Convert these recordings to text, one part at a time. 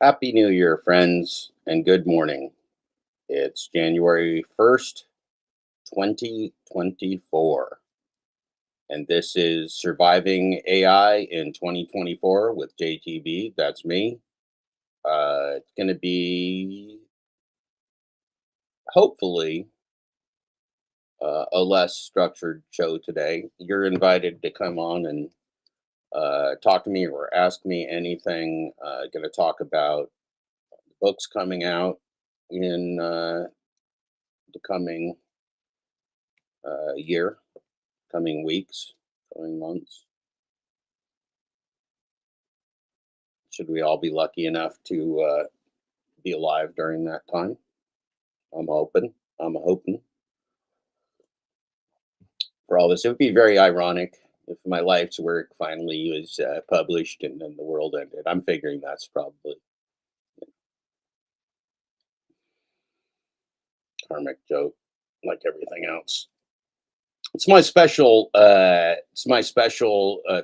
Happy New Year, friends, and good morning. It's January 1st, 2024, and this is Surviving AI in 2024 with JTB. That's me. It's going to be hopefully a less structured show today. You're invited to come on and talk to me or ask me anything. Going to talk about books coming out in the coming year, coming weeks, coming months. Should we all be lucky enough to be alive during that time? I'm hoping. I'm hoping for all this. It would be very ironic if my life's work finally was published and then the world ended. I'm figuring that's probably karmic joke, like everything else. It's my special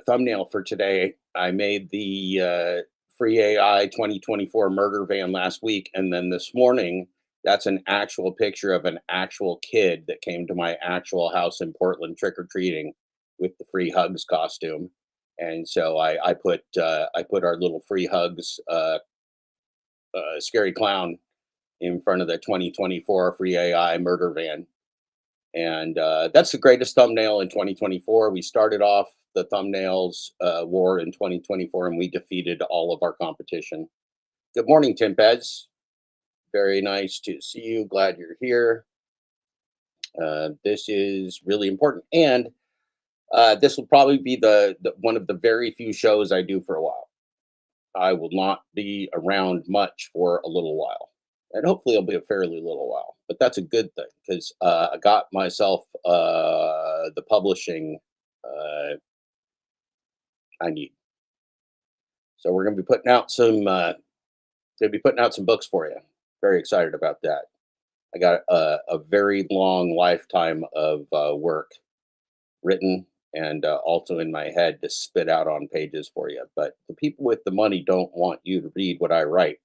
thumbnail for today. I made the free AI 2024 murder van last week, and then this morning, that's an actual picture of an actual kid that came to my actual house in Portland trick or treating with the free hugs costume. And so I put our little free hugs scary clown in front of the 2024 free AI murder van, and that's the greatest thumbnail in 2024. We started off the thumbnails war in 2024, and we defeated all of our competition. Good morning, Tim Pez. Very nice to see you. Glad you're here. This is really important, and this will probably be the one of the very few shows I do for a while. I will not be around much for a little while, and hopefully it'll be a fairly little while. But that's a good thing because I got myself the publishing I need. So we're gonna be putting out some books for you. Very excited about that. I got a very long lifetime of work written and also in my head to spit out on pages for you. But the people with the money don't want you to read what I write.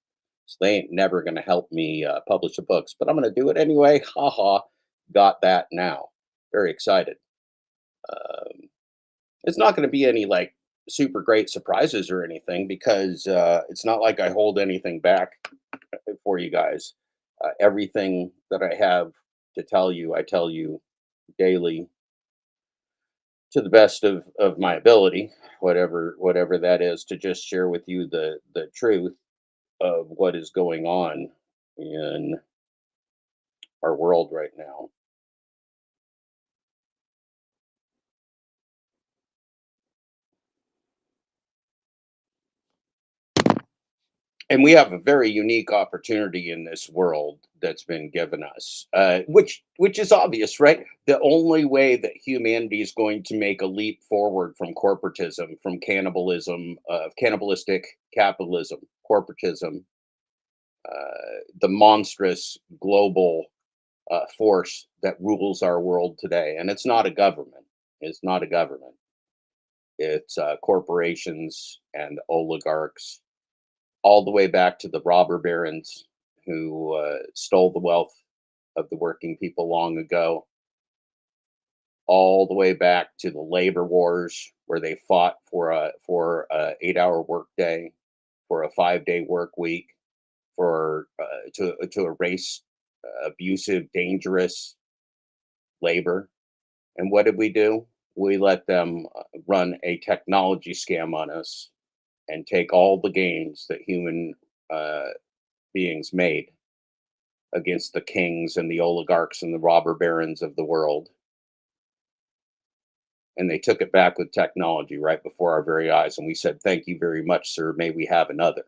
So they ain't never going to help me publish the books, but I'm going to do it anyway. Ha ha. Got that now. Very excited. Um, it's not going to be any like super great surprises or anything because it's not like I hold anything back for you guys. Everything that I have to tell you, I tell you daily to the best of my ability, whatever that is, to just share with you the truth of what is going on in our world right now. And we have a very unique opportunity in this world that's been given us, which is obvious, right? The only way that humanity is going to make a leap forward from corporatism, from cannibalism, cannibalistic capitalism, corporatism, the monstrous global force that rules our world today. And it's not a government. It's not a government. It's corporations and oligarchs, all the way back to the robber barons who stole the wealth of the working people long ago, all the way back to the labor wars where they fought for a 8-hour workday, for a 5-day work week, for to erase abusive, dangerous labor. And what did we do? We let them run a technology scam on us and take all the gains that human uh, beings made against the kings and the oligarchs and the robber barons of the world. And they took it back with technology right before our very eyes. And we said, "Thank you very much, sir. May we have another?"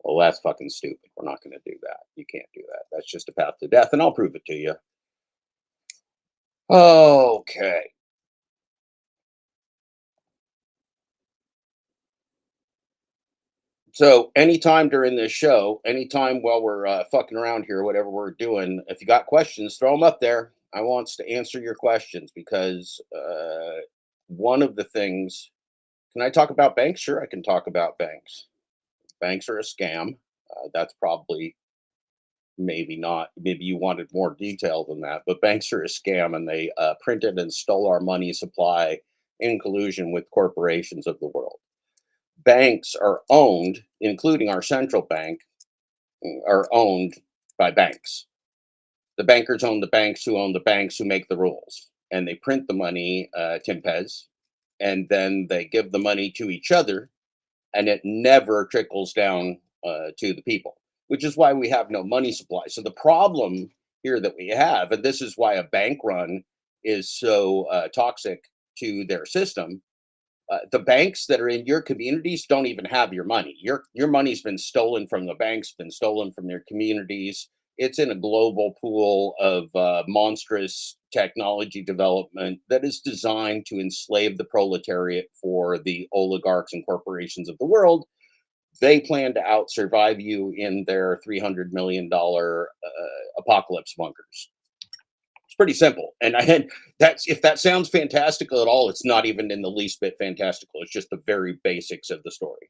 Well, that's fucking stupid. We're not going to do that. You can't do that. That's just a path to death. And I'll prove it to you. Okay. So anytime during this show, anytime while we're fucking around here, whatever we're doing, if you got questions, throw them up there. I wants to answer your questions because one of the things. Can I talk about banks? Sure, I can talk about banks. Banks are a scam. That's probably maybe not. Maybe you wanted more detail than that. But banks are a scam, and they printed and stole our money supply in collusion with corporations of the world. Banks are owned, including our central bank, are owned by banks. The bankers own the banks who own the banks who make the rules. And they print the money, Tim Pez, and then they give the money to each other, and it never trickles down to the people, which is why we have no money supply. So the problem here that we have, and this is why a bank run is so toxic to their system. The banks that are in your communities don't even have your money. Your money's been stolen from the banks, been stolen from your communities. It's in a global pool of monstrous technology development that is designed to enslave the proletariat for the oligarchs and corporations of the world. They plan to out survive you in their $300 million apocalypse bunkers. It's pretty simple. And I had that's if that sounds fantastical at all, it's not even in the least bit fantastical. It's just the very basics of the story.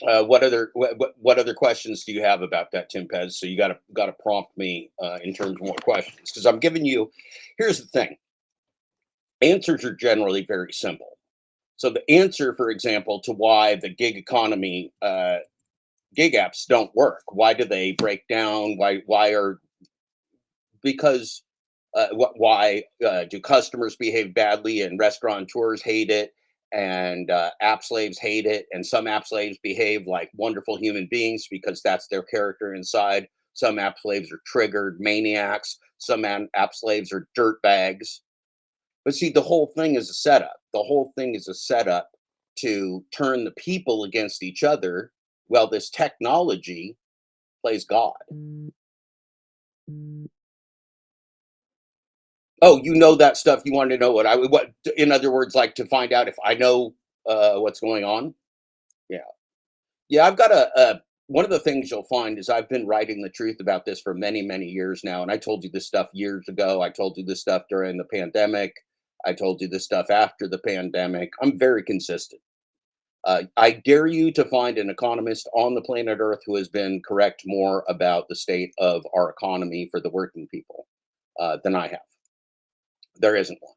What other questions do you have about that, Tim Pez? So you got to prompt me in terms of more questions because I'm giving you. Here's the thing: answers are generally very simple. So the answer, for example, to why the gig economy gig apps don't work, why do they break down? Why are because why do customers behave badly and restaurateurs hate it and app slaves hate it and some app slaves behave like wonderful human beings because that's their character inside. Some app slaves are triggered maniacs. Some app slaves are dirt bags. But see, the whole thing is a setup. The whole thing is a setup to turn the people against each other. Well, this technology plays God. Oh, you know that stuff. You wanted to know what I would, what, in other words, like to find out if I know what's going on. Yeah. Yeah. I've got one of the things you'll find is I've been writing the truth about this for many, many years now. And I told you this stuff years ago. I told you this stuff during the pandemic. I told you this stuff after the pandemic. I'm very consistent. I dare you to find an economist on the planet Earth who has been correct more about the state of our economy for the working people than I have. There isn't one.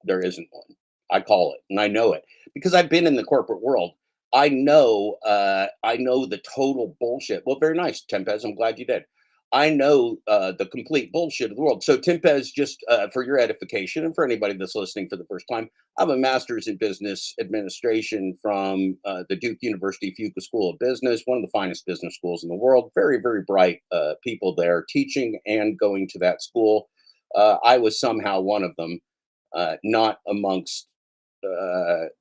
There isn't one. I call it, and I know it because I've been in the corporate world. I know the total bullshit. Well, very nice, Tempez. I'm glad you did. I know the complete bullshit of the world. So, Tempez, just for your edification and for anybody that's listening for the first time, I have a master's in business administration from the Duke University Fuqua School of Business, one of the finest business schools in the world. Very, very bright people there teaching and going to that school. I was somehow one of them, not amongst uh,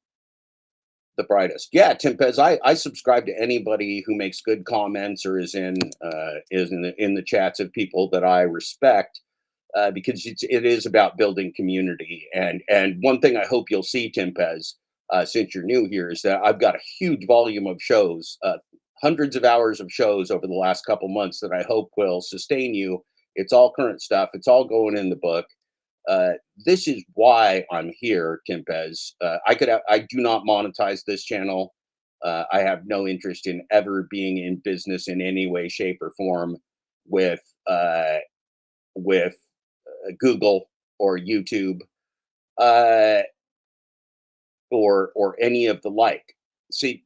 the brightest. Yeah, Tim Pez, I subscribe to anybody who makes good comments or is in the chats of people that I respect because it is about building community. And one thing I hope you'll see, Tim Pez, since you're new here, is that I've got a huge volume of shows, hundreds of hours of shows over the last couple months that I hope will sustain you. It's all current stuff. It's all going in the book. This is why I'm here, Tim Pez. I do not monetize this channel. I have no interest in ever being in business in any way, shape, or form with uh, with Google or YouTube uh, or any of the like. See,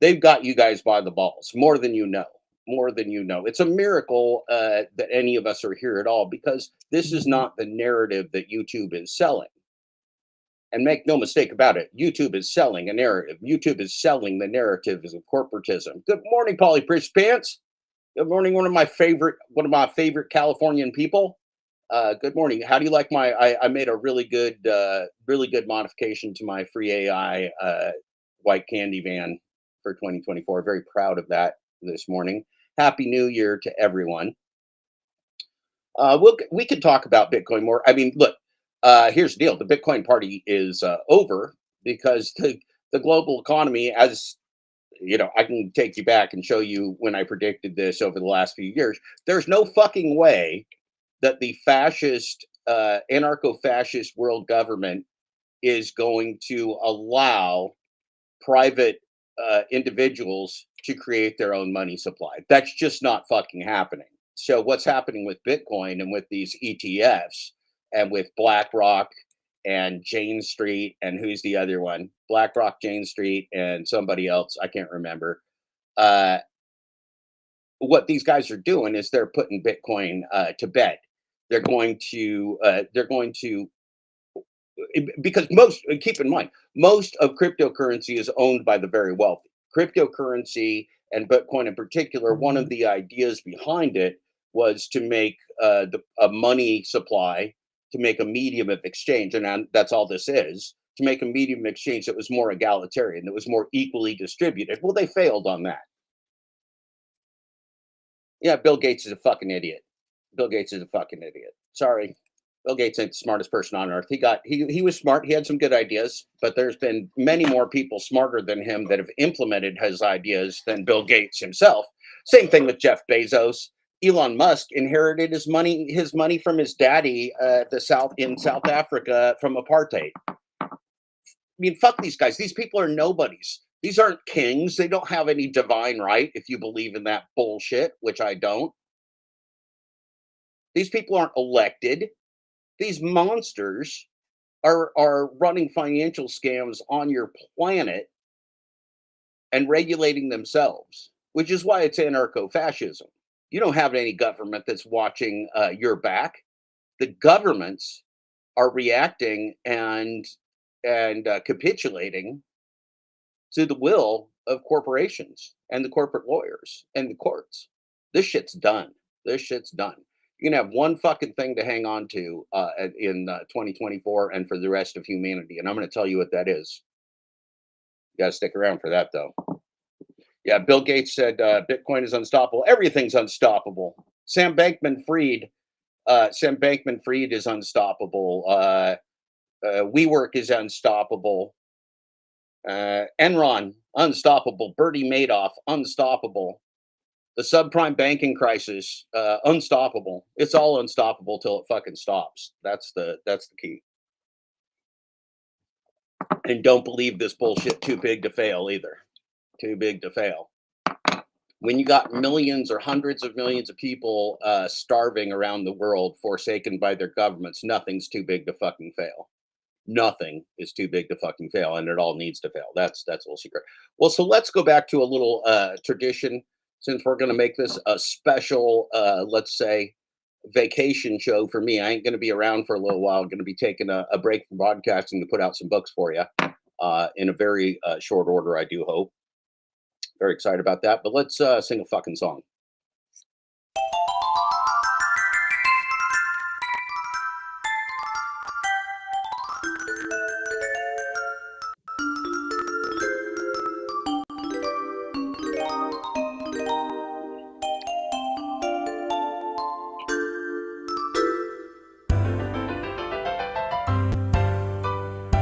they've got you guys by the balls more than you know. More than you know. It's a miracle that any of us are here at all because this is not the narrative that YouTube is selling. And make no mistake about it, YouTube is selling a narrative. YouTube is selling the narrative of corporatism. Good morning, Polly Priest Pants. Good morning, one of my favorite Californian people. Good morning. How do you like my? I made a really good modification to my free AI white candy van for 2024. Very proud of that this morning. Happy New Year to everyone. We could talk about Bitcoin more. I mean, look, here's the deal: the Bitcoin party is over because the global economy, as you know, I can take you back and show you when I predicted this over the last few years. There's no fucking way that the fascist, anarcho-fascist world government is going to allow private individuals to create their own money supply. That's just not fucking happening. So what's happening with Bitcoin and with these ETFs and with BlackRock and Jane Street and who's the other one? BlackRock, Jane Street, and somebody else I can't remember. Uh, what these guys are doing is they're putting Bitcoin to bed. They're going to because keep in mind most of cryptocurrency is owned by the very wealthy. Cryptocurrency and Bitcoin in particular, one of the ideas behind it was to make a money supply, to make a medium of exchange, and that's all this is, to make a medium of exchange that was more egalitarian, that was more equally distributed. Well, they failed on that. Yeah, Bill Gates is a fucking idiot. Bill Gates is a fucking idiot. Sorry. Bill Gates ain't the smartest person on earth. He was smart. He had some good ideas, but there's been many more people smarter than him that have implemented his ideas than Bill Gates himself. Same thing with Jeff Bezos. Elon Musk inherited his money from his daddy, in South Africa from apartheid. I mean, fuck these guys. These people are nobodies. These aren't kings. They don't have any divine right, if you believe in that bullshit, which I don't. These people aren't elected. These monsters are running financial scams on your planet and regulating themselves, which is why it's anarcho-fascism. You don't have any government that's watching your back. The governments are reacting and capitulating to the will of corporations and the corporate lawyers and the courts. This shit's done. This shit's done. You can have one fucking thing to hang on to in 2024 and for the rest of humanity, and I'm going to tell you what that is. You got to stick around for that, though. Yeah, Bill Gates said Bitcoin is unstoppable. Everything's unstoppable. Sam Bankman-Fried is unstoppable. WeWork is unstoppable. Enron, unstoppable. Bernie Madoff, unstoppable. The subprime banking crisis, unstoppable. It's all unstoppable till it fucking stops. That's the key. And don't believe this bullshit too big to fail either. Too big to fail. When you got millions or hundreds of millions of people starving around the world, forsaken by their governments, nothing's too big to fucking fail. Nothing is too big to fucking fail, and it all needs to fail. That's a little secret. Well, so let's go back to a little tradition, since we're going to make this a special, let's say, vacation show for me. I ain't going to be around for a little while. I'm going to be taking a break from broadcasting to put out some books for you in a very short order, I do hope. Very excited about that. But let's sing a fucking song.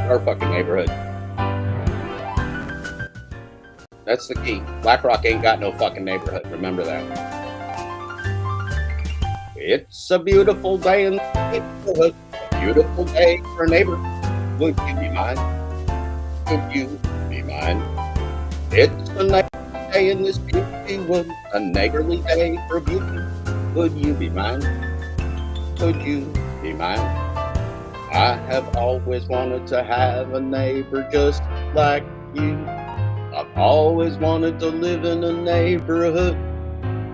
Our fucking neighborhood. That's the key. BlackRock ain't got no fucking neighborhood. Remember that. It's a beautiful day in the neighborhood. A beautiful day for a neighbor. Would you be mine? Would you be mine? It's a nice day in this beauty wood. A neighborly day for beauty. Would you be mine? Would you be mine? I have always wanted to have a neighbor just like you. I've always wanted to live in a neighborhood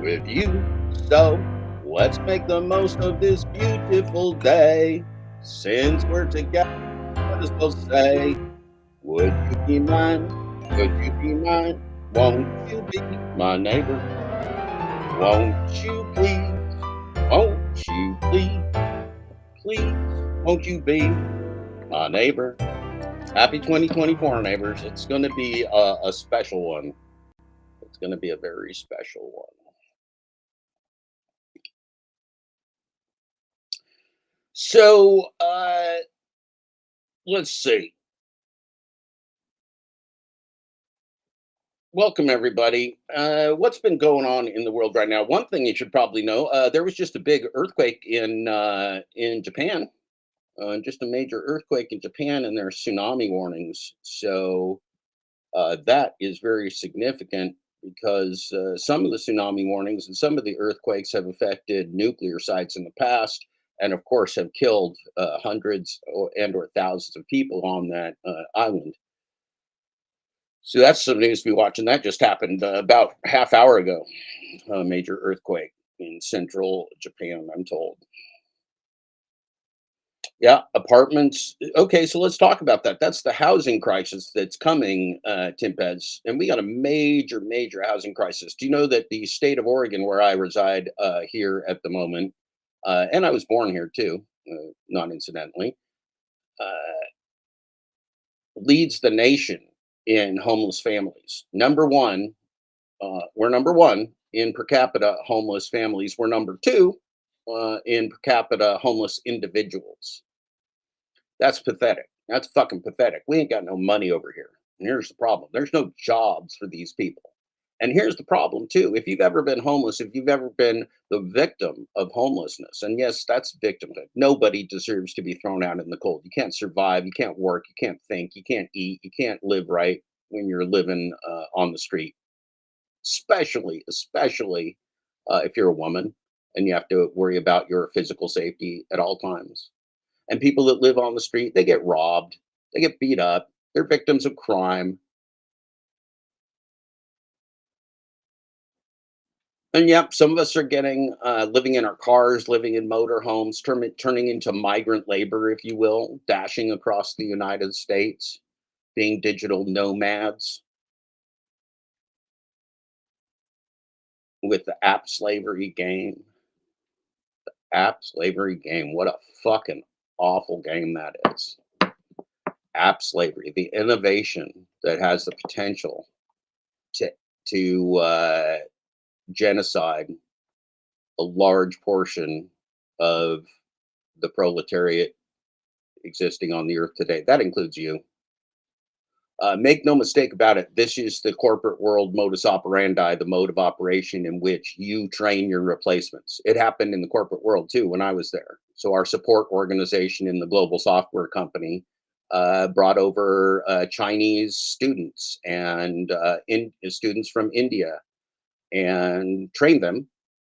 with you. So let's make the most of this beautiful day. Since we're together, let us both say, would you be mine? Would you be mine? Won't you be my neighbor? Won't you please? Won't you please? Please, won't you be my neighbor? Happy 2024, neighbors. It's going to be a special one. It's going to be a very special one. So, let's see. Welcome, everybody. What's been going on in the world right now? One thing you should probably know: there was just a big earthquake in Japan. Just a major earthquake in Japan, and there are tsunami warnings. So That is very significant because some of the tsunami warnings and some of the earthquakes have affected nuclear sites in the past, and of course have killed hundreds or thousands of people on that island. So that's some news to be watching. That just happened about half hour ago. A major earthquake in central Japan, I'm told. Yeah, apartments. Okay, so let's talk about that. That's the housing crisis that's coming, Tim Pez, and we got a major, major housing crisis. Do you know that the state of Oregon, where I reside here at the moment, and I was born here too, not incidentally, uh, leads the nation in homeless families. Number one, we're number one in per capita homeless families. We're number two in per capita homeless individuals. That's pathetic. That's fucking pathetic. We ain't got no money over here. And here's the problem. There's no jobs for these people. And here's the problem too. If you've ever been homeless, if you've ever been the victim of homelessness, and yes, that's victimhood. Nobody deserves to be thrown out in the cold. You can't survive. You can't work. You can't think. You can't eat. You can't live right when you're living on the street. Especially if you're a woman and you have to worry about your physical safety at all times. And people that live on the street, they get robbed, they get beat up, they're victims of crime. And yep, some of us are getting living in our cars, living in motorhomes, turning into migrant labor, if you will, dashing across the United States, being digital nomads with the app slavery game. App slavery game. What a fucking awful game that is. App slavery, the innovation that has the potential to to genocide a large portion of the proletariat existing on the earth today. That includes you. Make no mistake about it. This is the corporate world modus operandi, the mode of operation in which you train your replacements. It happened in the corporate world too when I was there. So our support organization in the global software company brought over Chinese students and students from India and trained them,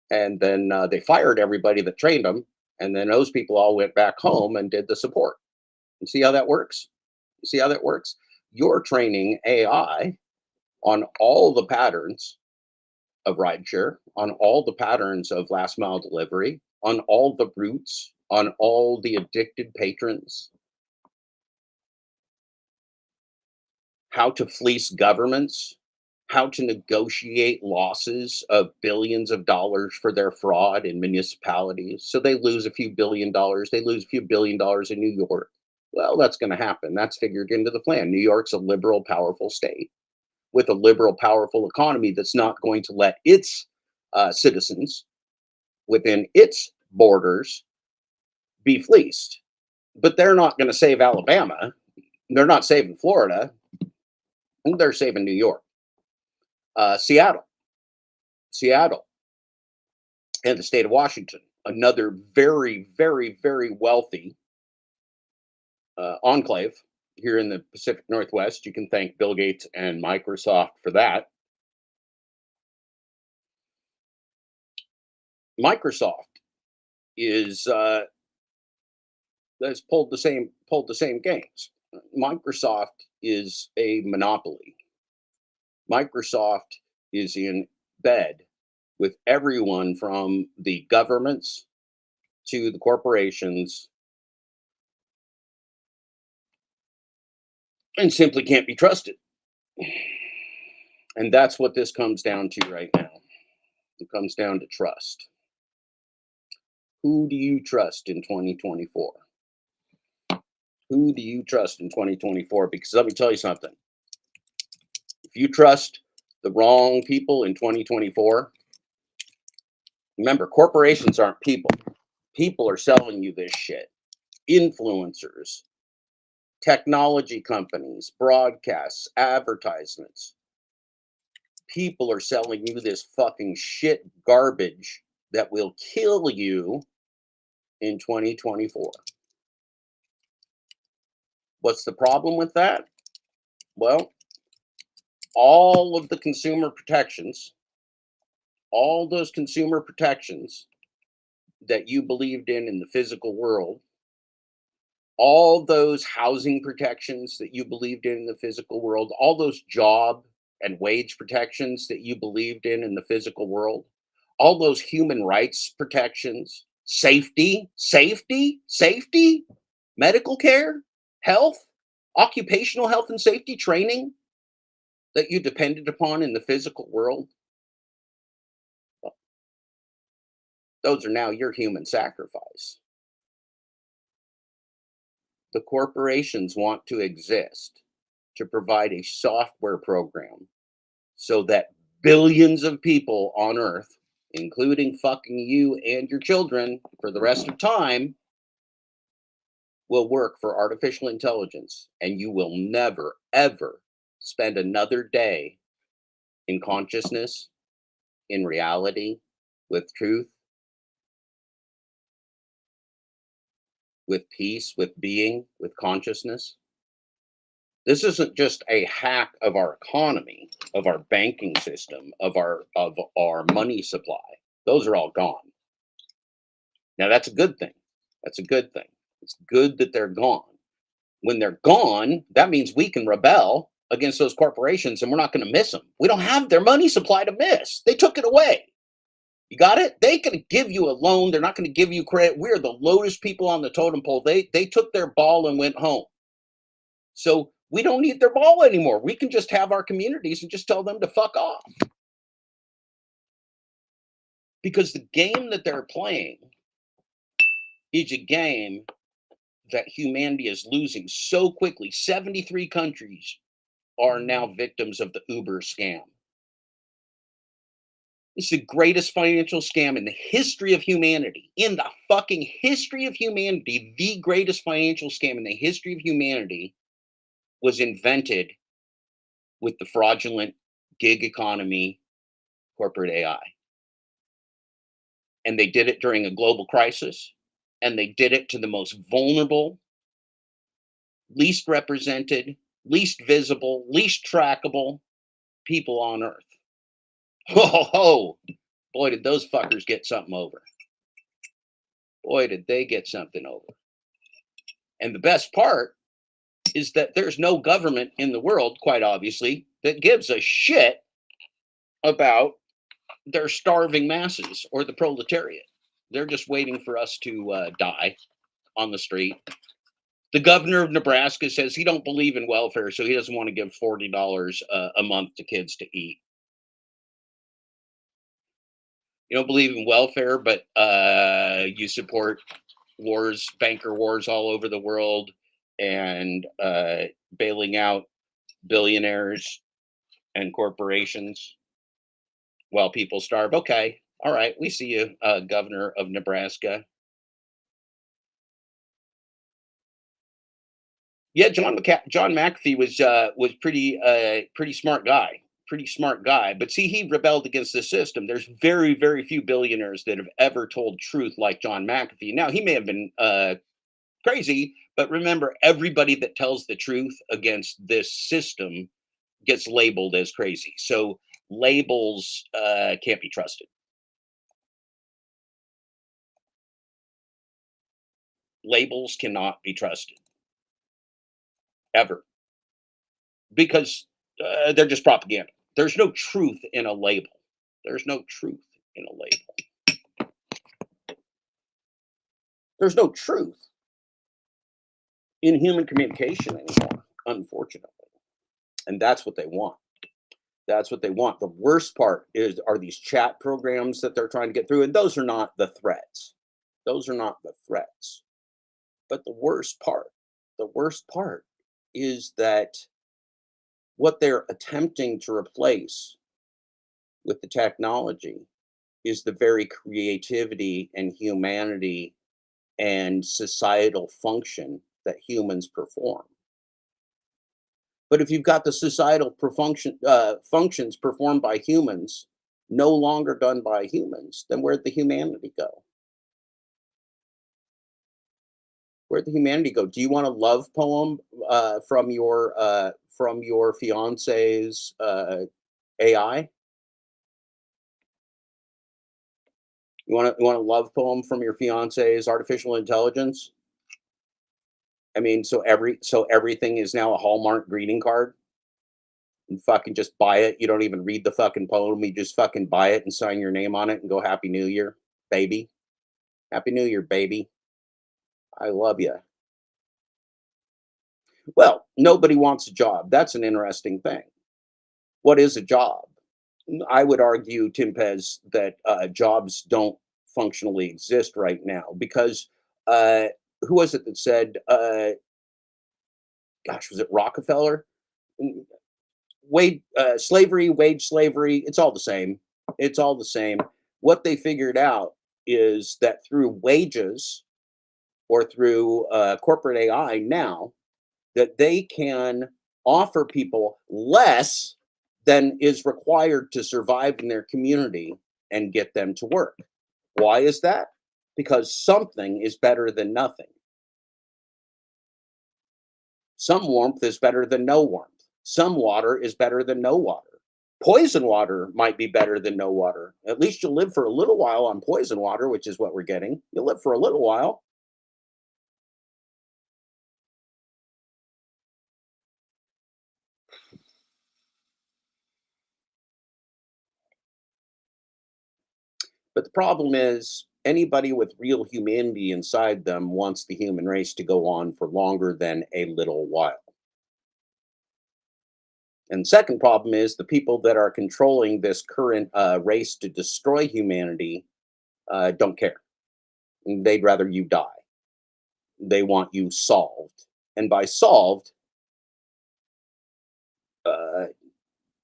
and then they fired everybody that trained them, and then those people all went back home and did the support. You see how that works? You see how that works? You're training AI on all the patterns of rideshare, on all the patterns of last mile delivery, on all the routes, on all the addicted patrons, how to fleece governments, how to negotiate losses of billions of dollars for their fraud in municipalities. So they lose a few billion dollars, they lose a few billion dollars in New York. Well, that's going to happen. That's figured into the plan. New York's a liberal, powerful state with a liberal, powerful economy that's not going to let its citizens within its borders be fleeced. But they're not going to save Alabama. They're not saving Florida. They're saving New York. Seattle, Seattle, and the state of Washington, another very, very, very wealthy enclave here in the Pacific Northwest. You can thank Bill Gates and Microsoft for that. Microsoft is has pulled the same games. Microsoft is a monopoly. Microsoft is in bed with everyone from the governments to the corporations and simply can't be trusted. And that's what this comes down to right now. It comes down to trust. Who do you trust in 2024? Who do you trust in 2024? Because let me tell you something. If you trust the wrong people in 2024, remember, corporations aren't people. People are selling you this shit. Influencers, technology companies, broadcasts, advertisements. People are selling you this fucking shit garbage that will kill you in 2024. What's the problem with that? Well, all of the consumer protections, all those consumer protections that you believed in the physical world, all those housing protections that you believed in the physical world, all those job and wage protections that you believed in the physical world, all those human rights protections, safety, medical care, health, occupational health and safety training that you depended upon in the physical world, those are now your human sacrifice. The corporations want to exist to provide a software program so that billions of people on earth, including fucking you and your children for the rest of time, will work for artificial intelligence, and you will never ever spend another day in consciousness, in reality, with truth, with peace, with being, with consciousness. This isn't just a hack of our economy, of our banking system, of our money supply. Those are all gone. Now that's a good thing. That's a good thing. It's good that they're gone. When they're gone, that means we can rebel against those corporations and we're not going to miss them. We don't have their money supply to miss. They took it away. You got it? They can give you a loan. They're not going to give you credit. We're the lowest people on the totem pole. They took their ball and went home. So we don't need their ball anymore. We can just have our communities and just tell them to fuck off. Because the game that they're playing is a game that humanity is losing so quickly. 73 countries are now victims of the Uber scam. This is the greatest financial scam in the history of humanity. In the fucking history of humanity, the greatest financial scam in the history of humanity was invented with the fraudulent gig economy corporate AI. And they did it during a global crisis, and they did it to the most vulnerable, least represented, least visible, least trackable people on earth. Ho, ho, ho. Boy, did those fuckers get something over. Boy, did they get something over. And the best part is that there's no government in the world, quite obviously, that gives a shit about their starving masses or the proletariat. They're just waiting for us to die on the street. The governor of Nebraska says he don't believe in welfare, so he doesn't want to give $40 a month to kids to eat. You don't believe in welfare, but you support wars, banker wars all over the world, and bailing out billionaires and corporations while people starve. Okay, all right, we see you, governor of Nebraska. Yeah, John McAfee was pretty smart guy, pretty smart guy. But see, he rebelled against the system. There's very few billionaires that have ever told truth like John McAfee. Now he may have been crazy, but remember, everybody that tells the truth against this system gets labeled as crazy. So labels can't be trusted. Labels cannot be trusted ever because they're just propaganda. There's no truth in a label. There's no truth in a label. There's no truth in human communication anymore, unfortunately. And that's what they want. That's what they want. The worst part are these chat programs that they're trying to get through, and those are not the threats. Those are not the threats. But the worst part is that what they're attempting to replace with the technology is the very creativity and humanity and societal function that humans perform. But if you've got the societal functions performed by humans no longer done by humans, then where'd the humanity go? Where'd the humanity go? Do you want a love poem from your fiance's AI? You want a love poem from your fiance's artificial intelligence? I mean, so everything is now a Hallmark greeting card. You fucking just buy it. You don't even read the fucking poem. You just fucking buy it and sign your name on it and go Happy New Year, baby. Happy New Year, baby. I love you. Well, nobody wants a job. That's an interesting thing. What is a job? I would argue, Tim Pez, that jobs don't functionally exist right now because uh, who was it that said, gosh, was it Rockefeller? Mm, slavery, wage slavery, it's all the same. It's all the same. What they figured out is that through wages or through corporate AI now, that they can offer people less than is required to survive in their community and get them to work. Why is that? Because something is better than nothing. Some warmth is better than no warmth. Some water is better than no water. Poison water might be better than no water. At least you'll live for a little while on poison water, which is what we're getting. You'll live for a little while. But the problem is, anybody with real humanity inside them wants the human race to go on for longer than a little while. And second problem is the people that are controlling this current race to destroy humanity don't care. They'd rather you die. They want you solved. And uh,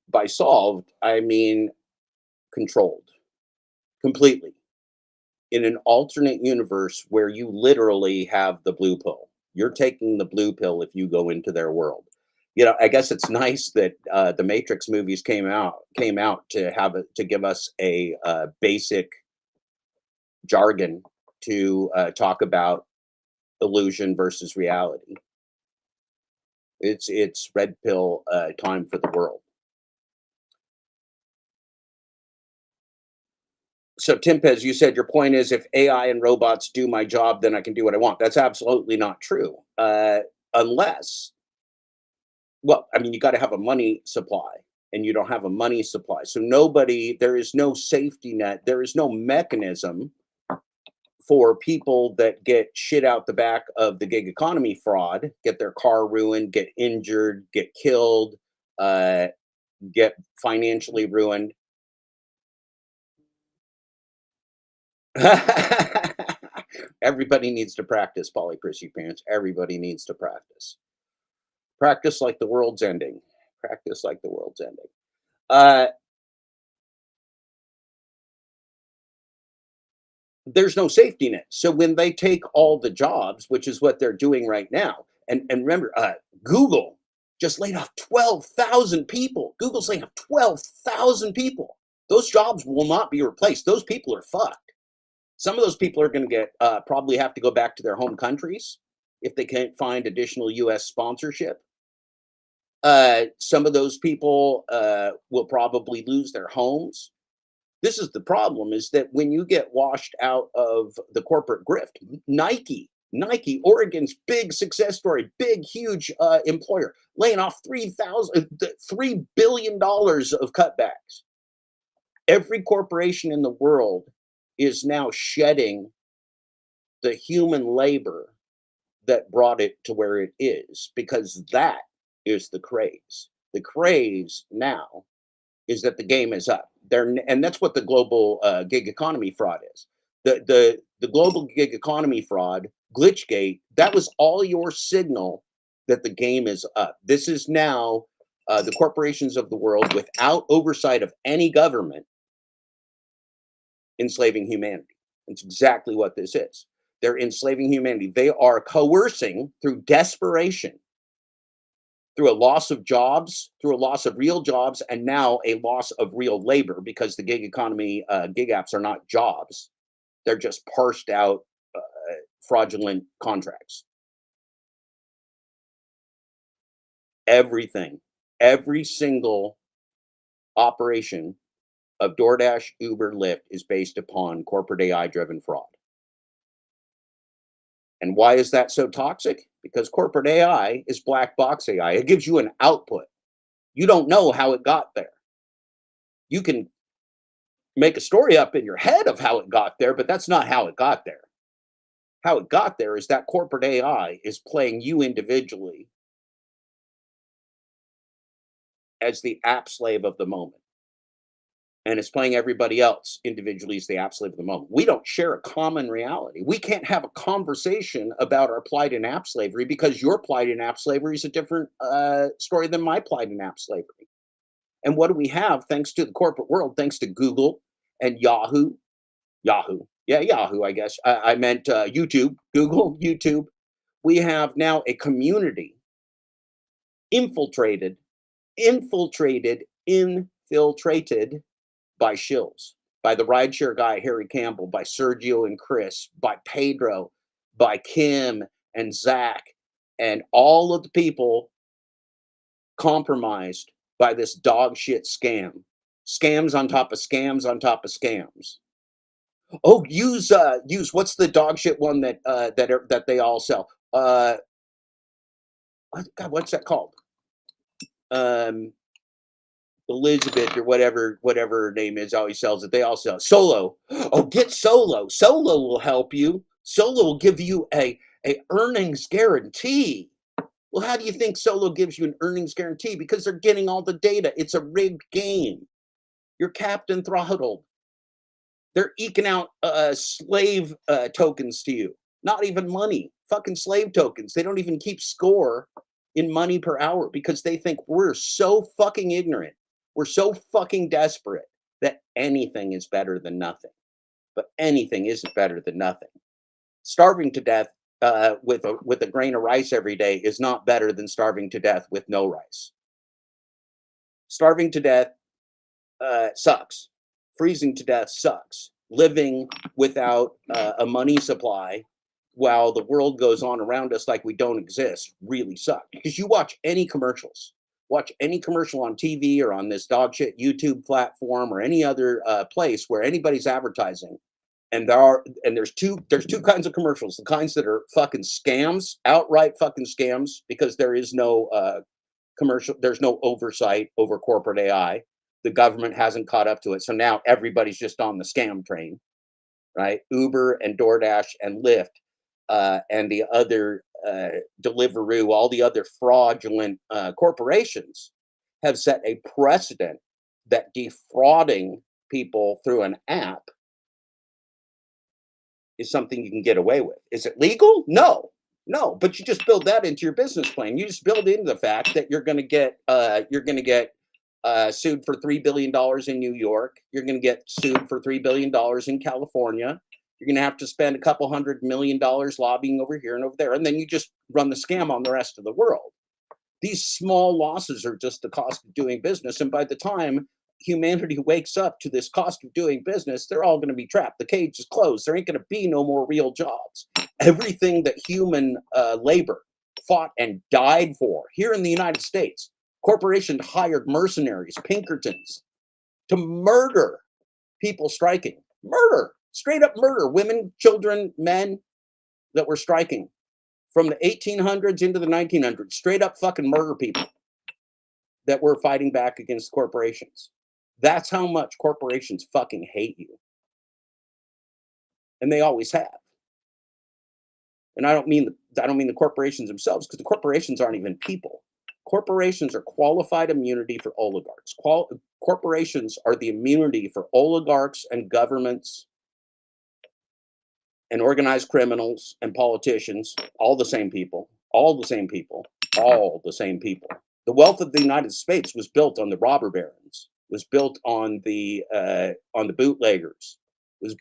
by solved, I mean controlled completely. In an alternate universe where you literally have the blue pill. You're taking the blue pill if you go into their world. You know, I guess it's nice that the Matrix movies came out to have to give us a basic jargon to talk about illusion versus reality. It's red pill time for the world. So Timpez, you said your point is if AI and robots do my job, then I can do what I want. That's absolutely not true. Unless, well, I mean, you got to have a money supply, and you don't have a money supply. So there is no safety net. There is no mechanism for people that get shit out the back of the gig economy fraud, get their car ruined, get injured, get killed, uh, get financially ruined. Everybody needs to practice polyprissy parents. Everybody needs to practice. Practice like the world's ending. Practice like the world's ending. Uh, there's no safety net. So when they take all the jobs, which is what they're doing right now, and remember, Google just laid off 12,000 people. Google's laying off 12,000 people. Those jobs will not be replaced. Those people are fucked. Some of those people are going to get probably have to go back to their home countries if they can't find additional U.S. sponsorship. Some of those people will probably lose their homes. This is the problem: is that when you get washed out of the corporate grift, Nike, Oregon's big success story, big, huge employer, laying off $3 billion of cutbacks. Every corporation in the world is now shedding the human labor that brought it to where it is because that is the craze. The craze now is that the game is up. And that's what the global gig economy fraud is. The global gig economy fraud, Glitchgate, that was all your signal that the game is up. This is now the corporations of the world, without oversight of any government, enslaving humanity. That's exactly what this is. They're enslaving humanity. They are coercing through desperation, through a loss of jobs, through a loss of real jobs, and now a loss of real labor because the gig economy, gig apps are not jobs. They're just parsed out, fraudulent contracts. Everything, every single operation of DoorDash, Uber, Lyft is based upon corporate AI driven fraud. And why is that so toxic? Because corporate AI is black box AI. It gives you an output. You don't know how it got there. You can make a story up in your head of how it got there, but that's not how it got there. How it got there is that corporate AI is playing you individually as the app slave of the moment. And it's playing everybody else individually as the app slave of the moment. We don't share a common reality. We can't have a conversation about our plight in app slavery because your plight in app slavery is a different story than my plight in app slavery. And what do we have thanks to the corporate world, thanks to Google and Yahoo? Yahoo. Yeah, Yahoo, I guess. I meant YouTube, Google, YouTube. We have now a community infiltrated, infiltrated by shills, by the rideshare guy, Harry Campbell, by Sergio and Chris, by Pedro, by Kim and Zach, and all of the people compromised by this dog shit scam. Scams on top of scams on top of scams. Oh, use what's the dog shit one that that they all sell? God, what's that called? Um, Elizabeth or whatever her name is always sells it. They all sell Solo. Oh, get Solo. Solo will help you. Solo will give you a earnings guarantee. Well, how do you think Solo gives you an earnings guarantee? Because they're getting all the data. It's a rigged game. You're Captain Throttled. They're eking out slave tokens to you. Not even money. Fucking slave tokens. They don't even keep score in money per hour because they think we're so fucking ignorant. We're so fucking desperate that anything is better than nothing. But anything isn't better than nothing. Starving to death with a grain of rice every day is not better than starving to death with no rice. Starving to death sucks. Freezing to death sucks. Living without a money supply while the world goes on around us like we don't exist really sucks. Because you watch any commercials, watch any commercial on TV or on this dog shit YouTube platform or any other place where anybody's advertising, and there's two kinds of commercials: the kinds that are fucking scams, outright fucking scams, because there is no there's no oversight over corporate AI. The government hasn't caught up to it. So now everybody's just on the scam train, right? Uber and DoorDash and Lyft and the other Deliveroo, all the other fraudulent corporations have set a precedent that defrauding people through an app is something you can get away with. Is it legal? No. No, but you just build that into your business plan. You just build into the fact that you're going to get sued for $3 billion in New York. You're going to get sued for $3 billion in California. You're going to have to spend a couple $100 million lobbying over here and over there, and then you just run the scam on the rest of the world. These small losses are just the cost of doing business, and by the time humanity wakes up to this cost of doing business, they're all going to be trapped. The cage is closed. There ain't going to be no more real jobs. Everything that human labor fought and died for here in the United States, corporations hired mercenaries, Pinkertons, to murder people striking. Murder, straight up murder, women, children, men that were striking from the 1800s into the 1900s. Straight up fucking murder people that were fighting back against corporations. That's how much corporations fucking hate you. And they always have. And I don't mean the corporations themselves, because the corporations aren't even people. Corporations are qualified immunity for oligarchs. Corporations are the immunity for oligarchs and governments and organized criminals and politicians, all the same people, all the same people, all the same people. The wealth of the United States was built on the robber barons, was built on the bootleggers, was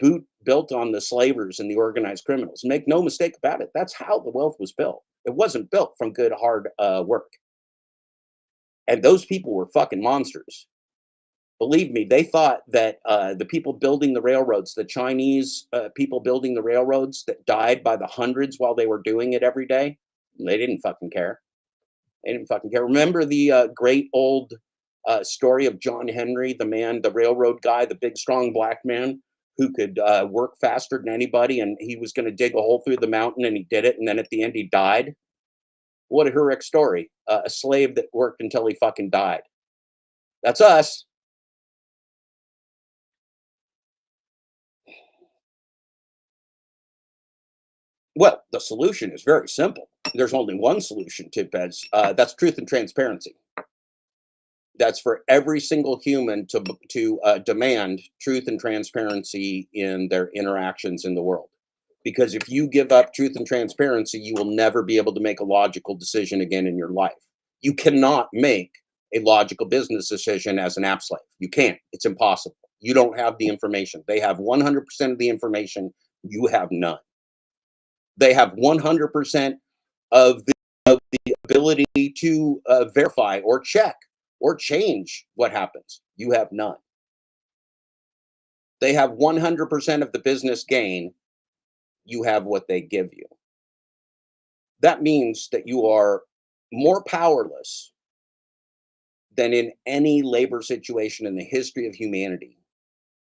built on the slavers and the organized criminals. Make no mistake about it. That's how the wealth was built. It wasn't built from good, hard work. And those people were fucking monsters. Believe me, they thought that the people building the railroads, the Chinese people building the railroads that died by the hundreds while they were doing it every day, they didn't fucking care. They didn't fucking care. Remember the great old story of John Henry, the man, the railroad guy, the big, strong black man who could work faster than anybody, and he was going to dig a hole through the mountain, and he did it, and then at the end he died. What a heroic story! A slave that worked until he fucking died. That's us. Well, the solution is very simple. There's only one solution, Tidbeds. That's truth and transparency. That's for every single human to demand truth and transparency in their interactions in the world. Because if you give up truth and transparency, you will never be able to make a logical decision again in your life. You cannot make a logical business decision as an app slave. You can't. It's impossible. You don't have the information. They have 100% of the information. You have none. They have 100% of the ability to verify or check or change what happens. You have none. They have 100% of the business gain. You have what they give you. That means that you are more powerless than in any labor situation in the history of humanity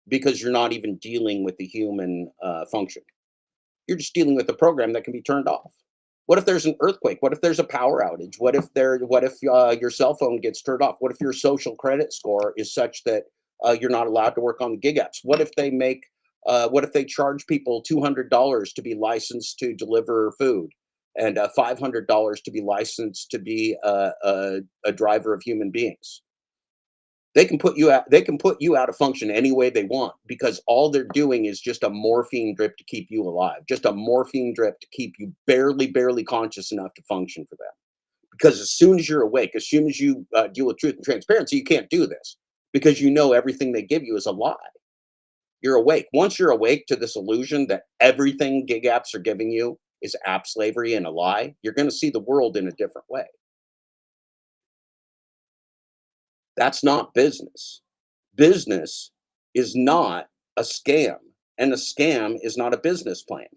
because you're not even dealing with the human function. You're just dealing with a program that can be turned off. What if there's an earthquake? What if there's a power outage? What if your cell phone gets turned off? What if your social credit score is such that you're not allowed to work on the gig apps? What if they charge people $200 to be licensed to deliver food, and $500 to be licensed to be a driver of human beings? They can put you out. They can put you out of function any way they want because all they're doing is just a morphine drip to keep you alive, just a morphine drip to keep you barely conscious enough to function for them. Because as soon as you're awake, as soon as you deal with truth and transparency, you can't do this because you know everything they give you is a lie. You're awake. Once you're awake to this illusion that everything gig apps are giving you is app slavery and a lie, you're going to see the world in a different way. That's not business. Business is not a scam, and a scam is not a business plan.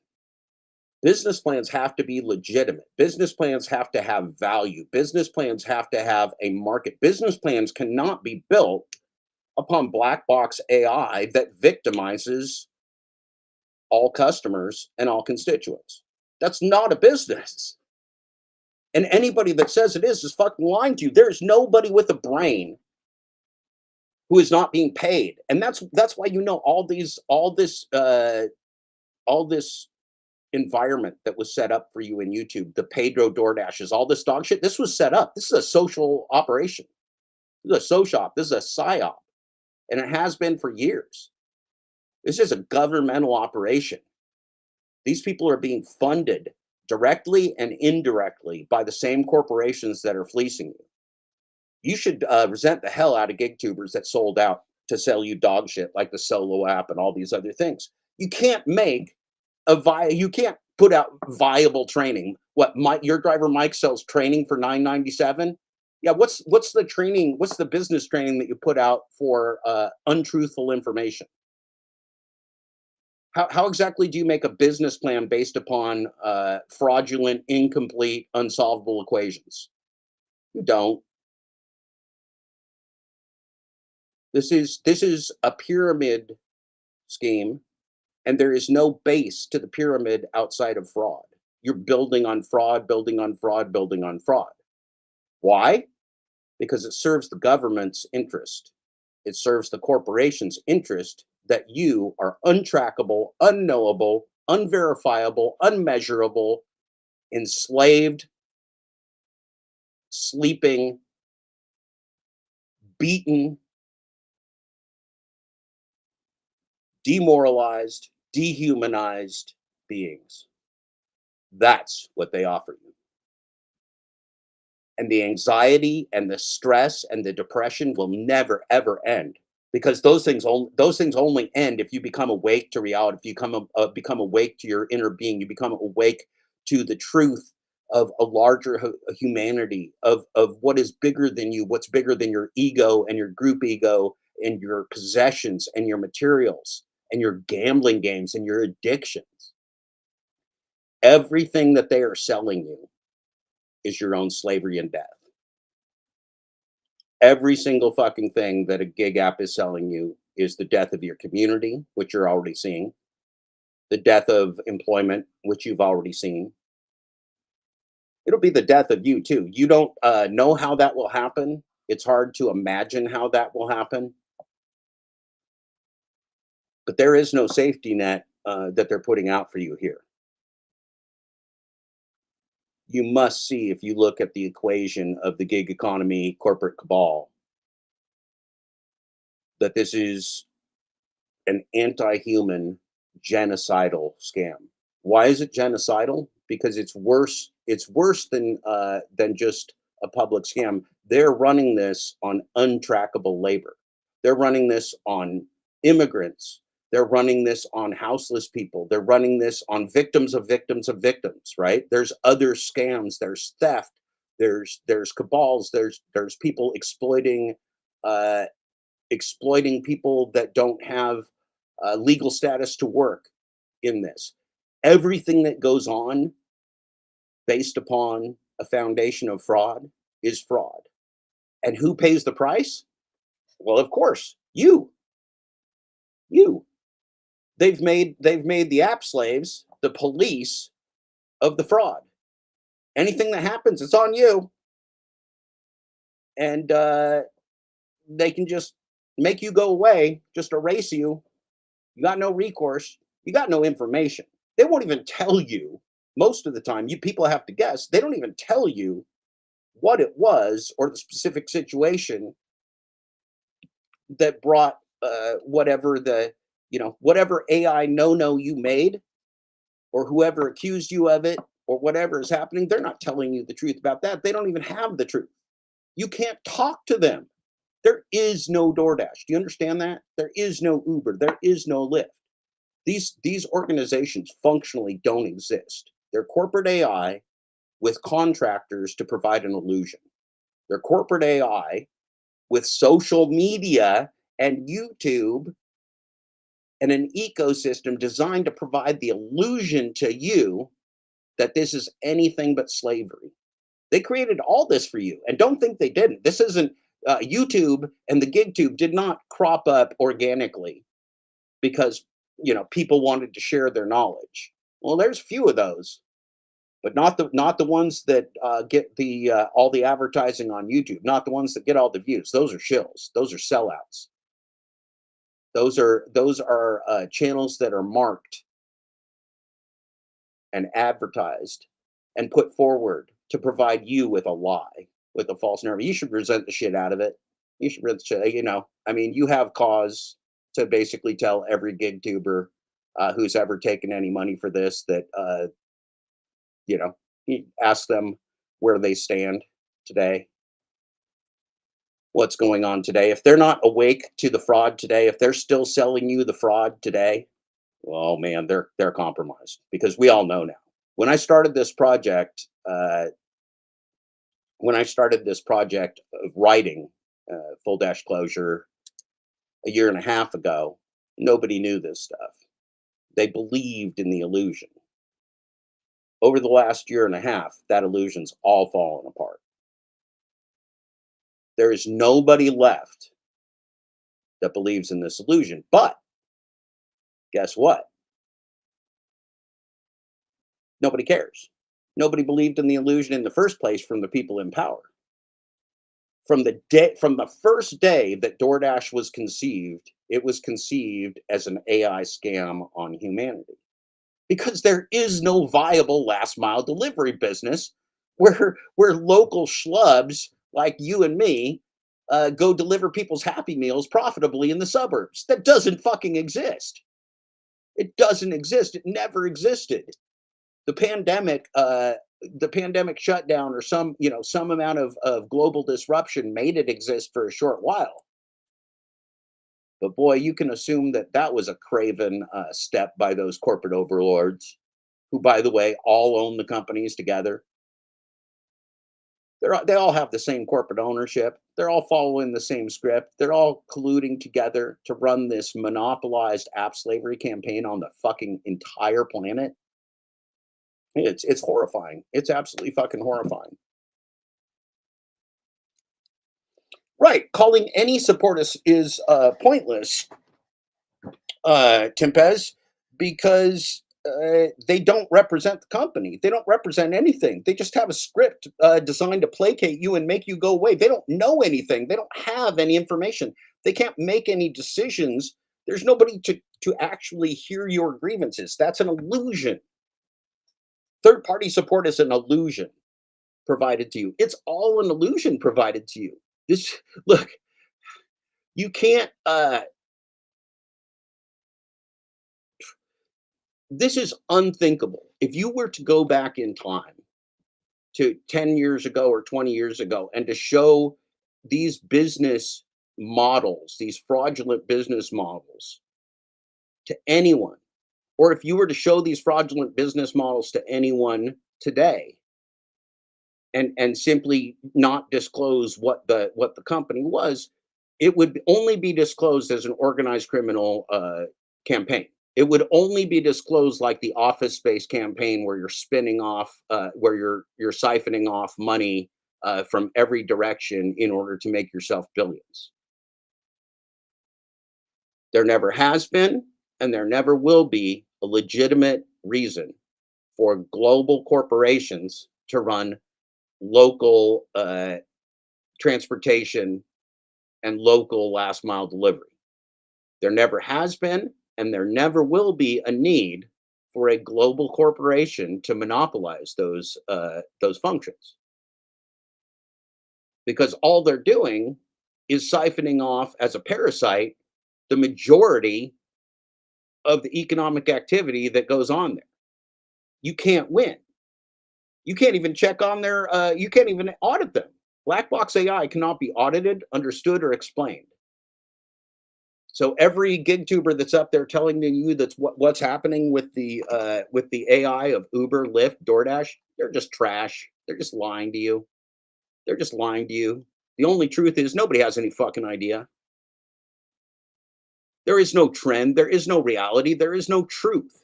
Business plans have to be legitimate. Business plans have to have value. Business plans have to have a market. Business plans cannot be built upon black box AI that victimizes all customers and all constituents. That's not a business. And anybody that says it is fucking lying to you. There's nobody with a brain who is not being paid. And that's why all this environment that was set up for you in YouTube, the Pedro DoorDashes, all this dog shit, this was set up. This is a social operation. This is a social op. This is a psyop. And it has been for years. This is a governmental operation. These people are being funded directly and indirectly by the same corporations that are fleecing you. You should resent the hell out of gig tubers that sold out to sell you dog shit like the Solo app and all these other things. You can't make you can't put out viable training. Your driver Mike sells training for $9.97? Yeah, what's the training? What's the business training that you put out for untruthful information? How exactly do you make a business plan based upon fraudulent, incomplete, unsolvable equations? You don't. This is a pyramid scheme, and there is no base to the pyramid outside of fraud. You're building on fraud, building on fraud, building on fraud. Why? Because it serves the government's interest. It serves the corporation's interest that you are untrackable, unknowable, unverifiable, unmeasurable, enslaved, sleeping, beaten, demoralized, dehumanized beings. That's what they offer you. And the anxiety and the stress and the depression will never ever end because those things only end if you become awake to reality. If you become awake to your inner being, you become awake to the truth of a larger humanity, of what is bigger than you, what's bigger than your ego and your group ego and your possessions and your materials and your gambling games and your addictions. Everything that they are selling you is your own slavery and death. Every single fucking thing that a gig app is selling you is the death of your community, which you're already seeing, the death of employment, which you've already seen. It'll be the death of you too. You don't know how that will happen. It's hard to imagine how that will happen, but there is no safety net that they're putting out for you here. You must see, if you look at the equation of the gig economy corporate cabal, that this is an anti-human genocidal scam. Why is it genocidal? Because it's worse. It's worse than just a public scam. They're running this on untrackable labor. They're running this on immigrants. They're running this on houseless people. They're running this on victims of victims of victims. Right? There's other scams. There's theft. There's cabals. There's people uh, exploiting people that don't have legal status to work in this. Everything that goes on based upon a foundation of fraud is fraud. And who pays the price? Well, of course, you. You. They've made the app slaves the police of the fraud. Anything that happens, it's on you. And they can just make you go away, just erase you. You got no recourse. You got no information. They won't even tell you. Most of the time, you people have to guess. They don't even tell you what it was or the specific situation that brought whatever whatever AI no you made, or whoever accused you of it, or whatever is happening. They're not telling you the truth about that. They don't even have the truth. You can't talk to them. There is no DoorDash. Do you understand that? There is no Uber. There is no Lyft. These organizations functionally don't exist. They're corporate AI with contractors to provide an illusion. They're corporate AI with social media and YouTube and an ecosystem designed to provide the illusion to you that this is anything but slavery. They created all this for you, and don't think they didn't. This isn't YouTube, and the GigTube did not crop up organically because people wanted to share their knowledge. Well, there's a few of those, but not the ones that get the all the advertising on YouTube, not the ones that get all the views. Those are shills. Those are sellouts. Those are channels that are marked and advertised and put forward to provide you with a lie, with a false narrative. You should resent the shit out of it. You should, I mean, you have cause to basically tell every gig tuber who's ever taken any money for this that, you ask them where they stand today, what's going on today. If they're not awake to the fraud today, if they're still selling you the fraud today, well, man, they're compromised, because we all know now. When I started this project, of writing Full Dash Closure a year and a half ago, nobody knew this stuff. They believed in the illusion. Over the last year and a half, that illusion's all fallen apart. There is nobody left that believes in this illusion. But guess what? Nobody cares. Nobody believed in the illusion in the first place from the people in power. From the first day that DoorDash was conceived, it was conceived as an AI scam on humanity. Because there is no viable last mile delivery business where local schlubs like you and me go deliver people's Happy Meals profitably in the suburbs. That doesn't fucking exist. It doesn't exist. It never existed. The pandemic shutdown, or some amount of global disruption, made it exist for a short while. But boy, you can assume that that was a craven step by those corporate overlords, who, by the way, all own the companies together. They all have the same corporate ownership. They're all following the same script. They're all colluding together to run this monopolized app slavery campaign on the fucking entire planet. It's horrifying. It's absolutely fucking horrifying. Right. Calling any support is pointless, Timpez, because they don't represent the company. They don't represent anything. They just have a script designed to placate you and make you go away. They don't know anything. They don't have any information. They can't make any decisions. There's nobody to actually hear your grievances. That's an illusion. Third party support is an illusion provided to you. It's all an illusion provided to you. This look, you can't this is unthinkable. If you were to go back in time to 10 years ago or 20 years ago and to show these business models, these fraudulent business models to anyone, or if you were to show these fraudulent business models to anyone today and simply not disclose what the company was, it would only be disclosed as an organized criminal campaign. It would only be disclosed like the Office Space campaign, where you're spinning off, where you're siphoning off money from every direction in order to make yourself billions. There never has been, and there never will be a legitimate reason for global corporations to run local transportation and local last mile delivery. There never has been, and there never will be a need for a global corporation to monopolize those functions, because all they're doing is siphoning off as a parasite the majority of the economic activity that goes on there. You can't win. You can't even check on their. You can't even audit them. Black box AI cannot be audited, understood, or explained. So every gig tuber that's up there telling you that's what's happening with the AI of Uber, Lyft, DoorDash, they're just trash. They're just lying to you. They're just lying to you. The only truth is nobody has any fucking idea. There is no trend. There is no reality. There is no truth.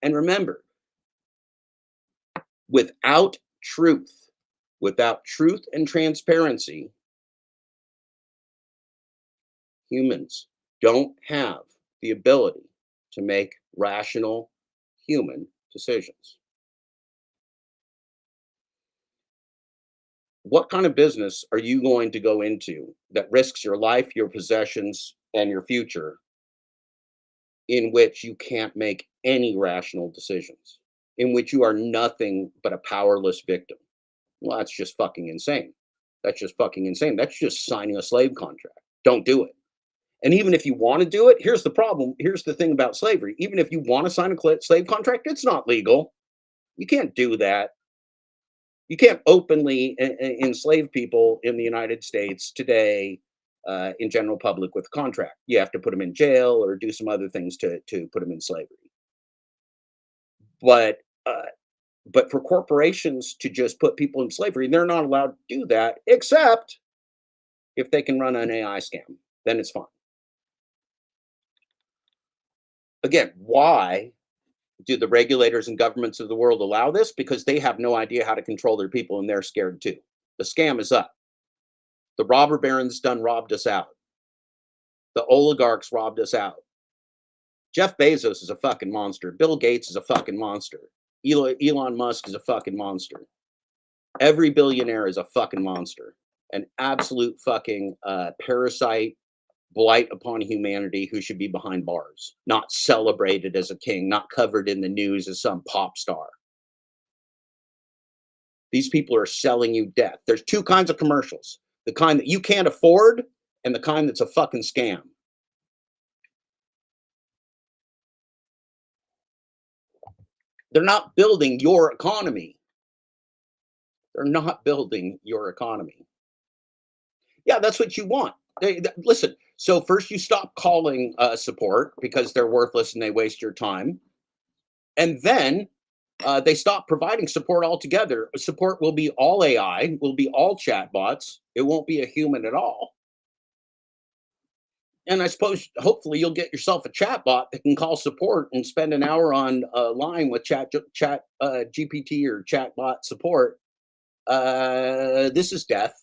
And remember, without truth, without truth and transparency, humans don't have the ability to make rational human decisions. What kind of business are you going to go into that risks your life, your possessions, and your future, in which you can't make any rational decisions, in which you are nothing but a powerless victim? Well, that's just fucking insane. That's just fucking insane. That's just signing a slave contract. Don't do it. And even if you want to do it, here's the problem. Here's the thing about slavery. Even if you want to sign a slave contract, it's not legal. You can't do that. You can't openly enslave people in the United States today in general public with a contract. You have to put them in jail or do some other things to put them in slavery. But uh, but for corporations to just put people in slavery, they're not allowed to do that, except if they can run an AI scam. Then it's fine. Again, why do the regulators and governments of the world allow this? Because they have no idea how to control their people and they're scared too. The scam is up. The robber barons done robbed us out. The oligarchs robbed us out. Jeff Bezos is a fucking monster. Bill Gates is a fucking monster. Elon Musk is a fucking monster. Every billionaire is a fucking monster. An absolute fucking parasite, blight upon humanity, who should be behind bars, not celebrated as a king, not covered in the news as some pop star. These people are selling you death. There's two kinds of commercials: the kind that you can't afford and the kind that's a fucking scam. They're not building your economy. They're not building your economy. Yeah, that's what you want. Listen, so first you stop calling support because they're worthless and they waste your time. And then they stop providing support altogether. Support will be all AI, will be all chatbots. It won't be a human at all. And I suppose, hopefully, you'll get yourself a chatbot that can call support and spend an hour on a line with chat GPT or chatbot support. This is death.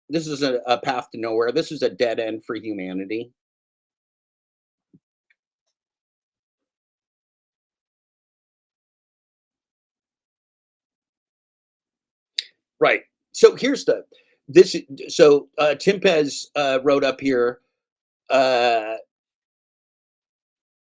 This is a path to nowhere. This is a dead end for humanity. Right. So here's the this. So Tim Pez wrote up here. Uh,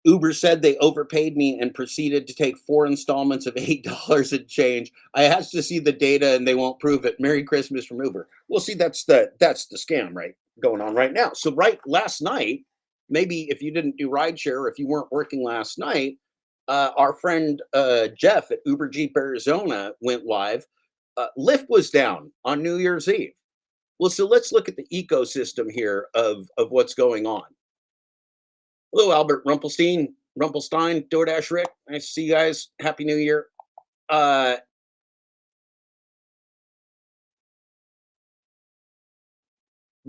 Uber said they overpaid me and proceeded to take 4 installments of $8 and change. I asked to see the data and they won't prove it. Merry Christmas from Uber. Well, see, that's the scam right going on right now. So right last night, maybe if you didn't do rideshare, or if you weren't working last night, our friend Jeff at Uber Jeep Arizona went live. Lyft was down on New Year's Eve. Well, so let's look at the ecosystem here of what's going on. Hello, Albert Rumpelstein, DoorDash Rick. Nice to see you guys. Happy New Year. Uh,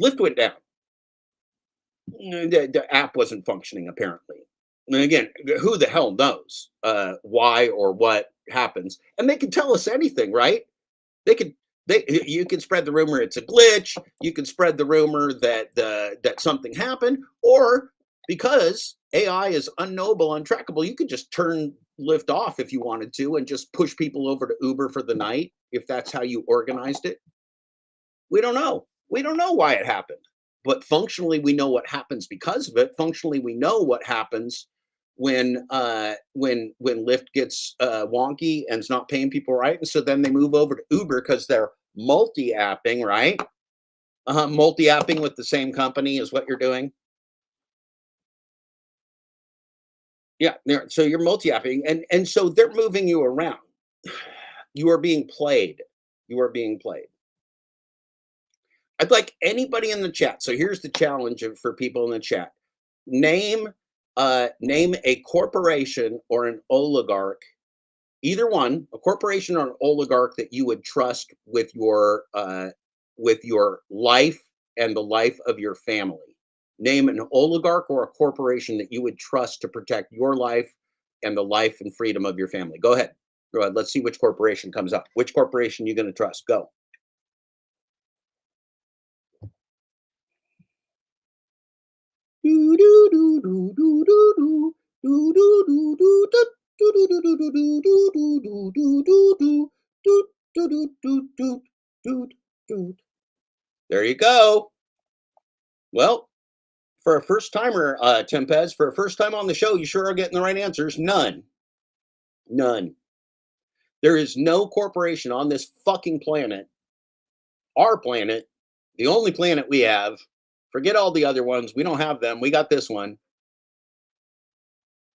Lyft went down. The app wasn't functioning apparently. And again, who the hell knows why or what happens? And they can tell us anything, right? They could you can spread the rumor it's a glitch. You can spread the rumor that that something happened, or because AI is unknowable, untrackable, you could just turn Lyft off if you wanted to and just push people over to Uber for the night if that's how you organized it. We don't know. We don't know why it happened, but functionally we know what happens because of it. Functionally, we know what happens when Lyft gets wonky and it's not paying people right, and so then they move over to Uber because they're multi-apping, right? Multi-apping with the same company is what you're doing. Yeah, so you're multi-apping, and so they're moving you around. You are being played. You are being played. I'd like anybody in the chat. So here's the challenge for people in the chat. Name name a corporation or an oligarch, either one, a corporation or an oligarch that you would trust with your life and the life of your family. Name an oligarch or a corporation that you would trust to protect your life and the life and freedom of your family. Go ahead. Go ahead. Let's see which corporation comes up. Which corporation you going to trust? Go. There you go. Well, for a first timer, Tempez, for a first time on the show, you sure are getting the right answers. None. None. There is no corporation on this fucking planet, our planet, the only planet we have. Forget all the other ones. We don't have them. We got this one.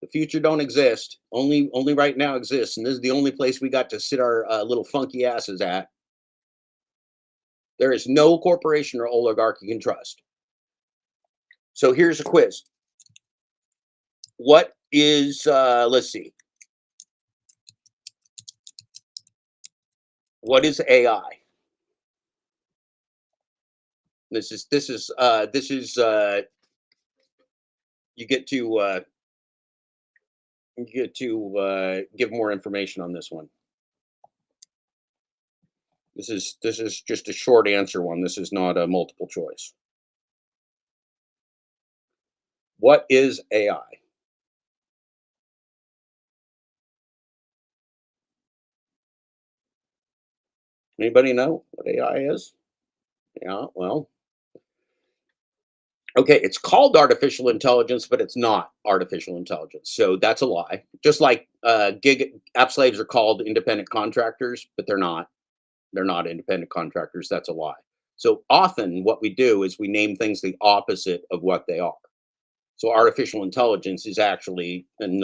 The future don't exist. Only right now exists, and this is the only place we got to sit our little funky asses at. There is no corporation or oligarch you can trust. So here's a quiz. What is let's see. What is AI? This is you get to give more information on this one. This is just a short answer one. This is not a multiple choice. What is AI? Anybody know what AI is? Yeah, well, okay, it's called artificial intelligence, but it's not artificial intelligence. So that's a lie. Just like gig app slaves are called independent contractors, but they're not. They're not independent contractors. That's a lie. So often what we do is we name things the opposite of what they are. So artificial intelligence is actually, and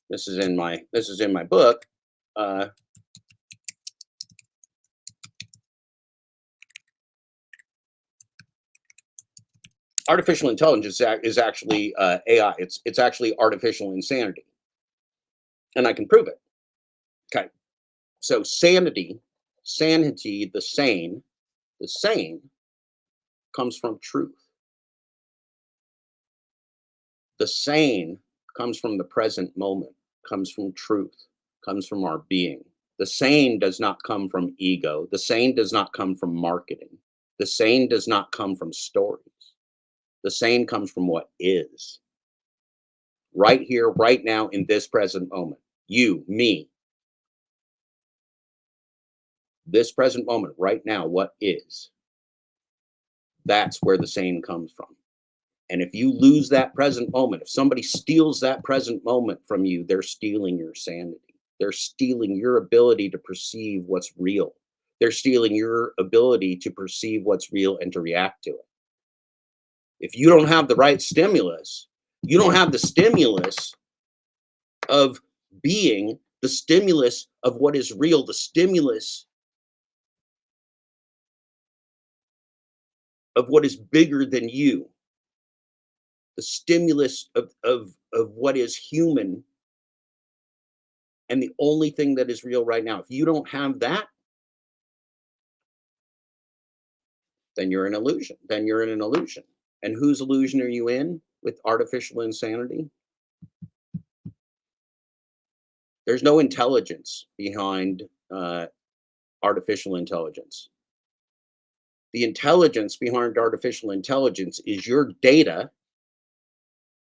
this is in my book. Uh, Artificial intelligence is actually AI. It's actually artificial insanity, and I can prove it. Okay, so sanity, the sane comes from truth. The sane comes from the present moment, comes from truth, comes from our being. The sane does not come from ego. The sane does not come from marketing. The sane does not come from stories. The sane comes from what is. Right here, right now, in this present moment. You, me, this present moment, right now, what is. That's where the sane comes from. And if you lose that present moment, if somebody steals that present moment from you, they're stealing your sanity. They're stealing your ability to perceive what's real. They're stealing your ability to perceive what's real and to react to it. If you don't have the right stimulus, you don't have the stimulus of being, the stimulus of what is real, the stimulus of what is bigger than you, the stimulus of what is human and the only thing that is real right now. If you don't have that, then you're an illusion. Then you're in an illusion. And whose illusion are you in with artificial insanity? There's no intelligence behind artificial intelligence. The intelligence behind artificial intelligence is your data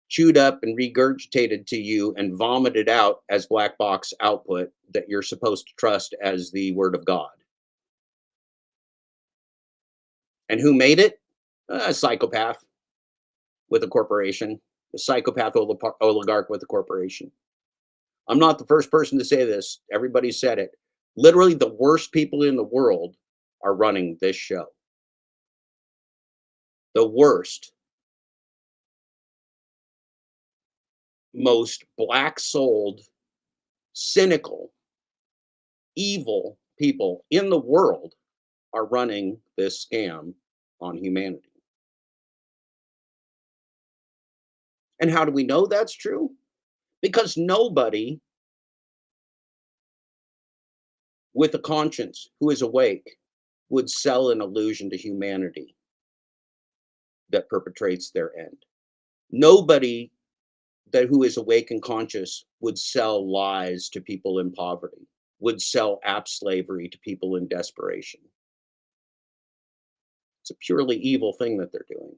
chewed up and regurgitated to you and vomited out as black box output that you're supposed to trust as the word of God. And who made it? A psychopath with a corporation, a psychopath oligarch with a corporation. I'm not the first person to say this. Everybody said it. Literally, the worst people in the world are running this show. The worst, most black souled, cynical, evil people in the world are running this scam on humanity. And how do we know that's true? Because nobody with a conscience who is awake would sell an illusion to humanity that perpetrates their end. Nobody that who is awake and conscious would sell lies to people in poverty, would sell app slavery to people in desperation. It's a purely evil thing that they're doing.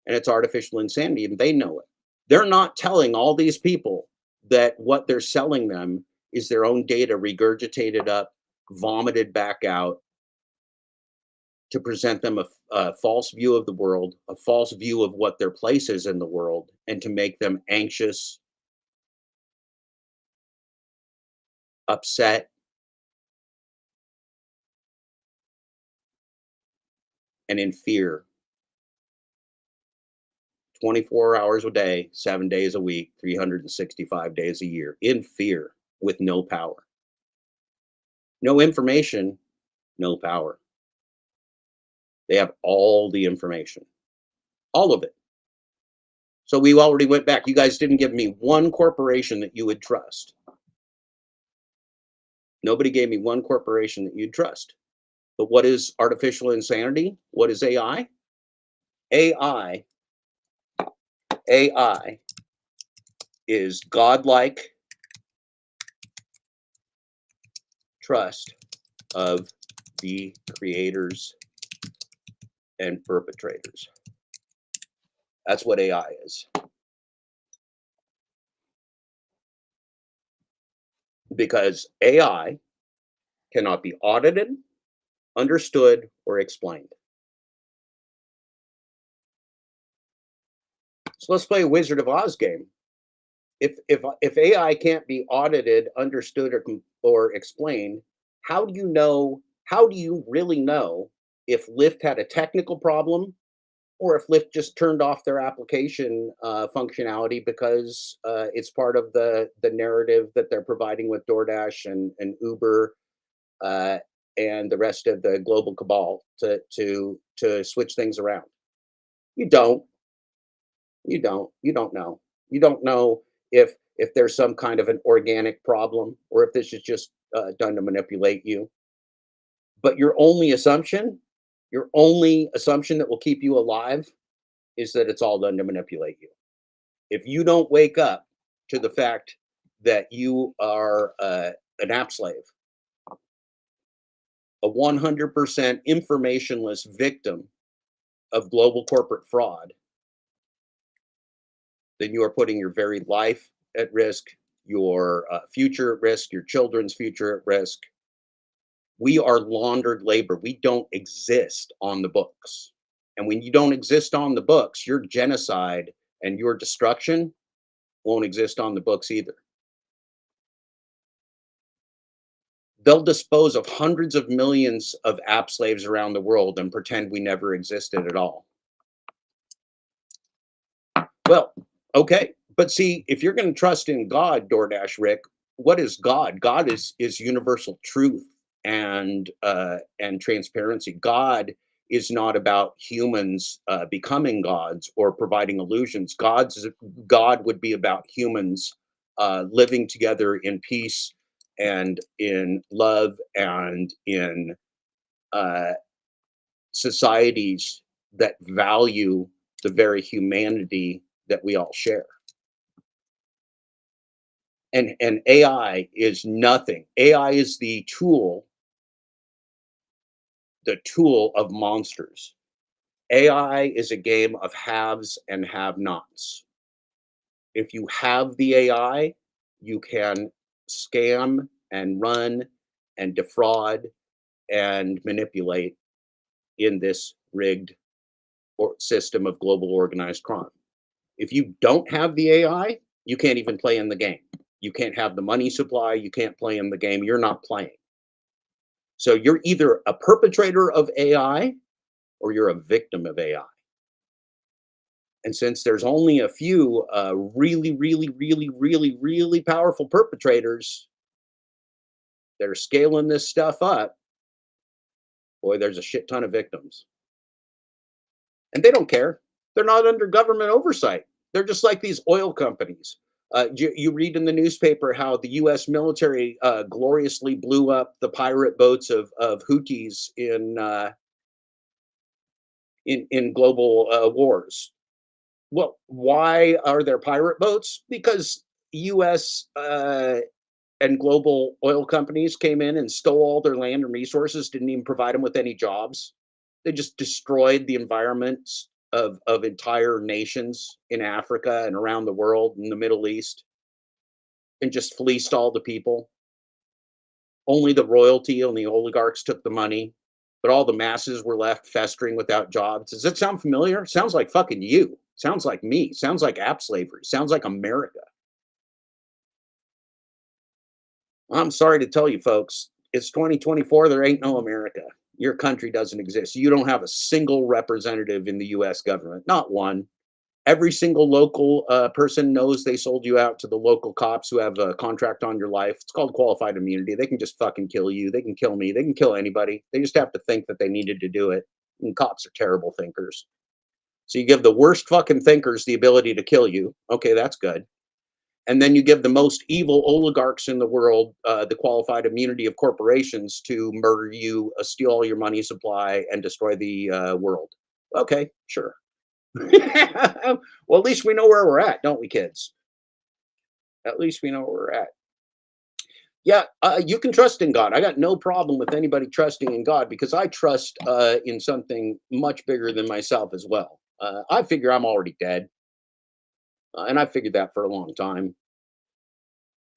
And it's artificial insanity, and they know it. They're not telling all these people that what they're selling them is their own data regurgitated up, vomited back out to present them a false view of the world, a false view of what their place is in the world, and to make them anxious, upset, and in fear 24 hours a day, 7 days a week, 365 days a year, in fear with no power. No information, no power. They have all the information, all of it. So we already went back. You guys didn't give me one corporation that you would trust. Nobody gave me one corporation that you'd trust. But what is artificial insanity? What is AI? AI, AI is godlike trust of the creators and perpetrators. That's what AI is. Because AI cannot be audited, understood, or explained. So let's play a Wizard of Oz game. If AI can't be audited, understood, or explained, how do you know? How do you really know if Lyft had a technical problem or if Lyft just turned off their application functionality because it's part of the narrative that they're providing with DoorDash and Uber uh, and the rest of the global cabal to switch things around? You don't. You don't. You don't know. You don't know if there's some kind of an organic problem or if this is just done to manipulate you. But your only assumption that will keep you alive is that it's all done to manipulate you. If you don't wake up to the fact that you are an app slave, a 100% informationless victim of global corporate fraud, then you are putting your very life at risk, your future at risk, your children's future at risk. We are laundered labor. We don't exist on the books. And when you don't exist on the books, your genocide and your destruction won't exist on the books either. They'll dispose of hundreds of millions of app slaves around the world and pretend we never existed at all. Well, okay. But see, if you're going to trust in God, DoorDash Rick, what is God? God is universal truth and transparency. God is not about humans becoming gods or providing illusions. God would be about humans living together in peace and in love and in uh, societies that value the very humanity that we all share. And AI is nothing. AI is the tool of monsters. AI is a game of haves and have-nots. If you have the AI, you can scam and run and defraud and manipulate in this rigged or system of global organized crime. If you don't have the AI, you can't even play in the game. You can't have the money supply, you can't play in the game, you're not playing. So you're either a perpetrator of AI or you're a victim of AI. And since there's only a few really, really, really, really, really powerful perpetrators that are scaling this stuff up, boy, there's a shit ton of victims. And they don't care. They're not under government oversight. They're just like these oil companies. You read in the newspaper how the U.S. military gloriously blew up the pirate boats of Houthis in global wars. Well, why are there pirate boats? Because U.S. And global oil companies came in and stole all their land and resources, didn't even provide them with any jobs. They just destroyed the environments of entire nations in Africa and around the world, in the Middle East, and just fleeced all the people. Only the royalty and the oligarchs took the money, but all the masses were left festering without jobs. Does that sound familiar? Sounds like fucking you. Sounds like me. Sounds like app slavery. Sounds like America. I'm sorry to tell you, folks, it's 2024. There ain't no America. Your country doesn't exist. You don't have a single representative in the US government, not one. Every single local person knows they sold you out to the local cops who have a contract on your life. It's called qualified immunity. They can just fucking kill you. They can kill me. They can kill anybody. They just have to think that they needed to do it. And cops are terrible thinkers. So you give the worst fucking thinkers the ability to kill you. Okay, that's good. And then you give the most evil oligarchs in the world the qualified immunity of corporations to murder you, steal all your money supply, and destroy the world. Okay, sure. Well, at least we know where we're at, don't we, kids? At least we know where we're at. Yeah, you can trust in God. I got no problem with anybody trusting in God because I trust in something much bigger than myself as well. I figure I'm already dead, and I figured that for a long time.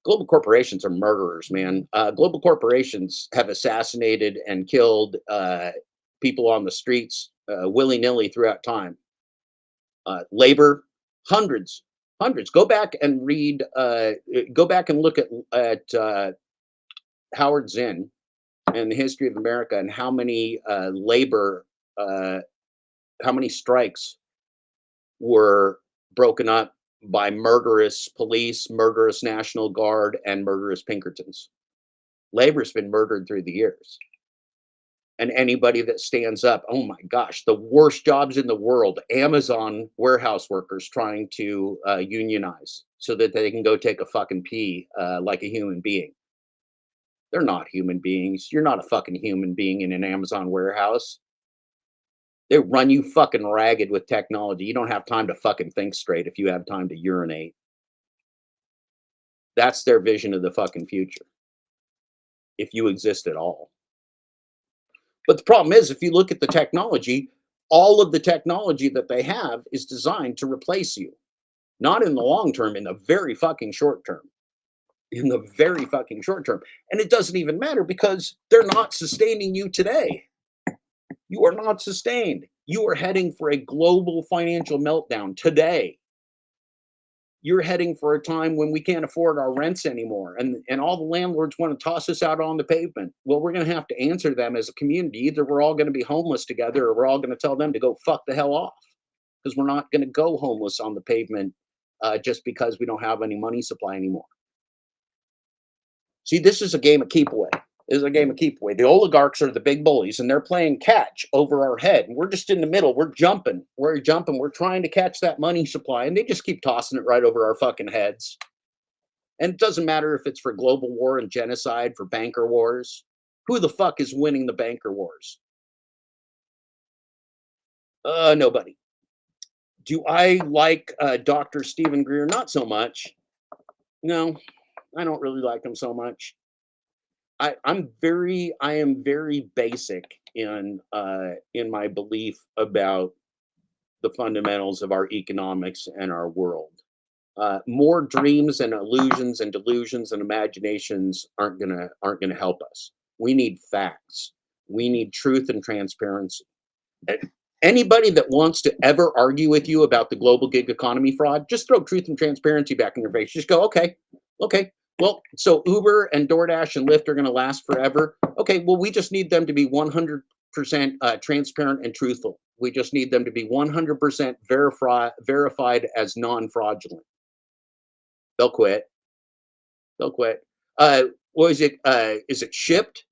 Global corporations are murderers, man. Global corporations have assassinated and killed people on the streets willy nilly throughout time. Labor, hundreds, hundreds. Go back and read. Go back and look at Howard Zinn and the history of America and how many uh, how many strikes were broken up by murderous police, murderous National Guard, and murderous Pinkertons. Labor's been murdered through the years. And anybody that stands up, oh my gosh, the worst jobs in the world, Amazon warehouse workers trying to unionize so that they can go take a fucking pee like a human being. They're not human beings. You're not a fucking human being in an Amazon warehouse. They run you fucking ragged with technology. You don't have time to fucking think straight if you have time to urinate. That's their vision of the fucking future, if you exist at all. But the problem is, if you look at the technology, all of the technology that they have is designed to replace you, not in the long term, in the very fucking short term. In the very fucking short term. And it doesn't even matter because they're not sustaining you today. You are not sustained. You are heading for a global financial meltdown today. You're heading for a time when we can't afford our rents anymore, and all the landlords want to toss us out on the pavement. Well, we're going to have to answer them as a community. Either we're all going to be homeless together, or we're all going to tell them to go fuck the hell off, because we're not going to go homeless on the pavement just because we don't have any money supply anymore. See, this is a game of keep away. This is a game of keep away. The oligarchs are the big bullies, and they're playing catch over our head. And we're just in the middle. We're jumping. We're jumping. We're trying to catch that money supply, and they just keep tossing it right over our fucking heads. And it doesn't matter if it's for global war and genocide, for banker wars. Who the fuck is winning the banker wars? Nobody. Do I like Dr. Stephen Greer? Not so much. No, I don't really like him so much. I am very basic in my belief about the fundamentals of our economics and our world. More dreams and illusions and delusions and imaginations aren't gonna help us. We need facts. We need truth and transparency. Anybody that wants to ever argue with you about the global gig economy fraud, just throw truth and transparency back in your face. Just go, okay, okay. Well, so Uber and DoorDash and Lyft are going to last forever. Okay, well, we just need them to be 100% transparent and truthful. We just need them to be 100% verified as non-fraudulent. They'll quit. They'll quit. What is it? Is it Shipped?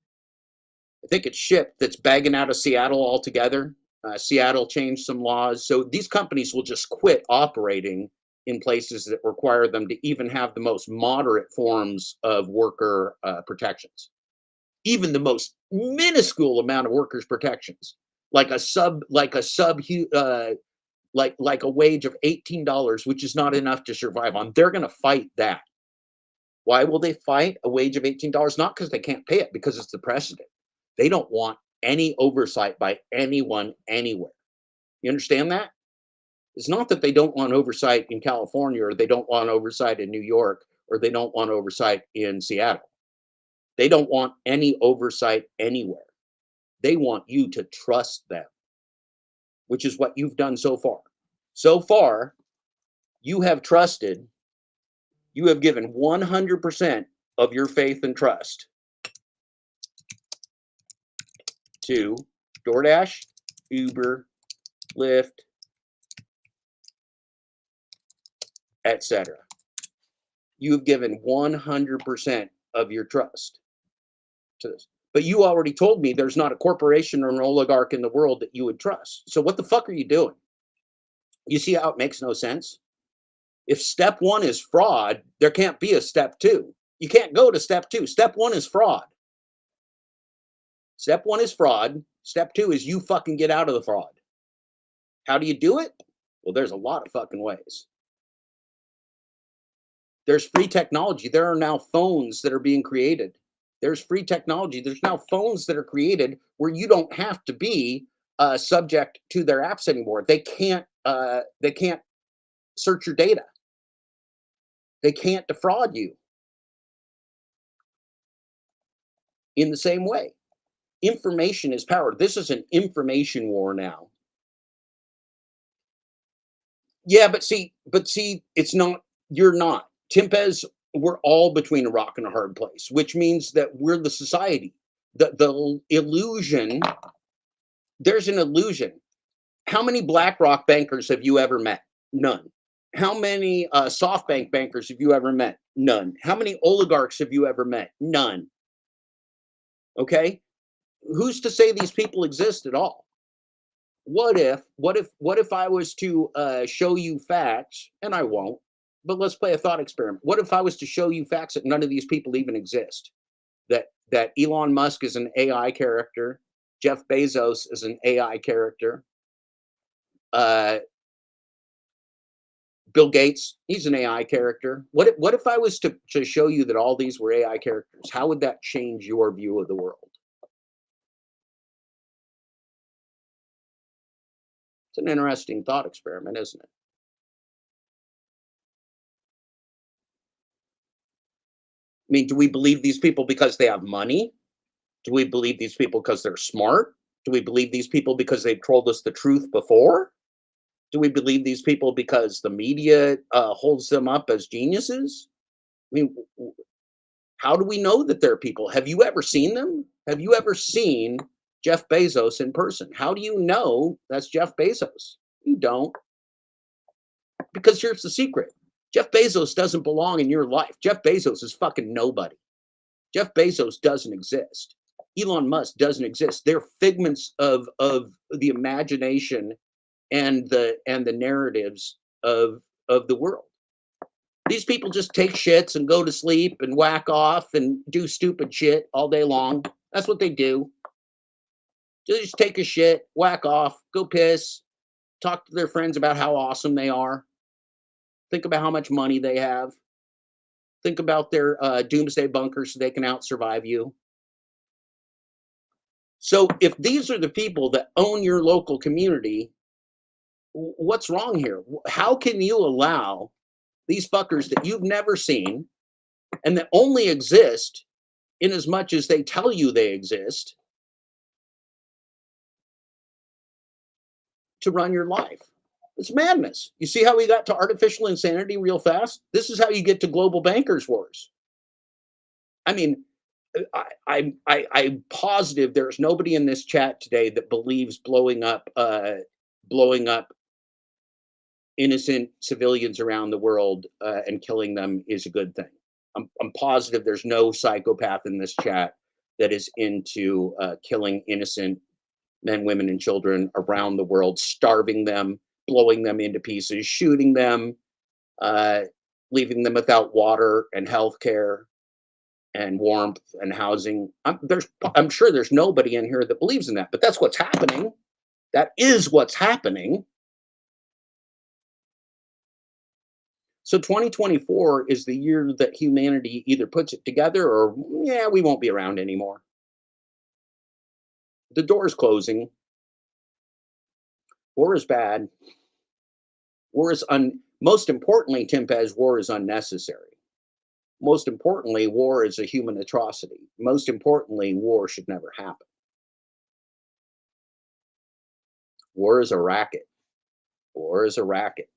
I think it's Shipped that's bagging out of Seattle altogether. Seattle changed some laws. So these companies will just quit operating in places that require them to even have the most moderate forms of worker protections, even the most minuscule amount of workers' protections, like like a wage of $18, which is not enough to survive on. They're going to fight that. Why will they fight a wage of $18? Not because they can't pay it, because it's the precedent. They don't want any oversight by anyone anywhere. You understand that? It's not that they don't want oversight in California, or they don't want oversight in New York, or they don't want oversight in Seattle. They don't want any oversight anywhere. They want you to trust them, which is what you've done so far. So far, you have trusted, you have given 100% of your faith and trust to DoorDash, Uber, Lyft, etc. You have given 100% of your trust to this. But you already told me there's not a corporation or an oligarch in the world that you would trust. So what the fuck are you doing? You see how it makes no sense? If step one is fraud, there can't be a step two. You can't go to step two. Step one is fraud. Step one is fraud. Step two is you fucking get out of the fraud. How do you do it? Well, there's a lot of fucking ways. There's free technology. There are now phones that are being created. There's free technology. There's now phones that are created where you don't have to be subject to their apps anymore. They can't search your data. They can't defraud you in the same way. Information is power. This is an information war now. Yeah, but see, it's not. You're not. Timpez, we're all between a rock and a hard place, which means that we're the society. The illusion, there's an illusion. How many BlackRock bankers have you ever met? None. How many SoftBank bankers have you ever met? None. How many oligarchs have you ever met? None. Okay? Who's to say these people exist at all? What if I was to show you facts, and I won't, but let's play a thought experiment. What if I was to show you facts that none of these people even exist? That Elon Musk is an AI character, Jeff Bezos is an AI character, uh, Bill Gates, he's an AI character. What if I was to show you that all these were AI characters? How would that change your view of the world? It's an interesting thought experiment, isn't it? I mean, do we believe these people because they have money? Do we believe these people because they're smart? Do we believe these people because they've told us the truth before? Do we believe these people because the media holds them up as geniuses? I mean, how do we know that they're people? Have you ever seen them? Have you ever seen Jeff Bezos in person? How do you know that's Jeff Bezos? You don't, because here's the secret. Jeff Bezos doesn't belong in your life. Jeff Bezos is fucking nobody. Jeff Bezos doesn't exist. Elon Musk doesn't exist. They're figments of the imagination and the narratives of the world. These people just take shits and go to sleep and whack off and do stupid shit all day long. That's what they do. They just take a shit, whack off, go piss, talk to their friends about how awesome they are. Think about how much money they have. Think about their doomsday bunkers so they can out survive you. So if these are the people that own your local community, what's wrong here? How can you allow these fuckers that you've never seen and that only exist in as much as they tell you they exist to run your life? It's madness. You see how we got to artificial insanity real fast? This is how you get to global bankers wars. I mean, I'm positive there's nobody in this chat today that believes blowing up innocent civilians around the world and killing them is a good thing. I'm positive there's no psychopath in this chat that is into killing innocent men, women, and children around the world, starving them, blowing them into pieces, shooting them, uh, leaving them without water and health care and warmth and housing. I'm sure there's nobody in here that believes in that, but that's what's happening. That is what's happening. So 2024 is the year that humanity either puts it together or, yeah, we won't be around anymore. The door's closing. War is bad. Most importantly, Tim Pez, war is unnecessary. Most importantly, war is a human atrocity. Most importantly, war should never happen. War is a racket. War is a racket.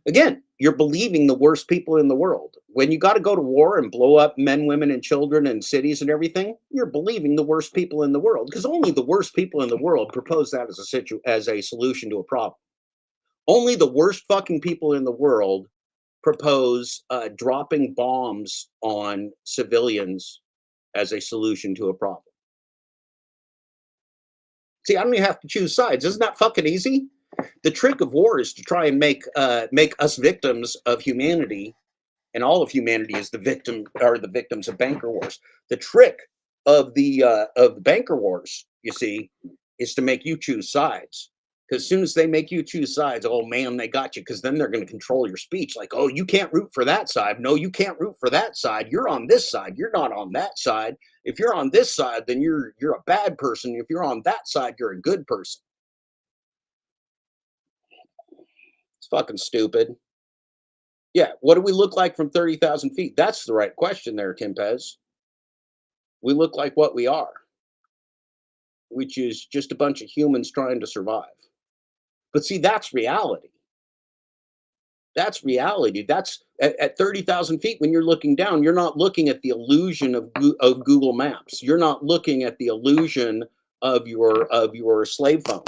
Again, you're believing the worst people in the world. When you got to go to war and blow up men, women, and children and cities and everything, you're believing the worst people in the world, because only the worst people in the world propose that as a solution to a problem. Only the worst fucking people in the world propose dropping bombs on civilians as a solution to a problem. See, I don't even have to choose sides. Isn't that fucking easy? The trick of war is to try and make us victims of humanity, and all of humanity is the victims of banker wars. The trick of the banker wars, you see, is to make you choose sides. Because as soon as they make you choose sides, oh man, they got you. Because then they're going to control your speech. Like, oh, you can't root for that side. No, you can't root for that side. You're on this side. You're not on that side. If you're on this side, then you're a bad person. If you're on that side, you're a good person. It's fucking stupid. Yeah, what do we look like from 30,000 feet? That's the right question there, Tim Pez. We look like what we are, which is just a bunch of humans trying to survive. But see, that's reality. That's reality. That's at 30,000 feet when you're looking down, you're not looking at the illusion of Google Maps. You're not looking at the illusion of your slave phone.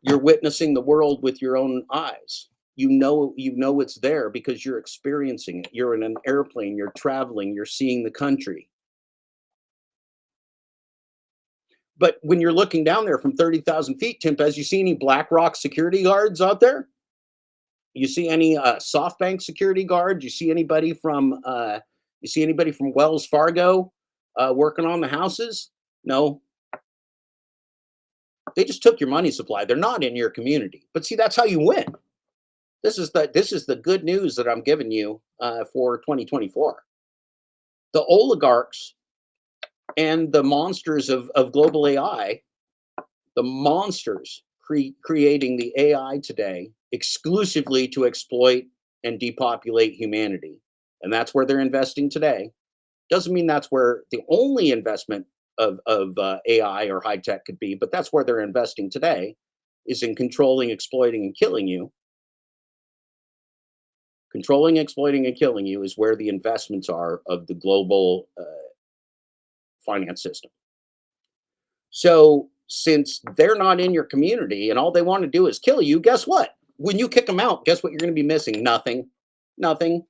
You're witnessing the world with your own eyes. You know it's there because you're experiencing it. You're in an airplane, you're traveling, you're seeing the country. But when you're looking down there from 30,000 feet, Tim, as you see any BlackRock security guards out there? You see any SoftBank security guards? You see anybody from Wells Fargo working on the houses? No, they just took your money supply. They're not in your community. But see, that's how you win. This is the good news that I'm giving you for 2024. The oligarchs and the monsters of global AI The monsters creating the AI today exclusively to exploit and depopulate humanity. And that's where they're investing today. Doesn't mean that's where the only investment of AI or high tech could be, but that's where they're investing today is in controlling, exploiting, and killing you. Controlling, exploiting, and killing you is where the investments are of the global finance system. So, since they're not in your community and all they want to do is kill you, guess what? When you kick them out, guess what you're going to be missing? Nothing. Nothing.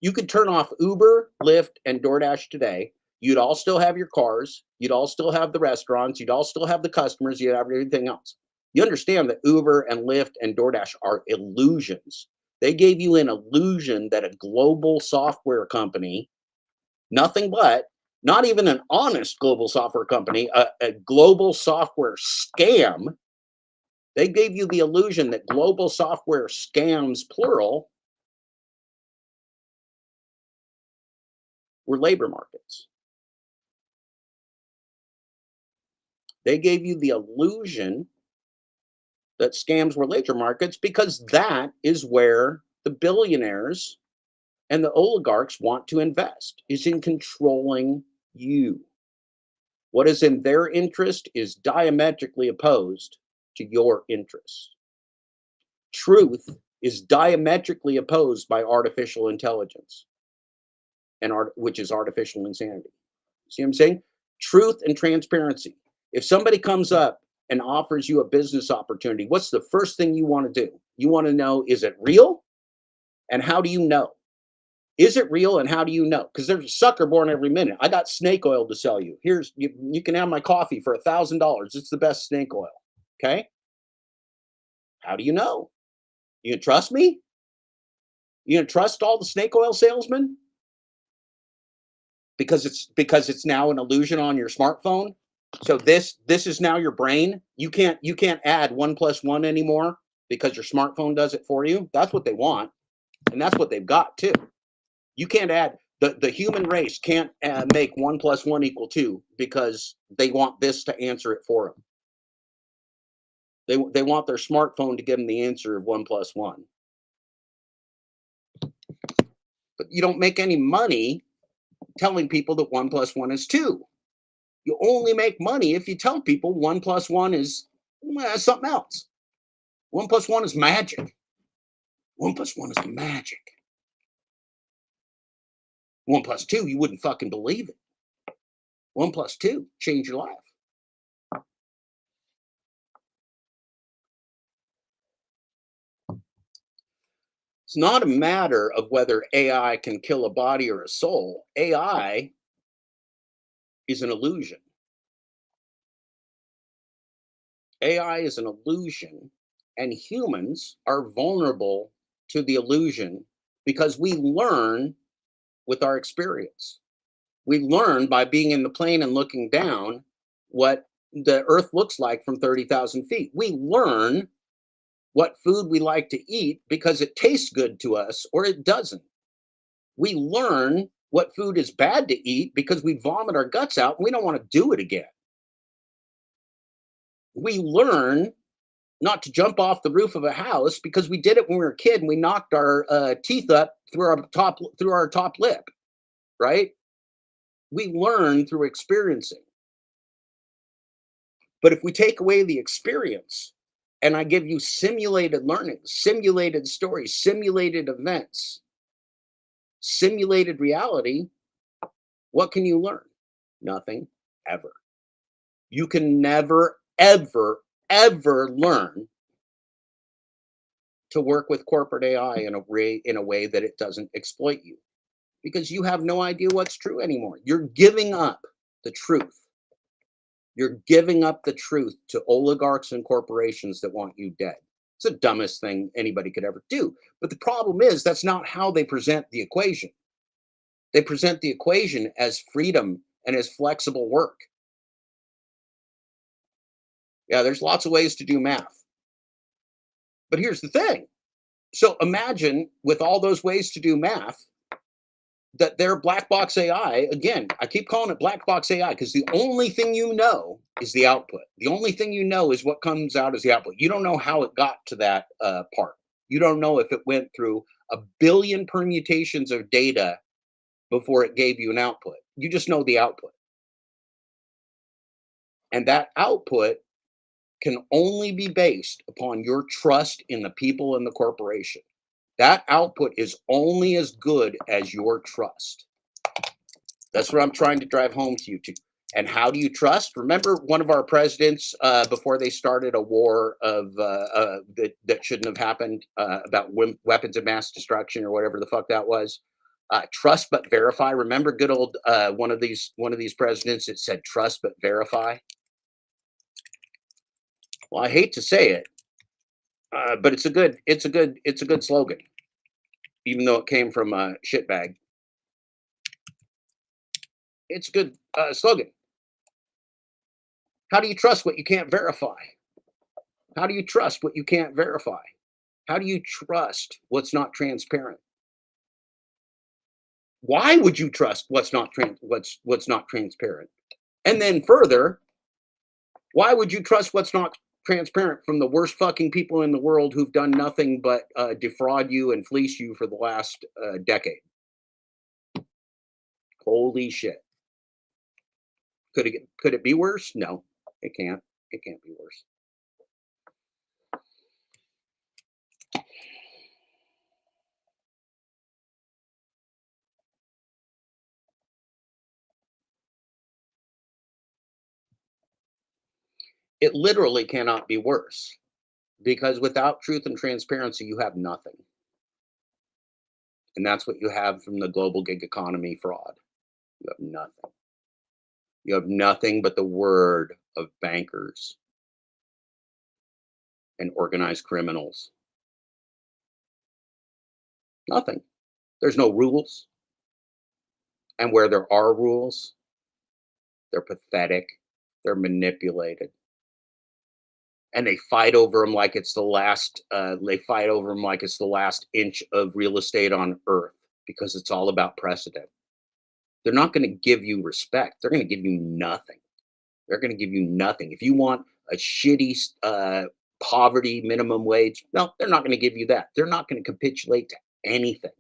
You could turn off Uber, Lyft, and DoorDash today. You'd all still have your cars. You'd all still have the restaurants. You'd all still have the customers. You'd have everything else. You understand that Uber and Lyft and DoorDash are illusions. They gave you an illusion that a global software company, nothing but, not even an honest global software company, a global software scam. They gave you the illusion that global software scams, plural, were labor markets. They gave you the illusion that scams were labor markets because that is where the billionaires and the oligarchs want to invest, is in controlling you. What is in their interest is diametrically opposed to your interests. Truth is diametrically opposed by artificial intelligence and which is artificial insanity. See what I'm saying? Truth and transparency. If somebody comes up and offers you a business opportunity, what's the first thing you want to do? You want to know, is it real? And how do you know? Is it real and how do you know? Because there's a sucker born every minute. I got snake oil to sell you. Here's you can have my coffee for $1,000. It's the best snake oil. Okay. How do you know? You gonna trust me? You gonna trust all the snake oil salesmen? Because it's now an illusion on your smartphone. So this is now your brain. You can't add 1 + 1 anymore because your smartphone does it for you. That's what they want, and that's what they've got too. You can't add the human race can't make 1 + 1 = 2 because they want this to answer it for them. They want their smartphone to give them the answer of 1 + 1. But you don't make any money telling people that 1 + 1 is 2. You only make money if you tell people 1 + 1 is something else. 1 + 1 is magic. 1 + 1 is magic. 1 + 2, you wouldn't fucking believe it. 1 + 2, change your life. It's not a matter of whether AI can kill a body or a soul. AI is an illusion. AI is an illusion, and humans are vulnerable to the illusion because we learn with our experience. We learn by being in the plane and looking down what the earth looks like from 30,000 feet. We learn what food we like to eat because it tastes good to us or it doesn't. We learn what food is bad to eat because we vomit our guts out and we don't want to do it again. We learn not to jump off the roof of a house because we did it when we were a kid and we knocked our teeth up through our top lip, right? We learn through experiencing. But if we take away the experience and I give you simulated learning, simulated stories, simulated events, simulated reality, what can you learn? Nothing ever. You can never, ever, ever learn to work with corporate AI in a way that it doesn't exploit you because you have no idea what's true anymore. You're giving up the truth. You're giving up the truth to oligarchs and corporations that want you dead. It's the dumbest thing anybody could ever do. But the problem is that's not how they present the equation. They present the equation as freedom and as flexible work. Yeah, there's lots of ways to do math. But here's the thing. So imagine with all those ways to do math, that their black box AI, again, I keep calling it black box AI because the only thing you know is the output. The only thing you know is what comes out as the output. You don't know how it got to that part. You don't know if it went through a billion permutations of data before it gave you an output. You just know the output. And that output can only be based upon your trust in the people and the corporation. That output is only as good as your trust. That's what I'm trying to drive home to you too. And how do you trust? Remember one of our presidents before they started a war of that shouldn't have happened about weapons of mass destruction or whatever the fuck that was. Trust but verify. Remember good old one of these presidents that said trust but verify. Well, I hate to say it, but it's a good slogan, even though it came from a shitbag. It's a good slogan. How do you trust what you can't verify? How do you trust what you can't verify? How do you trust what's not transparent? Why would you trust what's not transparent? And then further, why would you trust what's not transparent from the worst fucking people in the world who've done nothing but defraud you and fleece you for the last decade? Holy shit! Could it be worse? No, it can't. It can't be worse. It literally cannot be worse because without truth and transparency, you have nothing. And that's what you have from the global gig economy fraud. You have nothing. You have nothing but the word of bankers and organized criminals. Nothing. There's no rules. And where there are rules, they're pathetic. They're manipulated. And they fight over them like it's the last, they fight over them like it's the last inch of real estate on earth because it's all about precedent. They're not going to give you respect. They're going to give you nothing. They're going to give you nothing. If you want a shitty poverty minimum wage, no, they're not going to give you that. They're not going to capitulate to anything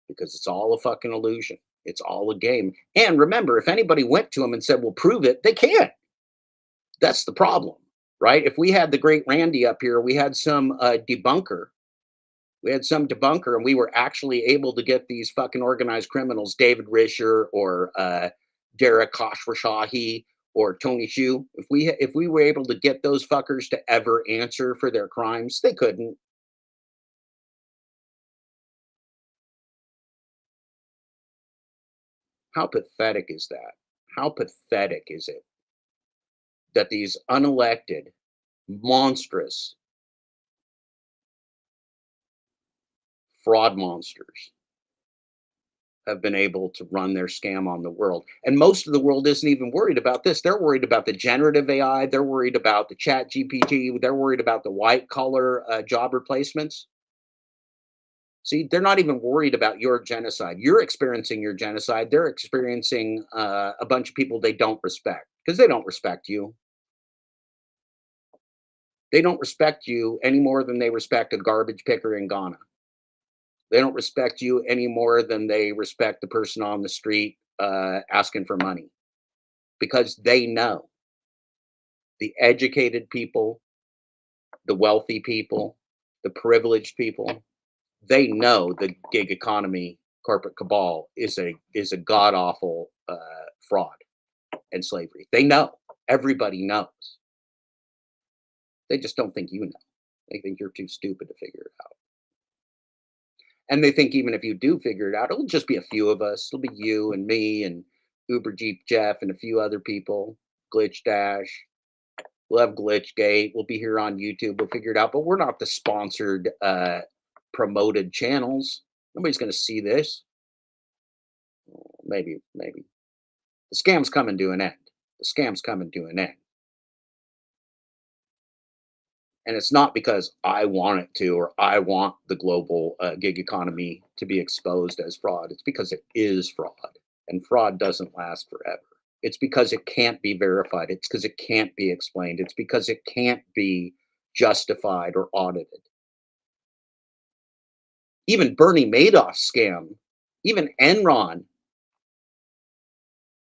because it's all a fucking illusion. It's all a game. And remember, if anybody went to them and said, "Well, prove it," they can't. That's the problem, right? If we had the great Randy up here, we had some debunker. We had some debunker, and we were actually able to get these fucking organized criminals, David Risher or Derek Khosrowshahi or Tony Shu. If we were able to get those fuckers to ever answer for their crimes, they couldn't. How pathetic is that? How pathetic is it that these unelected, monstrous fraud monsters have been able to run their scam on the world. And most of the world isn't even worried about this. They're worried about the generative AI. They're worried about the chat GPT. They're worried about the white collar job replacements. See, they're not even worried about your genocide. You're experiencing your genocide. They're experiencing a bunch of people they don't respect because they don't respect you. They don't respect you any more than they respect a garbage picker in Ghana. They don't respect you any more than they respect the person on the street asking for money because they know the educated people, the wealthy people, the privileged people, they know the gig economy corporate cabal is a god awful fraud and slavery. They know. Everybody knows. They just don't think you know. They think you're too stupid to figure it out. And they think even if you do figure it out, it'll just be a few of us. It'll be you and me and Uber Jeep Jeff and a few other people. Glitch Dash. We'll have Glitchgate. We'll be here on YouTube. We'll figure it out. But we're not the sponsored, promoted channels. Nobody's going to see this. Maybe, maybe. The scam's coming to an end. The scam's coming to an end. And it's not because I want it to, or I want the global gig economy to be exposed as fraud. It's because it is fraud, and fraud doesn't last forever. It's because it can't be verified. It's because it can't be explained. It's because it can't be justified or audited. Even Bernie Madoff's scam, even Enron,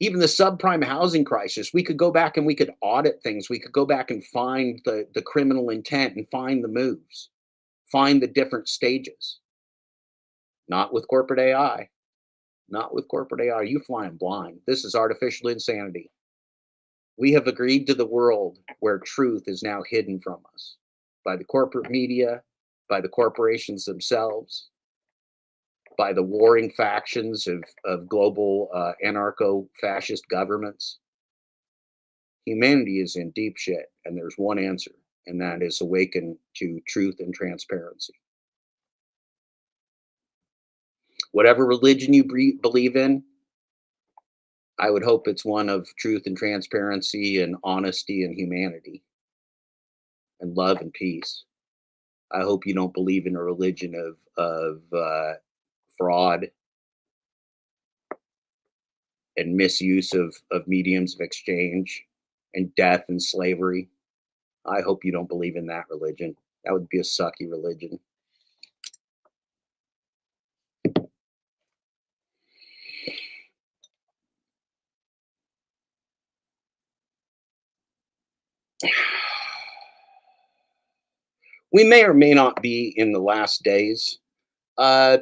even the subprime housing crisis, we could go back and we could audit things. We could go back and find the criminal intent and find the moves, find the different stages. Not with corporate AI. Not with corporate AI. You flying blind. This is artificial insanity. We have agreed to the world where truth is now hidden from us by the corporate media, by the corporations themselves, by the warring factions of global anarcho fascist governments. Humanity is in deep shit, and there's one answer, and that is awaken to truth and transparency. Whatever religion you believe in, I would hope it's one of truth and transparency and honesty and humanity and love and peace. I hope you don't believe in a religion of fraud and misuse of mediums of exchange and death and slavery. I hope you don't believe in that religion. That would be a sucky religion. We may or may not be in the last days, uh,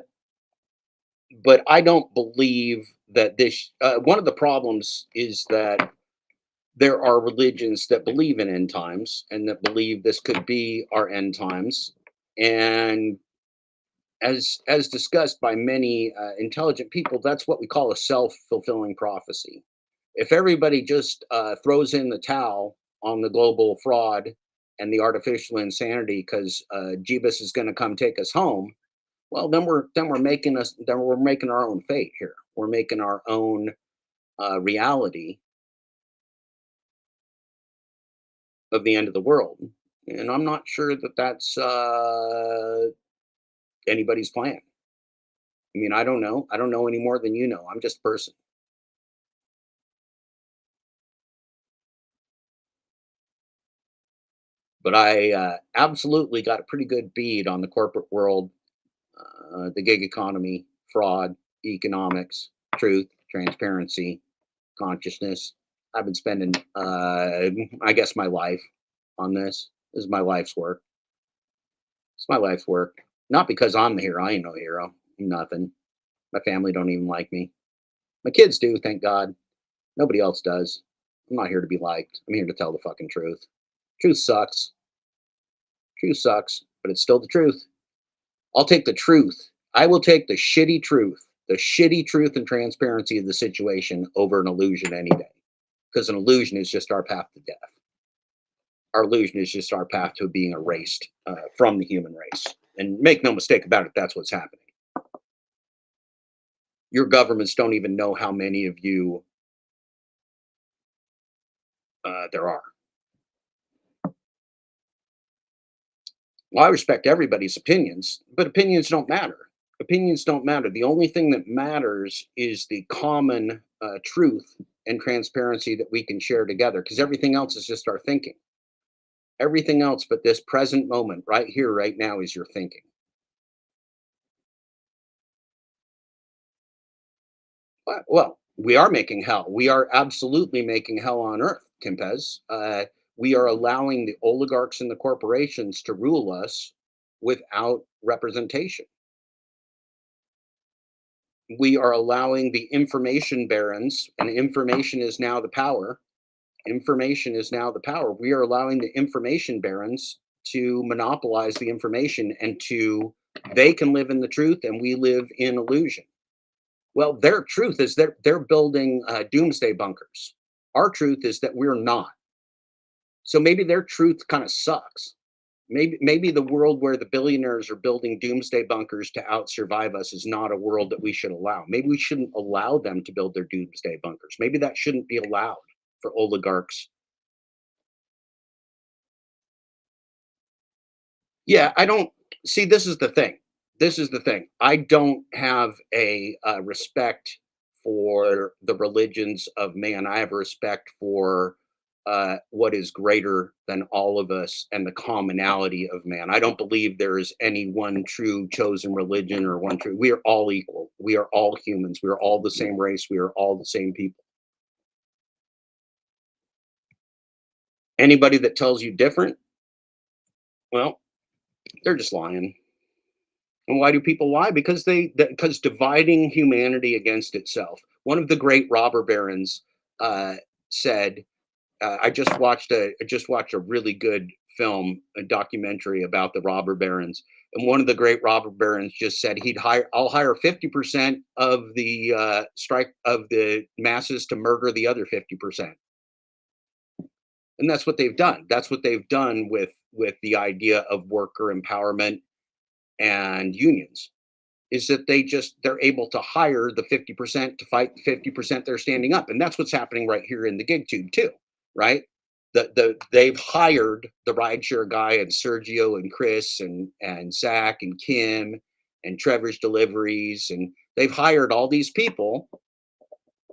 but I don't believe that this. One of the problems is that there are religions that believe in end times and that believe this could be our end times, and as discussed by many intelligent people, that's what we call a self-fulfilling prophecy. If everybody just throws in the towel on the global fraud and the artificial insanity because Jeebus is going to come take us home, well, then we're making our own fate here. We're making our own reality of the end of the world, and I'm not sure that that's anybody's plan. I mean, I don't know. I don't know any more than you know. I'm just a person. But I absolutely got a pretty good bead on the corporate world, the gig economy, fraud, economics, truth, transparency, consciousness. I've been spending, I guess, my life on this. This is my life's work. It's my life's work. Not because I'm the hero. I ain't no hero. Nothing. My family don't even like me. My kids do, thank God. Nobody else does. I'm not here to be liked. I'm here to tell the fucking truth. Truth sucks. Truth sucks, but it's still the truth. I'll take the truth. I will take the shitty truth and transparency of the situation over an illusion any day. Because an illusion is just our path to death. Our illusion is just our path to being erased from the human race. And make no mistake about it, that's what's happening. Your governments don't even know how many of you there are. Well, I respect everybody's opinions, but opinions don't matter. Opinions don't matter. The only thing that matters is the common truth and transparency that we can share together, because everything else is just our thinking. Everything else but this present moment, right here, right now, is your thinking. Well, we are making hell. We are absolutely making hell on earth, Timpez. We are allowing the oligarchs and the corporations to rule us without representation. We are allowing the information barons, and information is now the power. Information is now the power. We are allowing the information barons to monopolize the information and to they can live in the truth and we live in illusion. Well, their truth is they're building doomsday bunkers. Our truth is that we're not. So maybe their truth kind of sucks. Maybe the world where the billionaires are building doomsday bunkers to out survive us is not a world that we should allow. Maybe we shouldn't allow them to build their doomsday bunkers. Maybe that shouldn't be allowed for oligarchs. Yeah, I don't see. This is the thing. This is the thing. I don't have a, respect for the religions of man. I have a respect for what is greater than all of us and the commonality of man. I don't believe there is any one true chosen religion or one true. We are all equal. We are all humans. We are all the same race. We are all the same people. Anybody that tells you different, well, they're just lying. And why do people lie? Because because dividing humanity against itself. One of the great robber barons said, I just watched a really good film, a documentary about the robber barons, and one of the great robber barons just said I'll hire 50% of the strike of the masses to murder the other 50%, and that's what they've done. That's what they've done with the idea of worker empowerment and unions is that they're able to hire the 50% to fight the 50% they're standing up. And that's what's happening right here in the gig tube too, right? They've hired the rideshare guy and Sergio and Chris and Zach and Kim and Trevor's deliveries, and they've hired all these people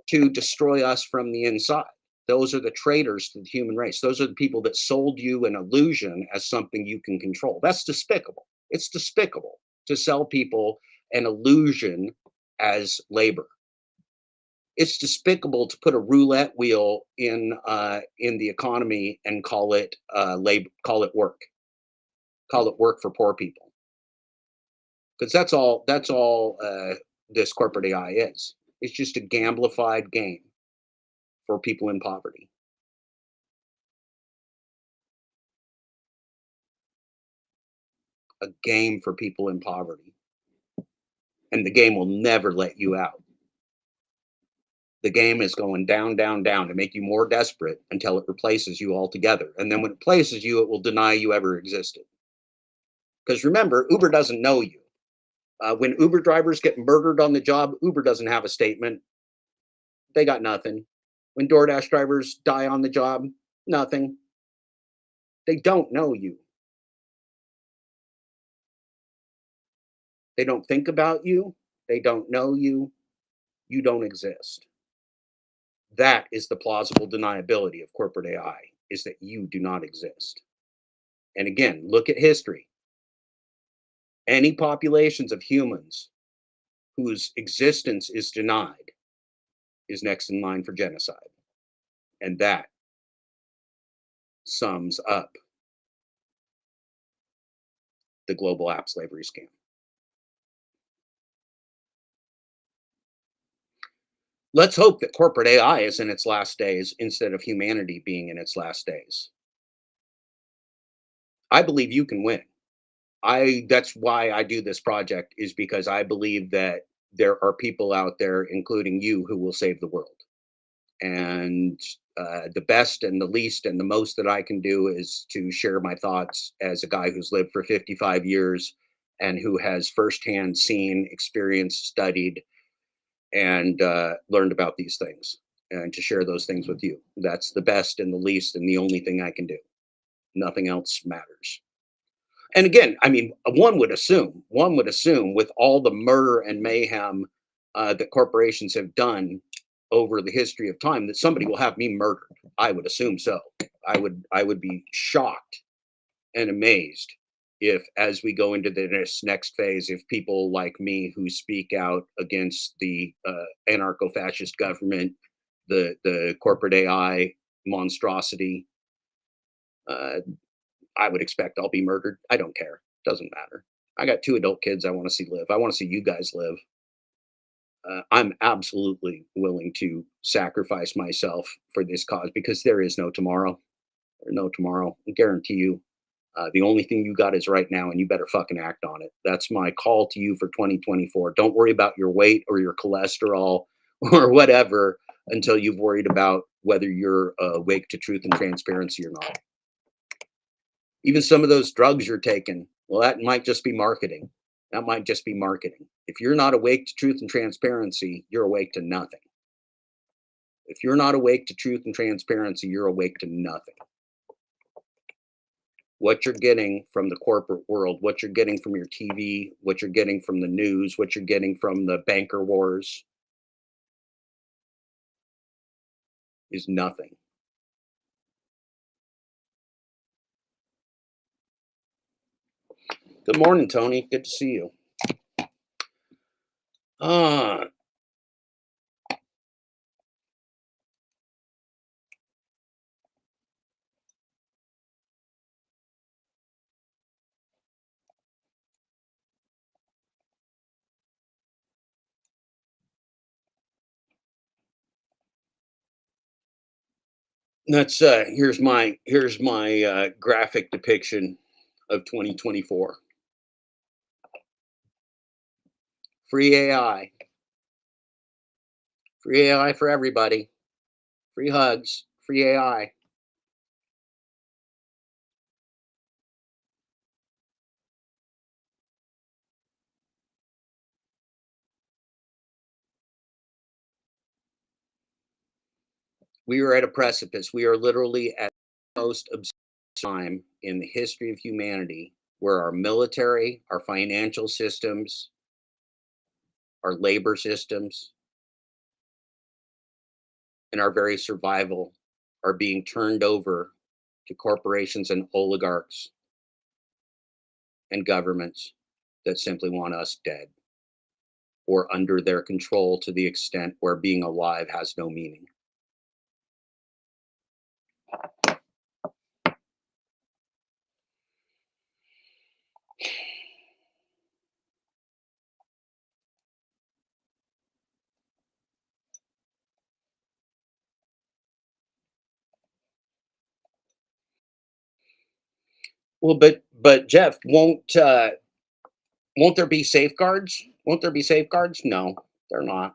to destroy us from the inside. Those are the traitors to the human race. Those are the people that sold you an illusion as something you can control. That's despicable. It's despicable to sell people an illusion as labor. It's despicable to put a roulette wheel in the economy and call it work, call it work for poor people, because that's all this corporate AI is. It's just a gamblified game for people in poverty. A game for people in poverty, and the game will never let you out. The game is going down, down, down to make you more desperate until it replaces you altogether. And then when it places you, it will deny you ever existed. Because remember, Uber doesn't know you. When Uber drivers get murdered on the job, Uber doesn't have a statement. They got nothing. When DoorDash drivers die on the job, nothing. They don't know you. They don't think about you. They don't know you. You don't exist. That is the plausible deniability of corporate AI, is that you do not exist. And again, look at history. Any populations of humans whose existence is denied is next in line for genocide. And that sums up the global app slavery scam. Let's hope that corporate AI is in its last days instead of humanity being in its last days. I believe you can win. I That's why I do this project, is because I believe that there are people out there, including you, who will save the world. And the best and the least and the most that I can do is to share my thoughts as a guy who's lived for 55 years and who has firsthand seen, experienced, studied, and learned about these things, and to share those things with you. That's the best and the least and the only thing I can do. Nothing else matters. And again, I mean, one would assume with all the murder and mayhem that corporations have done over the history of time, that somebody will have me murdered. I would assume so. I would be shocked and amazed if, as we go into this next phase, if people like me who speak out against the anarcho-fascist government, the corporate AI monstrosity, uh, I would expect I'll be murdered. I don't care. Doesn't matter. I got two adult kids I want to see live. I want to see you guys live. I'm absolutely willing to sacrifice myself for this cause because there is no tomorrow. There's no tomorrow. I guarantee you. The only thing you got is right now, and you better fucking act on it. That's my call to you for 2024. Don't worry about your weight or your cholesterol or whatever until you've worried about whether you're awake to truth and transparency or not. Even some of those drugs you're taking, well, that might just be marketing. That might just be marketing. If you're not awake to truth and transparency, you're awake to nothing. If you're not awake to truth and transparency, you're awake to nothing. what you're getting from the corporate world, what you're getting from your TV, what you're getting from the news, what you're getting from the banker wars is nothing. Good morning, Tony. Good to see you. Ah, that's here's my graphic depiction of 2024. Free AI, free AI for everybody, free hugs, free AI. We are at a precipice. We are literally at the most absurd time in the history of humanity where our military, our financial systems, our labor systems, and our very survival are being turned over to corporations and oligarchs and governments that simply want us dead or under their control to the extent where being alive has no meaning. Well, but Jeff, won't there be safeguards? Won't there be safeguards? No, they're not.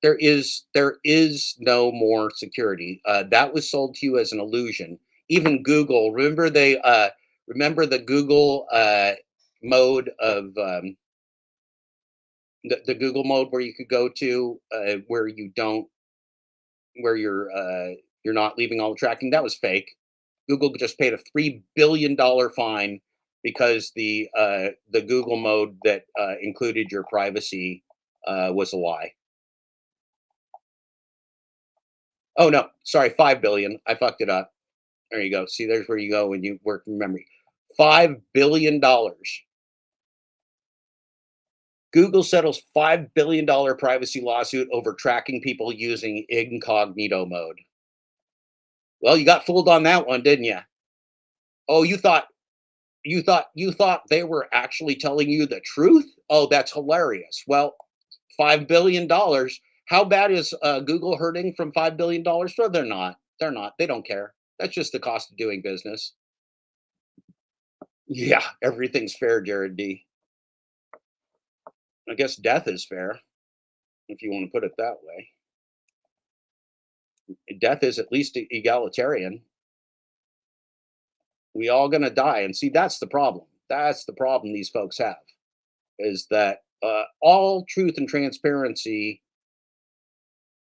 There is no more security. That was sold to you as an illusion. Even Google, remember the Google mode of the Google mode where you could go to where you don't where you're not leaving all the tracking. That was fake. Google just paid a $3 billion fine because the Google mode that included your privacy was a lie. Oh no, sorry, 5 billion. I fucked it up. There you go. See, there's where you go when you work from memory. $5 billion. Google settles $5 billion privacy lawsuit over tracking people using incognito mode. Well, you got fooled on that one, didn't you? Oh, you thought they were actually telling you the truth? Oh, that's hilarious. Well, $5 billion. How bad is Google hurting from $5 billion? No, they're not. They're not. They don't care. That's just the cost of doing business. Yeah, everything's fair, Jared D. I guess death is fair, if you want to put it that way. Death is at least egalitarian. We all gonna die, and see that's the problem. That's the problem these folks have is that all truth and transparency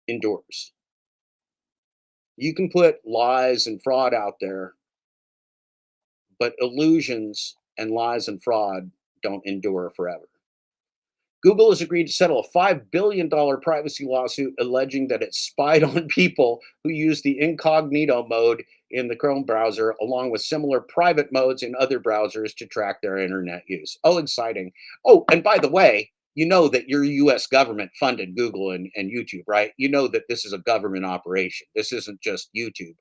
endures. You can put lies and fraud out there, but illusions and lies and fraud don't endure forever. Google has agreed to settle a $5 billion privacy lawsuit alleging that it spied on people who use the incognito mode in the Chrome browser, along with similar private modes in other browsers to track their internet use. Oh, exciting. Oh, and by the way, you know that your US government funded Google and YouTube, right? You know that this is a government operation. This isn't just YouTube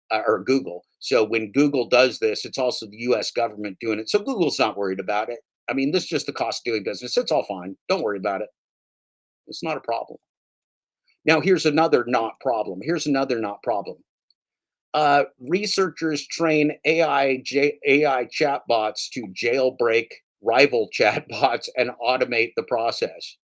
or Google. So when Google does this, it's also the US government doing it. So Google's not worried about it. I mean, this is just the cost of doing business. It's all fine. Don't worry about it. It's not a problem. Now, here's another not problem. Here's another not problem. Researchers train AI chatbots to jailbreak rival chatbots and automate the process.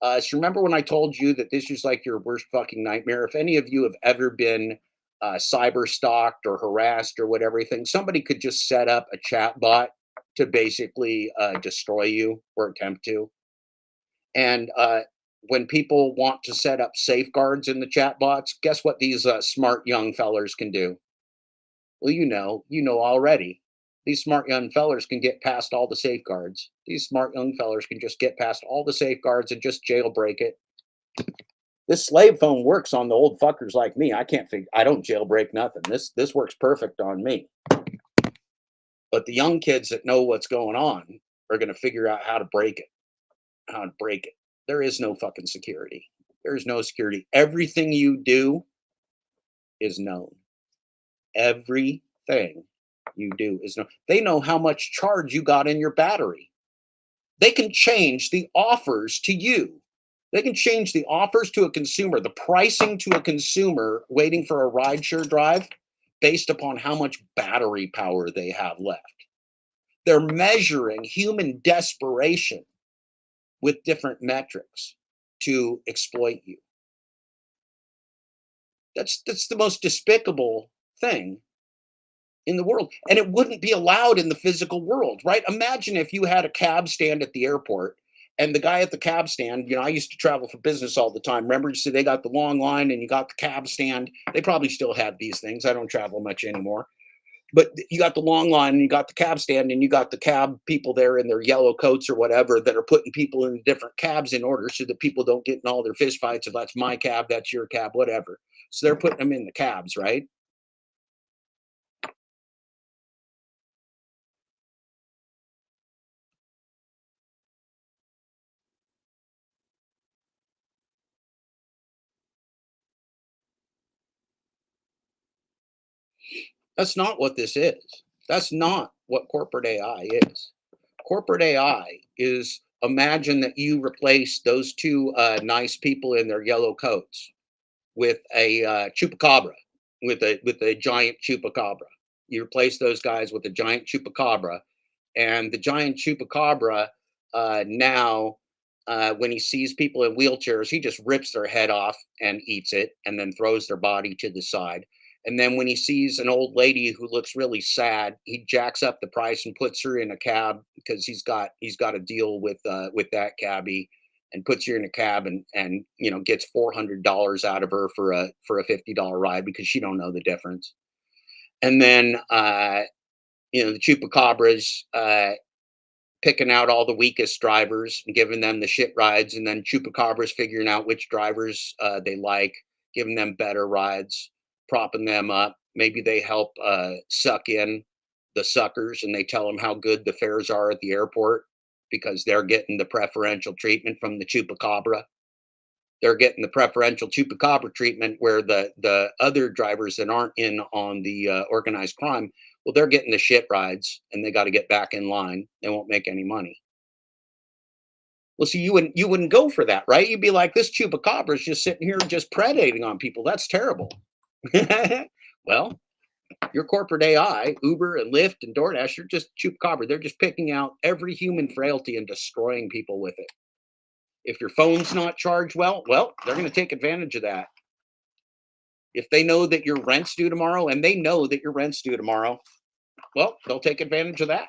So remember when I told you that this is like your worst fucking nightmare? If any of you have ever been cyber stalked or harassed or whatever, thing, somebody could just set up a chat bot to basically destroy you or attempt to. And when people want to set up safeguards in the chat bots, guess what these smart young fellers can do? Well, you know already. These smart young fellers can get past all the safeguards. These smart young fellers can just get past all the safeguards and just jailbreak it. This slave phone works on the old fuckers like me. I can't figure. I don't jailbreak nothing. This works perfect on me. But the young kids that know what's going on are going to figure out how to break it. How to break it. There is no fucking security. There is no security. Everything you do is known. Everything you do is known. They know how much charge you got in your battery. They can change the offers to you. They can change the offers to a consumer, the pricing to a consumer waiting for a rideshare drive based upon how much battery power they have left. They're measuring human desperation with different metrics to exploit you. That's the most despicable thing in the world. And it wouldn't be allowed in the physical world, right? Imagine if you had a cab stand at the airport and the guy at the cab stand, I used to travel for business all the time. Remember, so they got the long line and you got the cab stand. They probably still have these things. I don't travel much anymore. But you got the long line and you got the cab stand and you got the cab people there in their yellow coats or whatever that are putting people in different cabs in order so that people don't get in all their fist fights. If that's my cab, that's your cab, whatever. So they're putting them in the cabs, right? That's not what this is. That's not what corporate AI is. Corporate AI is, imagine that you replace those two nice people in their yellow coats with a chupacabra, with a giant chupacabra. You replace those guys with a giant chupacabra, and the giant chupacabra now, when he sees people in wheelchairs, he just rips their head off and eats it, and then throws their body to the side. And then when he sees an old lady who looks really sad, he jacks up the price and puts her in a cab because he's got a deal with that cabbie, and puts her in a cab and gets $400 out of her for a $50 ride because she don't know the difference. And then the chupacabras picking out all the weakest drivers and giving them the shit rides, and then chupacabras figuring out which drivers they like, giving them better rides, propping them up. Maybe they help suck in the suckers, and they tell them how good the fares are at the airport because they're getting the preferential treatment from the chupacabra. They're getting the preferential chupacabra treatment where the other drivers that aren't in on the organized crime, well, they're getting the shit rides and they got to get back in line. They won't make any money. Well, see, you wouldn't go for that, right? You'd be like, this chupacabra is just sitting here just predating on people. That's terrible. Well, your corporate AI, Uber and Lyft and DoorDash, you're just chupacabra. They're just picking out every human frailty and destroying people with it. If your phone's not charged well, they're going to take advantage of that. If they know that your rent's due tomorrow and they know that your rent's due tomorrow, well, they'll take advantage of that.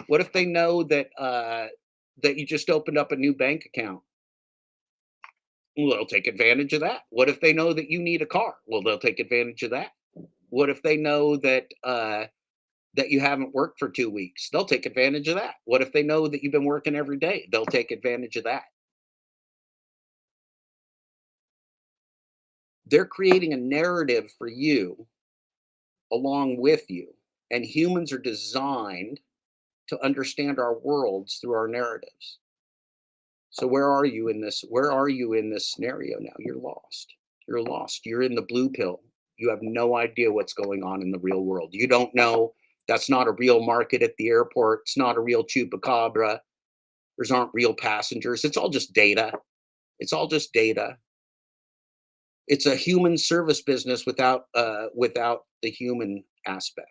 What if they know that you just opened up a new bank account? Well, they'll take advantage of that. What if they know that you need a car? Well, they'll take advantage of that. What if they know that you haven't worked for 2 weeks? They'll take advantage of that. What if they know that you've been working every day? They'll take advantage of that. They're creating a narrative for you along with you. And humans are designed to understand our worlds through our narratives. So where are you in this? Where are you in this scenario now? You're lost. You're lost. You're in the blue pill. You have no idea what's going on in the real world. You don't know. That's not a real market at the airport. It's not a real chupacabra. There's aren't real passengers. It's all just data. It's all just data. It's a human service business without the human aspect.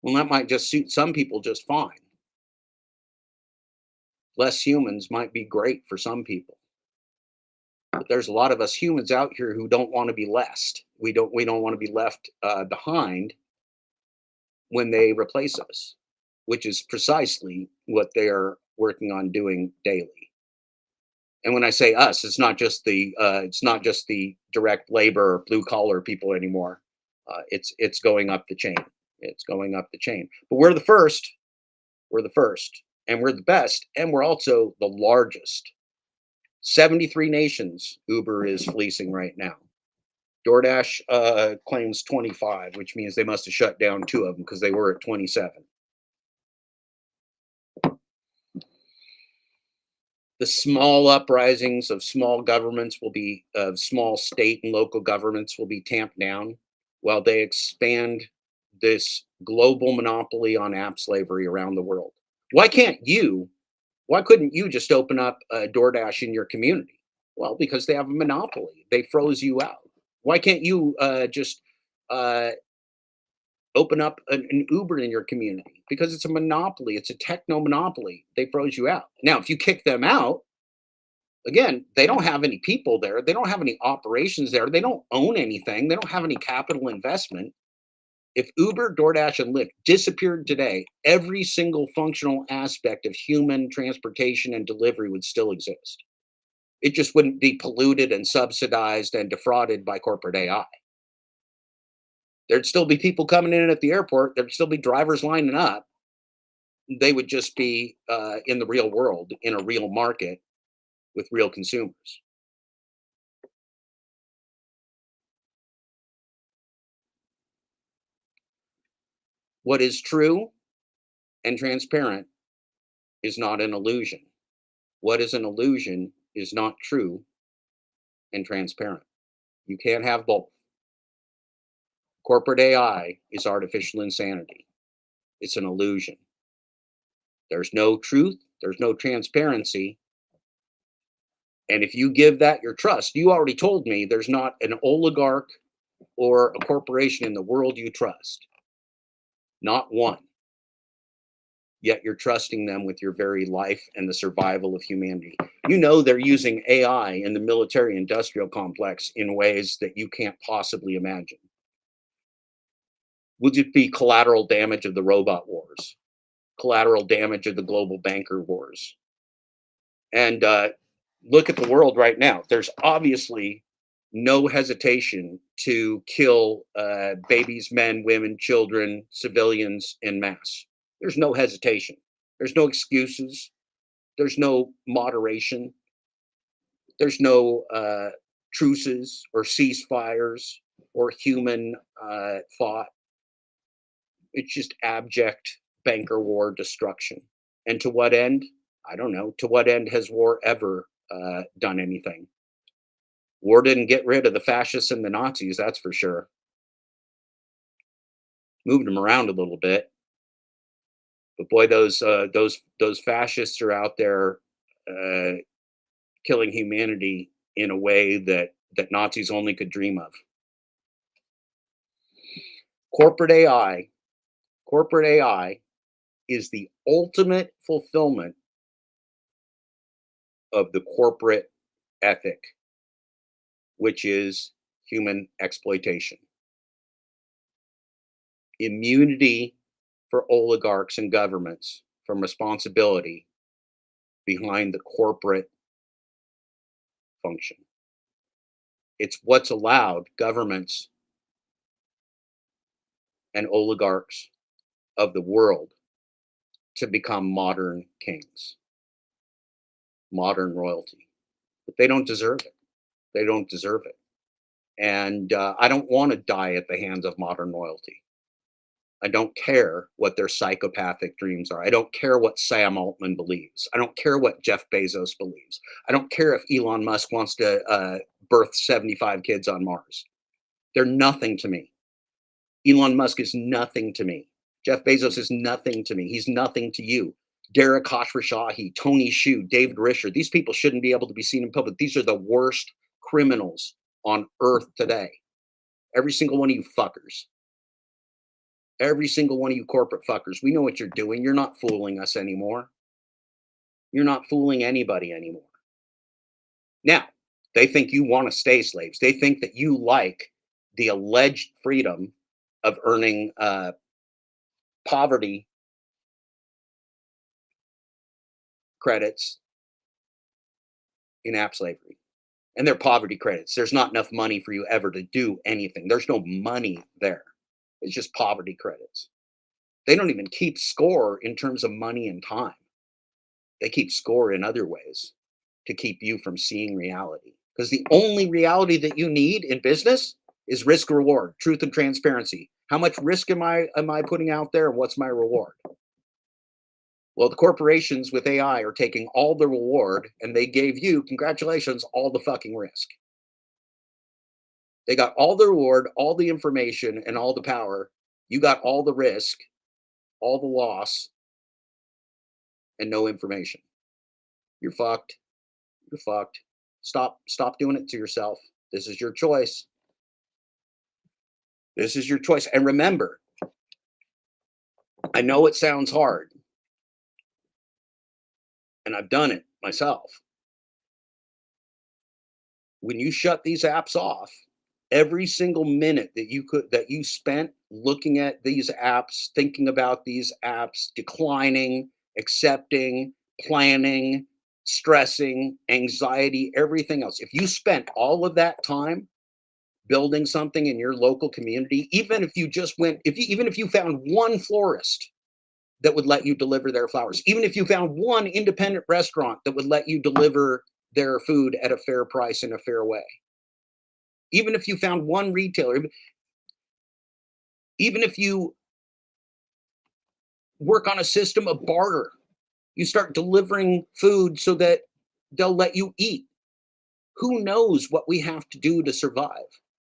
Well, that might just suit some people just fine. Less humans might be great for some people. But there's a lot of us humans out here who don't want to be lessed. We don't want to be left behind when they replace us, which is precisely what they are working on doing daily. And when I say us, it's not just the direct labor or blue collar people anymore. It's going up the chain. It's going up the chain. But we're the first. We're the first, and we're the best, and we're also the largest. 73 nations Uber is fleecing right now. DoorDash claims 25, which means they must have shut down two of them because they were at 27. The small uprisings of small governments will be of small state and local governments will be tamped down while they expand this global monopoly on app slavery around the world. Why can't you? Why couldn't you just open up a DoorDash in your community? Well, because they have a monopoly. They froze you out. Why can't you just uh, open up an Uber in your community? Because it's a monopoly. It's a techno monopoly. They froze you out. Now, if you kick them out, again, they don't have any people there. They don't have any operations there. They don't own anything. They don't have any capital investment. If Uber, DoorDash, and Lyft disappeared today, every single functional aspect of human transportation and delivery would still exist. It just wouldn't be polluted and subsidized and defrauded by corporate AI. There'd still be people coming in at the airport. There'd still be drivers lining up. They would just be in the real world, in a real market with real consumers. What is true and transparent is not an illusion. What is an illusion is not true and transparent. You can't have both. Corporate AI is artificial insanity. It's an illusion. There's no truth, there's no transparency. And if you give that your trust, you already told me there's not an oligarch or a corporation in the world you trust. Not one. Yet you're trusting them with your very life and the survival of humanity. You know they're using AI in the military industrial complex in ways that you can't possibly imagine. Would it be collateral damage of the robot wars, collateral damage of the global banker wars? And look at the world right now. There's obviously no hesitation to kill babies, men, women, children, civilians in mass. There's no hesitation. There's no excuses. There's no moderation. There's no truces or ceasefires or human thought. It's just abject banker war destruction. And to what end? I don't know. To what end has war ever done anything? War didn't get rid of the fascists and the Nazis, that's for sure. Moved them around a little bit, but boy, those fascists are out there uh, killing humanity in a way that Nazis only could dream of. Corporate AI, corporate AI is the ultimate fulfillment of the corporate ethic, which is human exploitation. Immunity for oligarchs and governments from responsibility behind the corporate function. It's what's allowed governments and oligarchs of the world to become modern kings, modern royalty. But they don't deserve it. They don't deserve it. And I don't want to die at the hands of modern royalty. I don't care what their psychopathic dreams are. I don't care what Sam Altman believes. I don't care what Jeff Bezos believes. I don't care if Elon Musk wants to birth 75 kids on Mars. They're nothing to me. Elon Musk is nothing to me. Jeff Bezos is nothing to me. He's nothing to you. Derek Khosrowshahi, Tony Shu, David Risher. These people shouldn't be able to be seen in public. These are the worst criminals on earth today. Every single one of you fuckers. Every single one of you corporate fuckers. We know what you're doing. You're not fooling us anymore. You're not fooling anybody anymore. Now, they think you want to stay slaves. They think that you like the alleged freedom of earning poverty credits in app slavery. And they're poverty credits. There's not enough money for you ever to do anything. There's no money there. It's just poverty credits. They don't even keep score in terms of money and time. They keep score in other ways to keep you from seeing reality. Because the only reality that you need in business is risk reward, truth and transparency. How much risk am I putting out there and what's my reward? Well, the corporations with AI are taking all the reward and they gave you, congratulations, all the fucking risk. They got all the reward, all the information, and all the power. You got all the risk, all the loss, and no information. You're fucked. You're fucked. Stop doing it to yourself. This is your choice. This is your choice. And remember, I know it sounds hard, and I've done it myself. When you shut these apps off, every single minute that you spent looking at these apps, thinking about these apps, declining, accepting, planning, stressing, anxiety, everything else. If you spent all of that time building something in your local community, even if you just went, even if you found one florist that would let you deliver their flowers, even if you found one independent restaurant that would let you deliver their food at a fair price in a fair way, even if you found one retailer, even if you work on a system of barter, you start delivering food so that they'll let you eat. Who knows what we have to do to survive?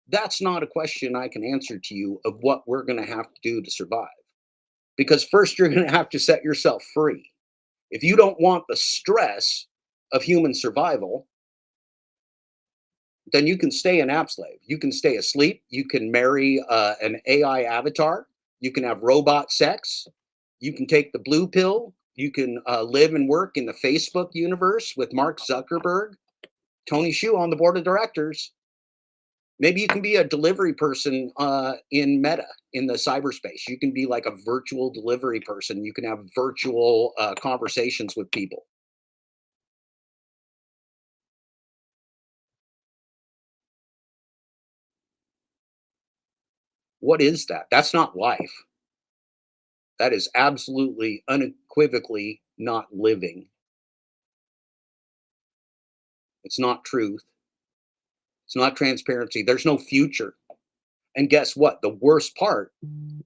That's not a question I can answer to you of what we're going to have to do to survive. Because first, you're going to have to set yourself free. If you don't want the stress of human survival, then you can stay an app slave. You can stay asleep. You can marry an AI avatar. You can have robot sex. You can take the blue pill. You can live and work in the Facebook universe with Mark Zuckerberg, Tony Hsieh on the board of directors. Maybe you can be a delivery person in Meta, in the cyberspace. You can be like a virtual delivery person. You can have virtual conversations with people. What is that? That's not life. That is absolutely, unequivocally not living. It's not truth. It's not transparency. There's no future. And guess what? The worst part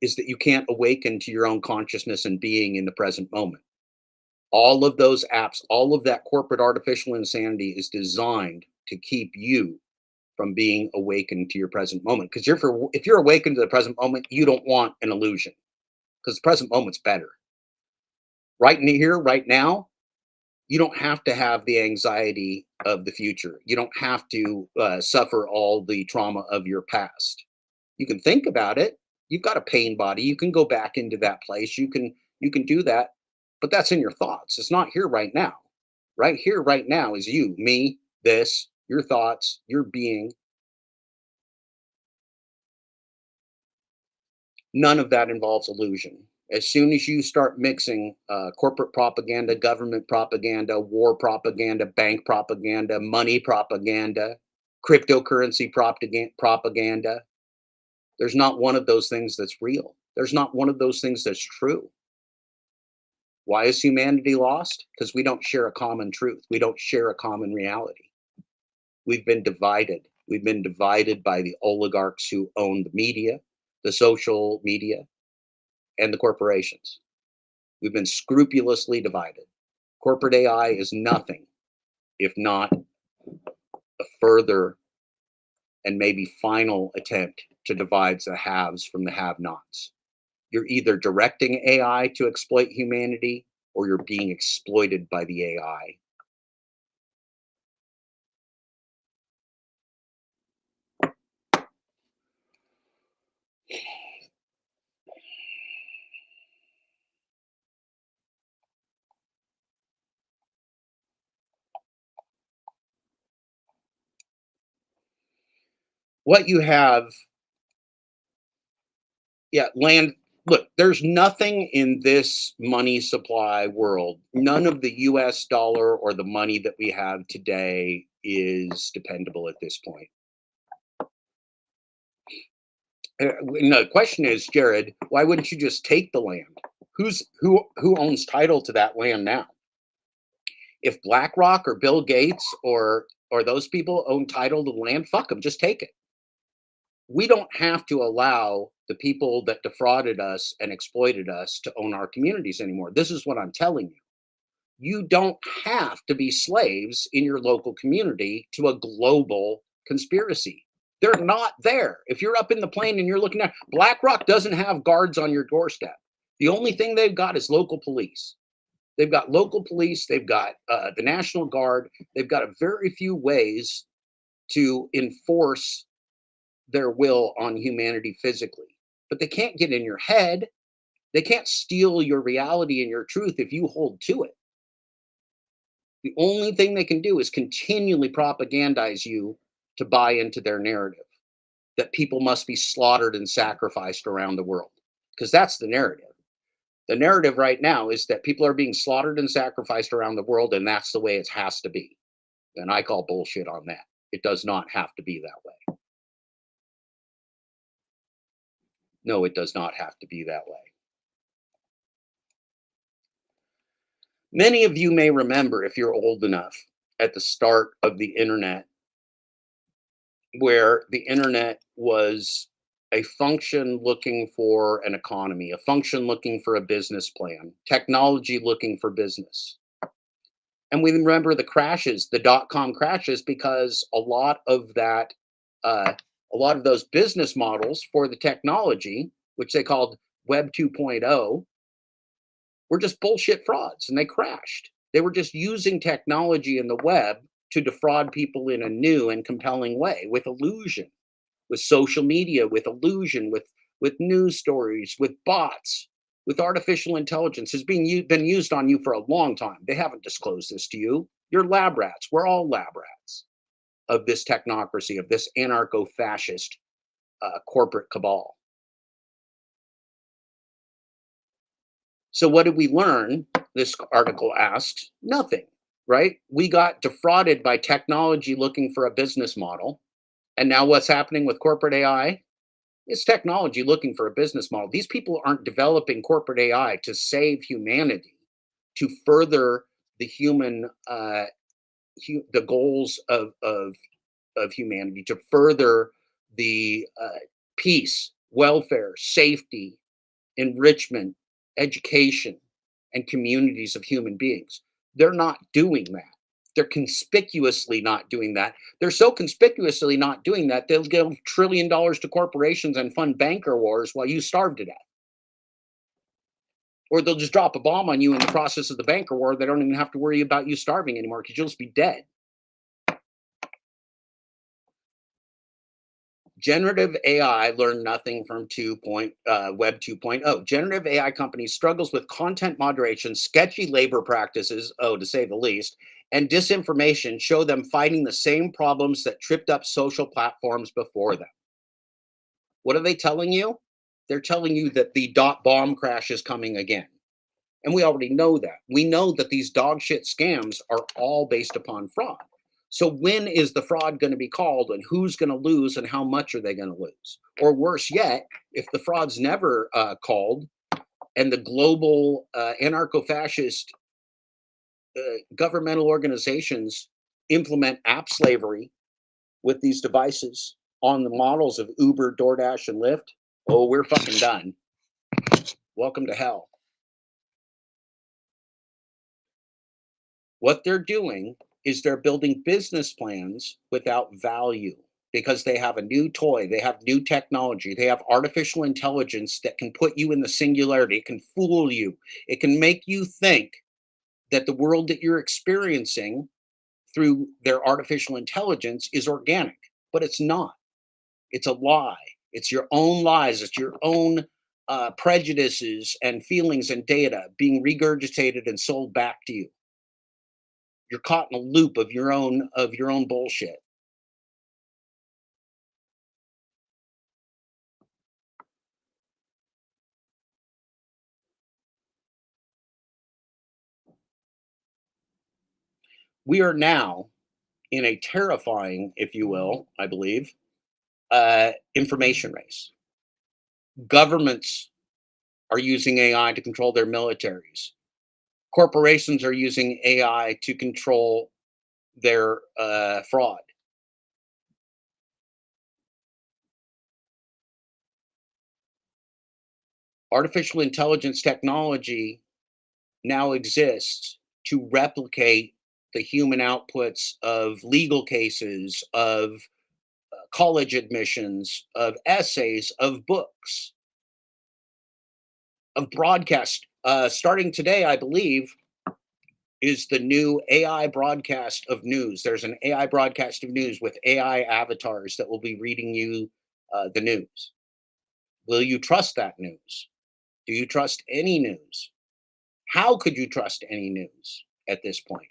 is that you can't awaken to your own consciousness and being in the present moment. All of those apps, all of that corporate artificial insanity is designed to keep you from being awakened to your present moment. Because if you're awakened to the present moment, you don't want an illusion because the present moment's better. Right in here, right now, you don't have to have the anxiety of the future. You don't have to suffer all the trauma of your past. You can think about it. You've got a pain body. You can go back into that place. You can do that, but that's in your thoughts. It's not here right now. Right here, right now is you, me, this, your thoughts, your being. None of that involves illusion. As soon as you start mixing corporate propaganda, government propaganda, war propaganda, bank propaganda, money propaganda, cryptocurrency propaganda, there's not one of those things that's real. There's not one of those things that's true. Why is humanity lost? Because we don't share a common truth. We don't share a common reality. We've been divided. We've been divided by the oligarchs who own the media, the social media, and the corporations. We've been scrupulously divided. Corporate AI is nothing if not a further and maybe final attempt to divide the haves from the have nots. You're either directing AI to exploit humanity or you're being exploited by the AI. What you have, yeah, Look, there's nothing in this money supply world, none of the US dollar or the money that we have today is dependable at this point. No, the question is, Jared, why wouldn't you just take the land? Who owns title to that land now? If BlackRock or Bill Gates or those people own title to the land, fuck them, just take it. We don't have to allow the people that defrauded us and exploited us to own our communities anymore. This is what I'm telling you. You don't have to be slaves in your local community to a global conspiracy. They're not there. If you're up in the plane and you're looking at BlackRock doesn't have guards on your doorstep. The only thing they've got is local police. They've got local police. They've got the National Guard. They've got a very few ways to enforce their will on humanity physically. But they can't get in your head. They can't steal your reality and your truth if you hold to it. The only thing they can do is continually propagandize you to buy into their narrative that people must be slaughtered and sacrificed around the world. Because that's the narrative. The narrative right now is that people are being slaughtered and sacrificed around the world, and that's the way it has to be. And I call bullshit on that. It does not have to be that way. No, it does not have to be that way. Many of you may remember, if you're old enough, at the start of the internet, where the internet was a function looking for an economy, a function looking for a business plan, technology looking for business. And we remember the crashes, the dot-com crashes, because uh, a lot of those business models for the technology, which they called Web 2.0, were just bullshit frauds and they crashed. They were just using technology in the web to defraud people in a new and compelling way with illusion, with social media, with illusion, with news stories, with bots, with artificial intelligence has been used on you for a long time. They haven't disclosed this to you. You're lab rats. We're all lab rats of this technocracy, of this anarcho-fascist corporate cabal. So what did we learn? This article asks nothing, right? We got defrauded by technology looking for a business model. And now what's happening with corporate AI? It's technology looking for a business model. These people aren't developing corporate AI to save humanity, to further the human, the goals of humanity, to further the peace, welfare, safety, enrichment, education, and communities of human beings. They're not doing that. They're conspicuously not doing that. They're so conspicuously not doing that, they'll give $1 trillion to corporations and fund banker wars while you starve to death. Or they'll just drop a bomb on you in the process of the banker war. They don't even have to worry about you starving anymore because you'll just be dead. Generative AI learned nothing from Web 2.0. Generative AI companies struggles with content moderation, sketchy labor practices, to say the least, and disinformation show them fighting the same problems that tripped up social platforms before them. What are they telling you? They're telling you that the dot bomb crash is coming again. And we already know that. We know that these dog shit scams are all based upon fraud. So when is the fraud going to be called and who's going to lose and how much are they going to lose? Or worse yet, if the fraud's never called and the global anarcho-fascist governmental organizations implement app slavery with these devices on the models of Uber, DoorDash, and Lyft, oh, we're fucking done. Welcome to hell. What they're doing is they're building business plans without value because they have a new toy, they have new technology, they have artificial intelligence that can put you in the singularity, it can fool you, it can make you think that the world that you're experiencing through their artificial intelligence is organic, but it's not. It's a lie. It's your own lies, it's your own prejudices and feelings and data being regurgitated and sold back to you. You're caught in a loop of your own bullshit. We are now in a terrifying, if you will, I believe, information race. Governments are using AI to control their militaries. Corporations are using AI to control their fraud. Artificial intelligence technology now exists to replicate the human outputs of legal cases, of college admissions, of essays, of books, of broadcast. Starting today, I believe, is the new AI broadcast of news. There's an AI broadcast of news with AI avatars that will be reading you the news. Will you trust that news? Do you trust any news? How could you trust any news at this point?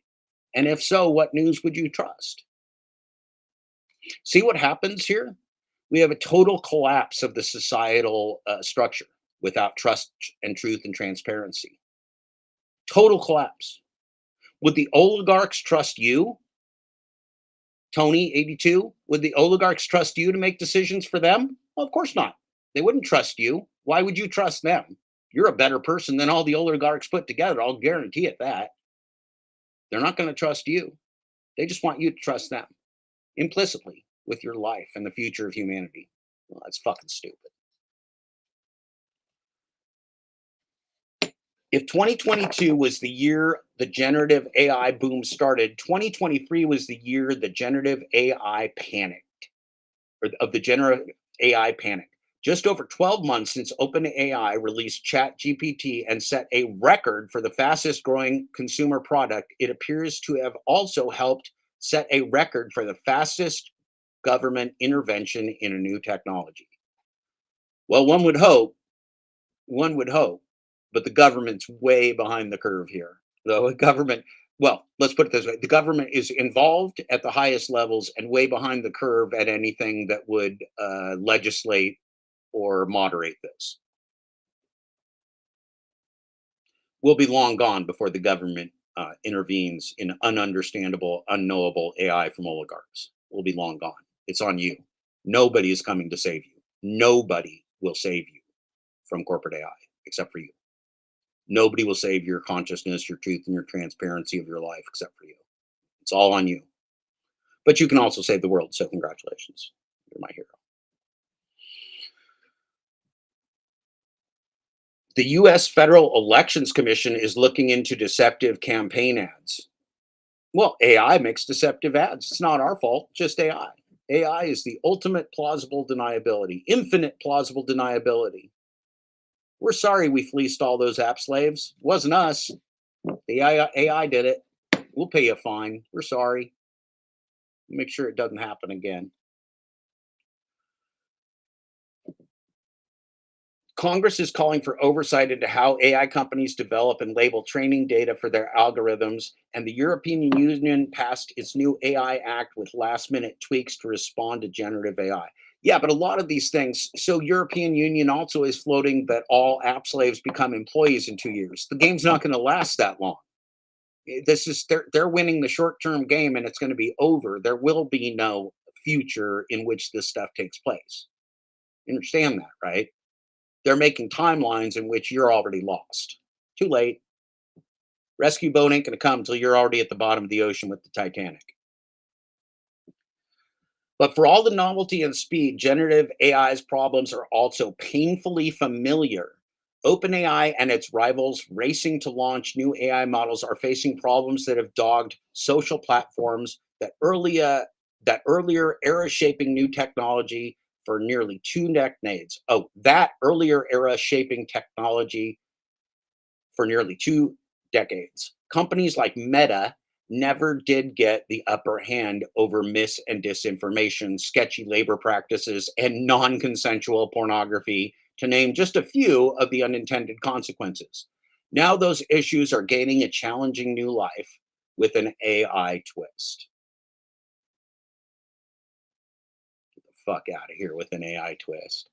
And if so, what news would you trust? See what happens here? We have a total collapse of the societal structure without trust and truth and transparency. Total collapse. Would the oligarchs trust you, Tony 82? Would the oligarchs trust you to make decisions for them? Well, of course not. They wouldn't trust you. Why would you trust them? You're a better person than all the oligarchs put together. I'll guarantee it that. They're not going to trust you. They just want you to trust them implicitly with your life and the future of humanity. Well, that's fucking stupid. If 2022 was the year the generative AI boom started, 2023 was the year the generative AI panicked, or of the generative AI panic. Just over 12 months since OpenAI released ChatGPT and set a record for the fastest growing consumer product, it appears to have also helped set a record for the fastest government intervention in a new technology. Well, one would hope, but the government's way behind the curve here. The government, well, let's put it this way: the government is involved at the highest levels and way behind the curve at anything that would legislate or moderate this. We'll be long gone before the government intervenes in ununderstandable, unknowable AI from oligarchs. We'll be long gone. It's on you. Nobody is coming to save you. Nobody will save you from corporate AI except for you. Nobody will save your consciousness, your truth, and your transparency of your life except for you. It's all on you. But you can also save the world. So, congratulations. You're my hero. The US Federal Elections Commission is looking into deceptive campaign ads. Well, AI makes deceptive ads. It's not our fault, just AI. AI is the ultimate plausible deniability, infinite plausible deniability. We're sorry we fleeced all those app slaves. It wasn't us. The AI did it. We'll pay you a fine. We're sorry. Make sure it doesn't happen again. Congress is calling for oversight into how AI companies develop and label training data for their algorithms, and the European Union passed its new AI Act with last minute tweaks to respond to generative AI. Yeah, but a lot of these things, so European Union also is floating that all app slaves become employees in 2 years. The game's not going to last that long. This is they're winning the short-term game and it's going to be over. There will be no future in which this stuff takes place. You understand that, right? They're making timelines in which you're already lost. Too late. Rescue boat ain't going to come until you're already at the bottom of the ocean with the Titanic. But for all the novelty and speed, generative AI's problems are also painfully familiar. OpenAI and its rivals racing to launch new AI models are facing problems that have dogged social platforms that earlier era shaping new technology for nearly 2 decades. Oh, that earlier era shaping technology for nearly 2 decades. Companies like Meta never did get the upper hand over mis and disinformation, sketchy labor practices, and non consensual pornography, to name just a few of the unintended consequences. Now, those issues are gaining a challenging new life with an AI twist. Get the fuck out of here with an AI twist.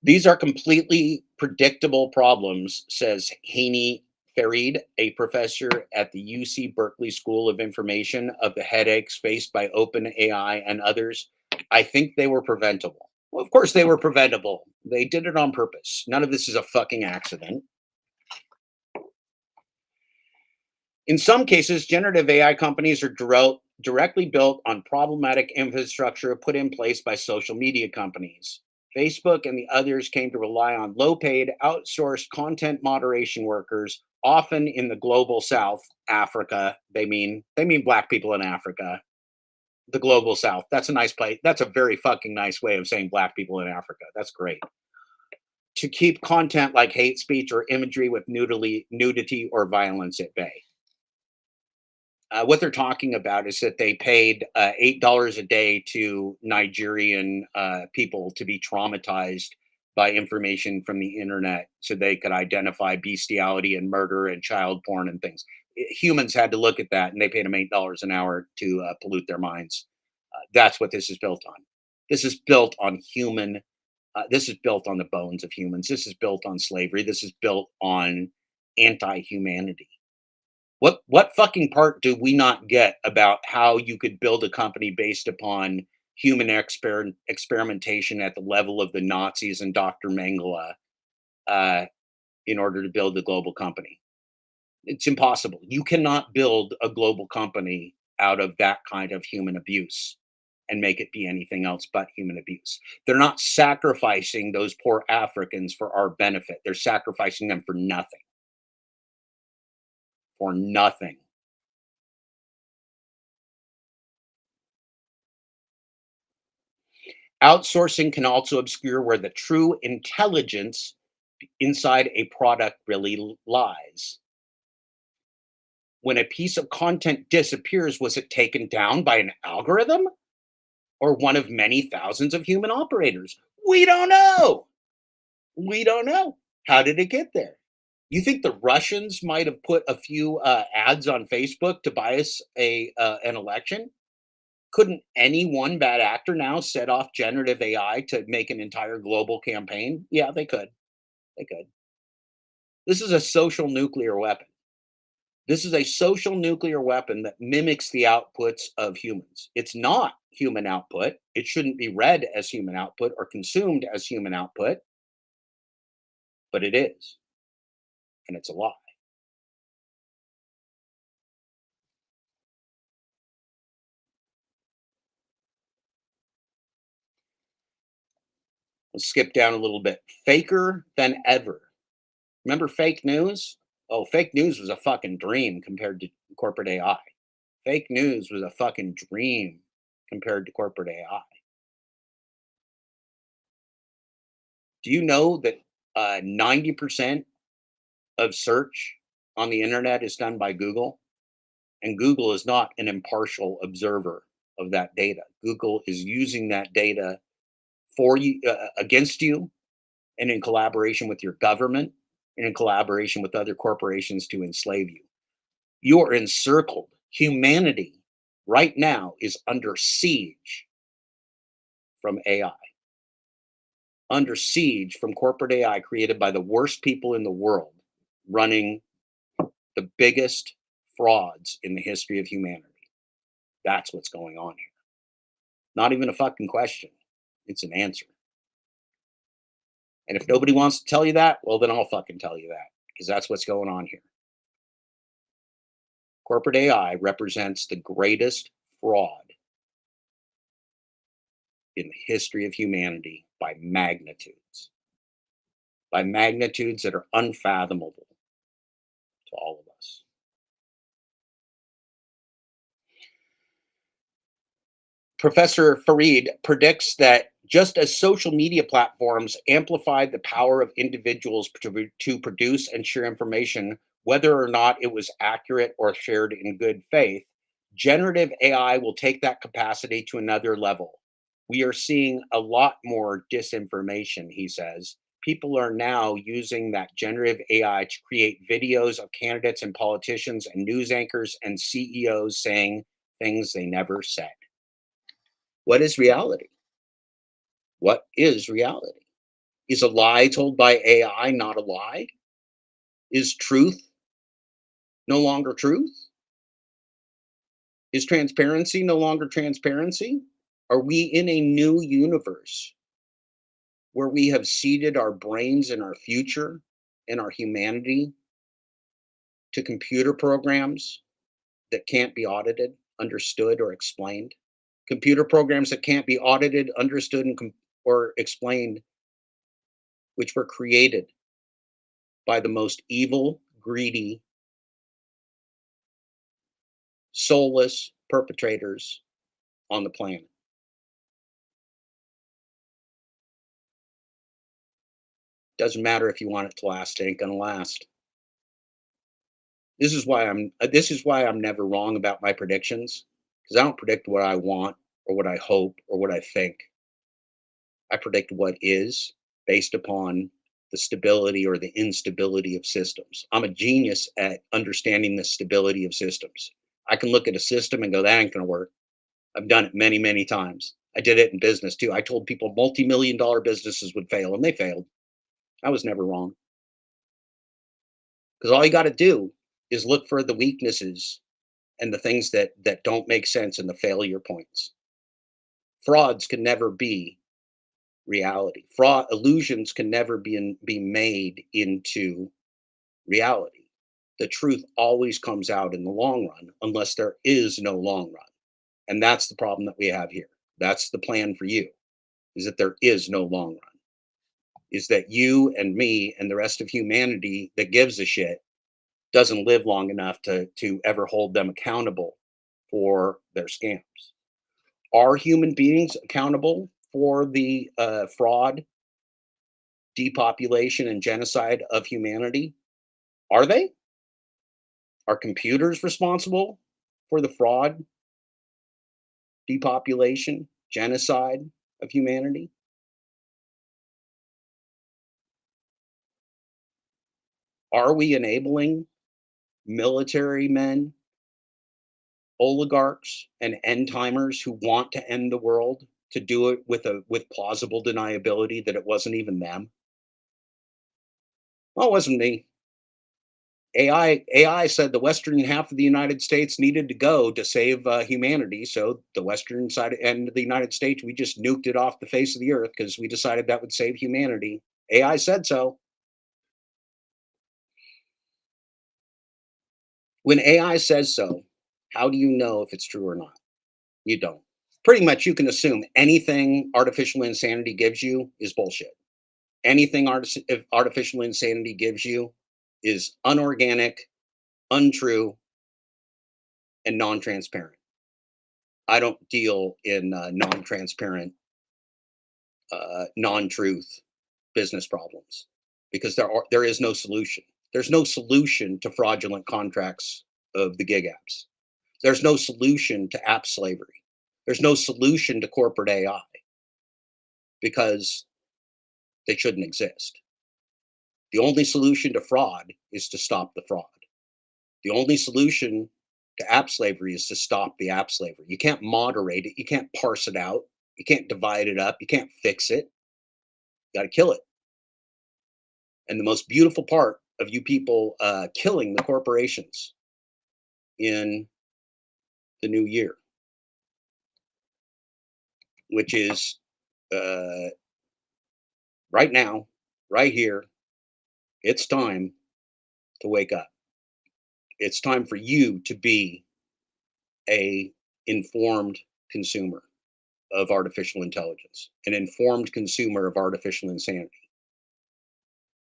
These are completely predictable problems, says Haney Fareed, a professor at the UC Berkeley School of Information, of the headaches faced by OpenAI and others, I think they were preventable. Well, of course they were preventable. They did it on purpose. None of this is a fucking accident. In some cases, generative AI companies are directly built on problematic infrastructure put in place by social media companies. Facebook and the others came to rely on low paid, outsourced content moderation workers, often in the global south, Africa. They mean black people in Africa. The global south. That's a nice place. That's a very fucking nice way of saying black people in Africa. That's great. To keep content like hate speech or imagery with nudity or violence at bay. What they're talking about is that they paid $8 a day to Nigerian people to be traumatized by information from the internet so they could identify bestiality and murder and child porn and things. Humans had to look at that and they paid them $8 an hour to pollute their minds. That's what this is built on. This is built on this is built on the bones of humans. This is built on slavery. This is built on anti humanity. What fucking part do we not get about how you could build a company based upon human experimentation at the level of the Nazis and Dr. Mengele uh, in order to build a global company? It's impossible. You cannot build a global company out of that kind of human abuse and make it be anything else but human abuse. They're not sacrificing those poor Africans for our benefit. They're sacrificing them for nothing. For nothing. Outsourcing can also obscure where the true intelligence inside a product really lies. When a piece of content disappears, was it taken down by an algorithm or one of many thousands of human operators? We don't know. We don't know. How did it get there? You think the Russians might have put a few ads on Facebook to bias an election? Couldn't any one bad actor now set off generative AI to make an entire global campaign? Yeah, they could. They could. This is a social nuclear weapon. This is a social nuclear weapon that mimics the outputs of humans. It's not human output. It shouldn't be read as human output or consumed as human output, but it is. And it's a lie. Let's skip down a little bit. Faker than ever. Remember fake news? Oh, fake news was a fucking dream compared to corporate AI. Fake news was a fucking dream compared to corporate AI. Do you know that 90% of search on the internet is done by Google? And Google is not an impartial observer of that data. Google is using that data for you, against you, and in collaboration with your government, and in collaboration with other corporations to enslave you. You are encircled. Humanity right now is under siege from AI, under siege from corporate AI created by the worst people in the world running the biggest frauds in the history of humanity. That's what's going on here. Not even a fucking question. It's an answer. And if nobody wants to tell you that, well, then I'll fucking tell you that because that's what's going on here. Corporate AI represents the greatest fraud in the history of humanity by magnitudes that are unfathomable to all of us. Professor Fareed predicts that just as social media platforms amplified the power of individuals to produce and share information, whether or not it was accurate or shared in good faith, generative AI will take that capacity to another level. We are seeing a lot more disinformation, he says. People are now using that generative AI to create videos of candidates and politicians and news anchors and CEOs saying things they never said. What is reality? What is reality? Is a lie told by AI not a lie? Is truth no longer truth? Is transparency no longer transparency? Are we in a new universe where we have seeded our brains and our future and our humanity to computer programs that can't be audited, understood, or explained? Computer programs that can't be audited, understood, or explained, which were created by the most evil, greedy, soulless perpetrators on the planet. Doesn't matter if you want it to last, it ain't gonna last. This is why I'm never wrong about my predictions, because I don't predict what I want or what I hope or what I think. I predict what is based upon the stability or the instability of systems. I'm a genius at understanding the stability of systems. I can look at a system and go, that ain't gonna work. I've done it many, many times. I did it in business too. I told people multi-million dollar businesses would fail, and they failed. I was never wrong. Because all you got to do is look for the weaknesses and the things that don't make sense and the failure points. Frauds can never be reality. Fraud illusions can never be made into reality. The truth always comes out in the long run unless there is no long run. And that's the problem that we have here. That's the plan for you, is that there is no long run. Is that you and me and the rest of humanity that gives a shit doesn't live long enough to ever hold them accountable for their scams. Are human beings accountable for the fraud, depopulation, and genocide of humanity? Are they? Are computers responsible for the fraud, depopulation, genocide of humanity? Are we enabling military men, oligarchs, and end timers who want to end the world to do it with plausible deniability that it wasn't even them? Well, it wasn't me. AI said the western half of the United States needed to go to save humanity. So the western side end of the United States, we just nuked it off the face of the earth because we decided that would save humanity. AI said so. When AI says so, how do you know if it's true or not? You don't. Pretty much, you can assume anything artificial insanity gives you is bullshit. Anything if artificial insanity gives you is unorganic, untrue, and non-transparent. I don't deal in non-transparent, non-truth business problems because there is no solution. There's no solution to fraudulent contracts of the gig apps. There's no solution to app slavery. There's no solution to corporate AI because they shouldn't exist. The only solution to fraud is to stop the fraud. The only solution to app slavery is to stop the app slavery. You can't moderate it. You can't parse it out. You can't divide it up. You can't fix it. You got to kill it. And the most beautiful part of you people killing the corporations in the new year, which is uh, right now, right here, it's time to wake up. It's time for you to be a informed consumer of artificial intelligence, an informed consumer of artificial insanity,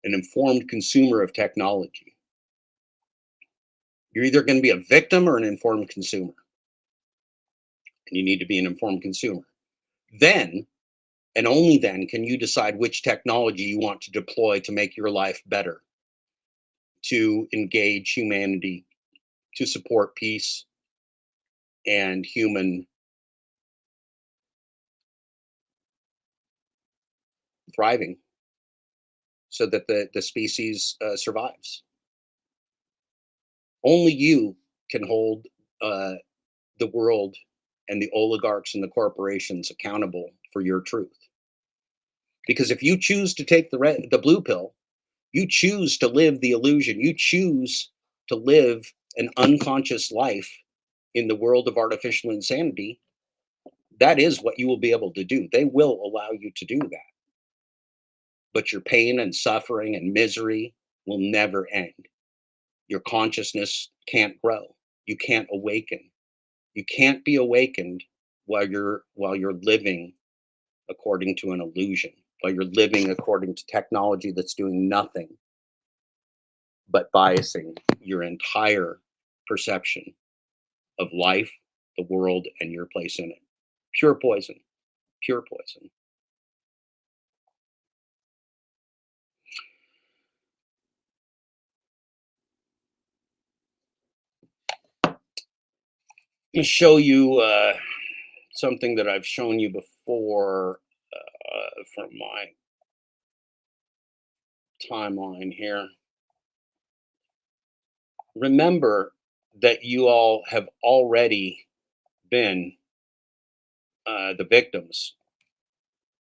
an informed consumer of technology. You're either going to be a victim or an informed consumer, and you need to be an informed consumer. Then, and only then, can you decide which technology you want to deploy to make your life better, to engage humanity, to support peace and human thriving so that the species survives. Only you can hold the world and the oligarchs and the corporations accountable for your truth. Because if you choose to take the blue pill, you choose to live the illusion. You choose to live an unconscious life in the world of artificial insanity, that is what you will be able to do. They will allow you to do that. But your pain and suffering and misery will never end. Your consciousness can't grow. You can't awaken. You can't be awakened while you're living according to an illusion, while you're living according to technology that's doing nothing but biasing your entire perception of life, the world, and your place in it. Pure poison, pure poison. Let me show you something that I've shown you before from my timeline here. Remember that you all have already been the victims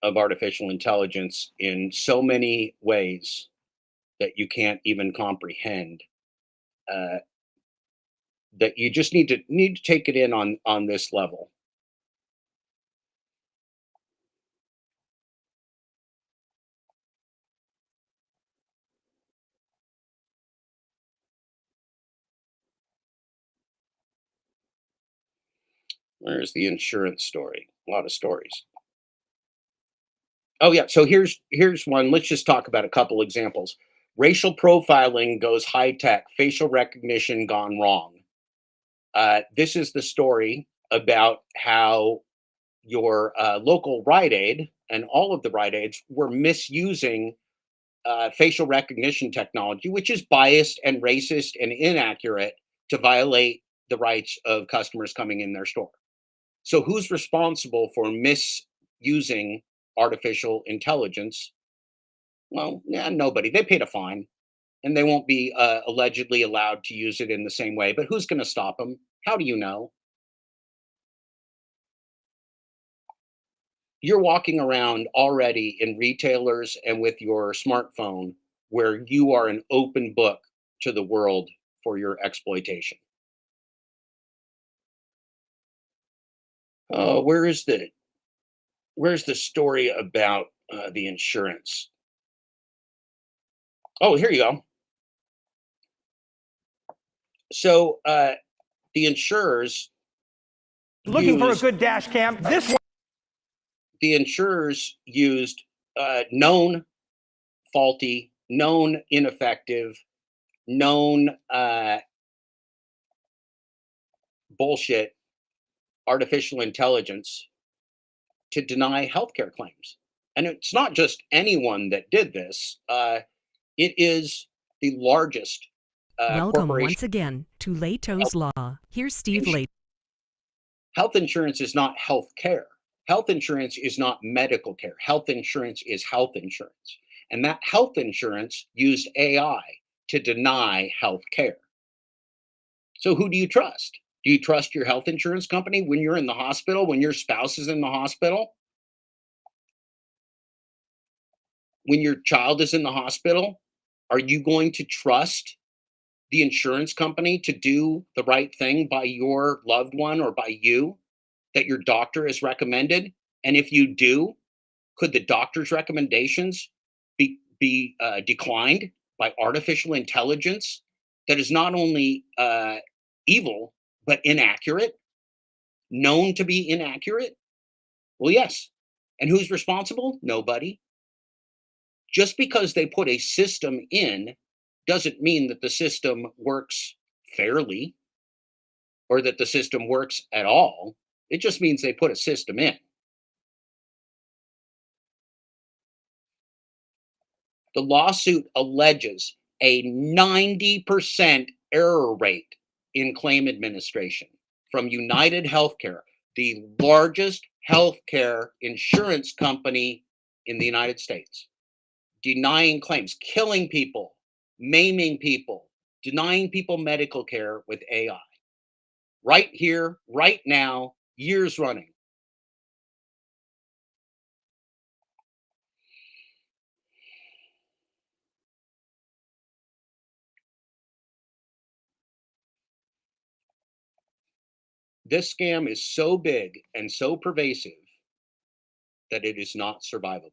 of artificial intelligence in so many ways that you can't even comprehend. Uh, that you just need to take it in on this level. Where's the insurance story? A lot of stories. Oh yeah, so here's one. Let's just talk about a couple examples. Racial profiling goes high tech. Facial recognition gone wrong. This is the story about how your local Rite Aid and all of the Rite Aids were misusing facial recognition technology, which is biased and racist and inaccurate to violate the rights of customers coming in their store. So, who's responsible for misusing artificial intelligence? Well, yeah, nobody. They paid a fine and they won't be allegedly allowed to use it in the same way. But who's going to stop them? How do you know? You're walking around already in retailers and with your smartphone where you are an open book to the world for your exploitation. Where is where's the story about the insurance? Oh, here you go. So the insurers Looking for a used good dash cam? This one. the insurers used known faulty, known ineffective, known bullshit artificial intelligence to deny healthcare claims. And it's not just anyone that did this. It is the largest Welcome corporation. once again to Leto's Health, Law. Here's Steve Leto. health insurance is not health care. Health insurance is not medical care. Health insurance is health insurance. And that health insurance used AI to deny health care. So who do you trust? Do you trust your health insurance company when you're in the hospital, when your spouse is in the hospital, when your child is in the hospital? Are you going to trust the insurance company to do the right thing by your loved one or by you that your doctor has recommended? And if you do, could the doctor's recommendations be declined by artificial intelligence that is not only evil but inaccurate, known to be inaccurate? Well, yes. And who's responsible? Nobody. Just because they put a system in doesn't mean that the system works fairly or that the system works at all. It just means they put a system in. The lawsuit alleges a 90% error rate in claim administration from United Healthcare, the largest healthcare insurance company in the United States, denying claims, killing people, maiming people, denying people medical care with AI. Right here, right now, years running. this scam is so big and so pervasive that it is not survivable.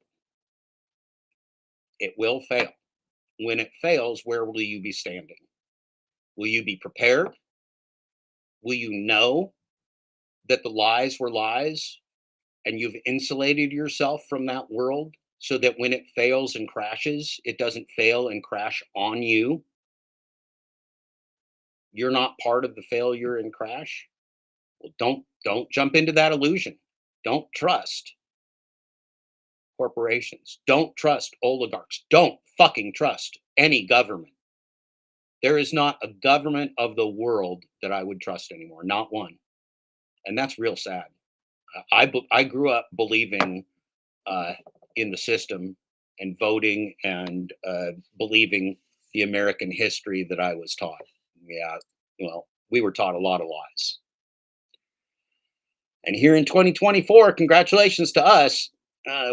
It will fail. When it fails, where will you be standing? Will you be prepared? Will you know that the lies were lies and you've insulated yourself from that world so that when it fails and crashes, it doesn't fail and crash on you? You're not part of the failure and crash. Well, don't jump into that illusion. Don't trust corporations. Don't trust oligarchs. Don't fucking trust any government. There is not a government of the world that I would trust anymore. Not one. And that's real sad. I grew up believing uh, in the system and voting and believing the American history that I was taught. Yeah, well, we were taught a lot of lies. And here in 2024, congratulations to us,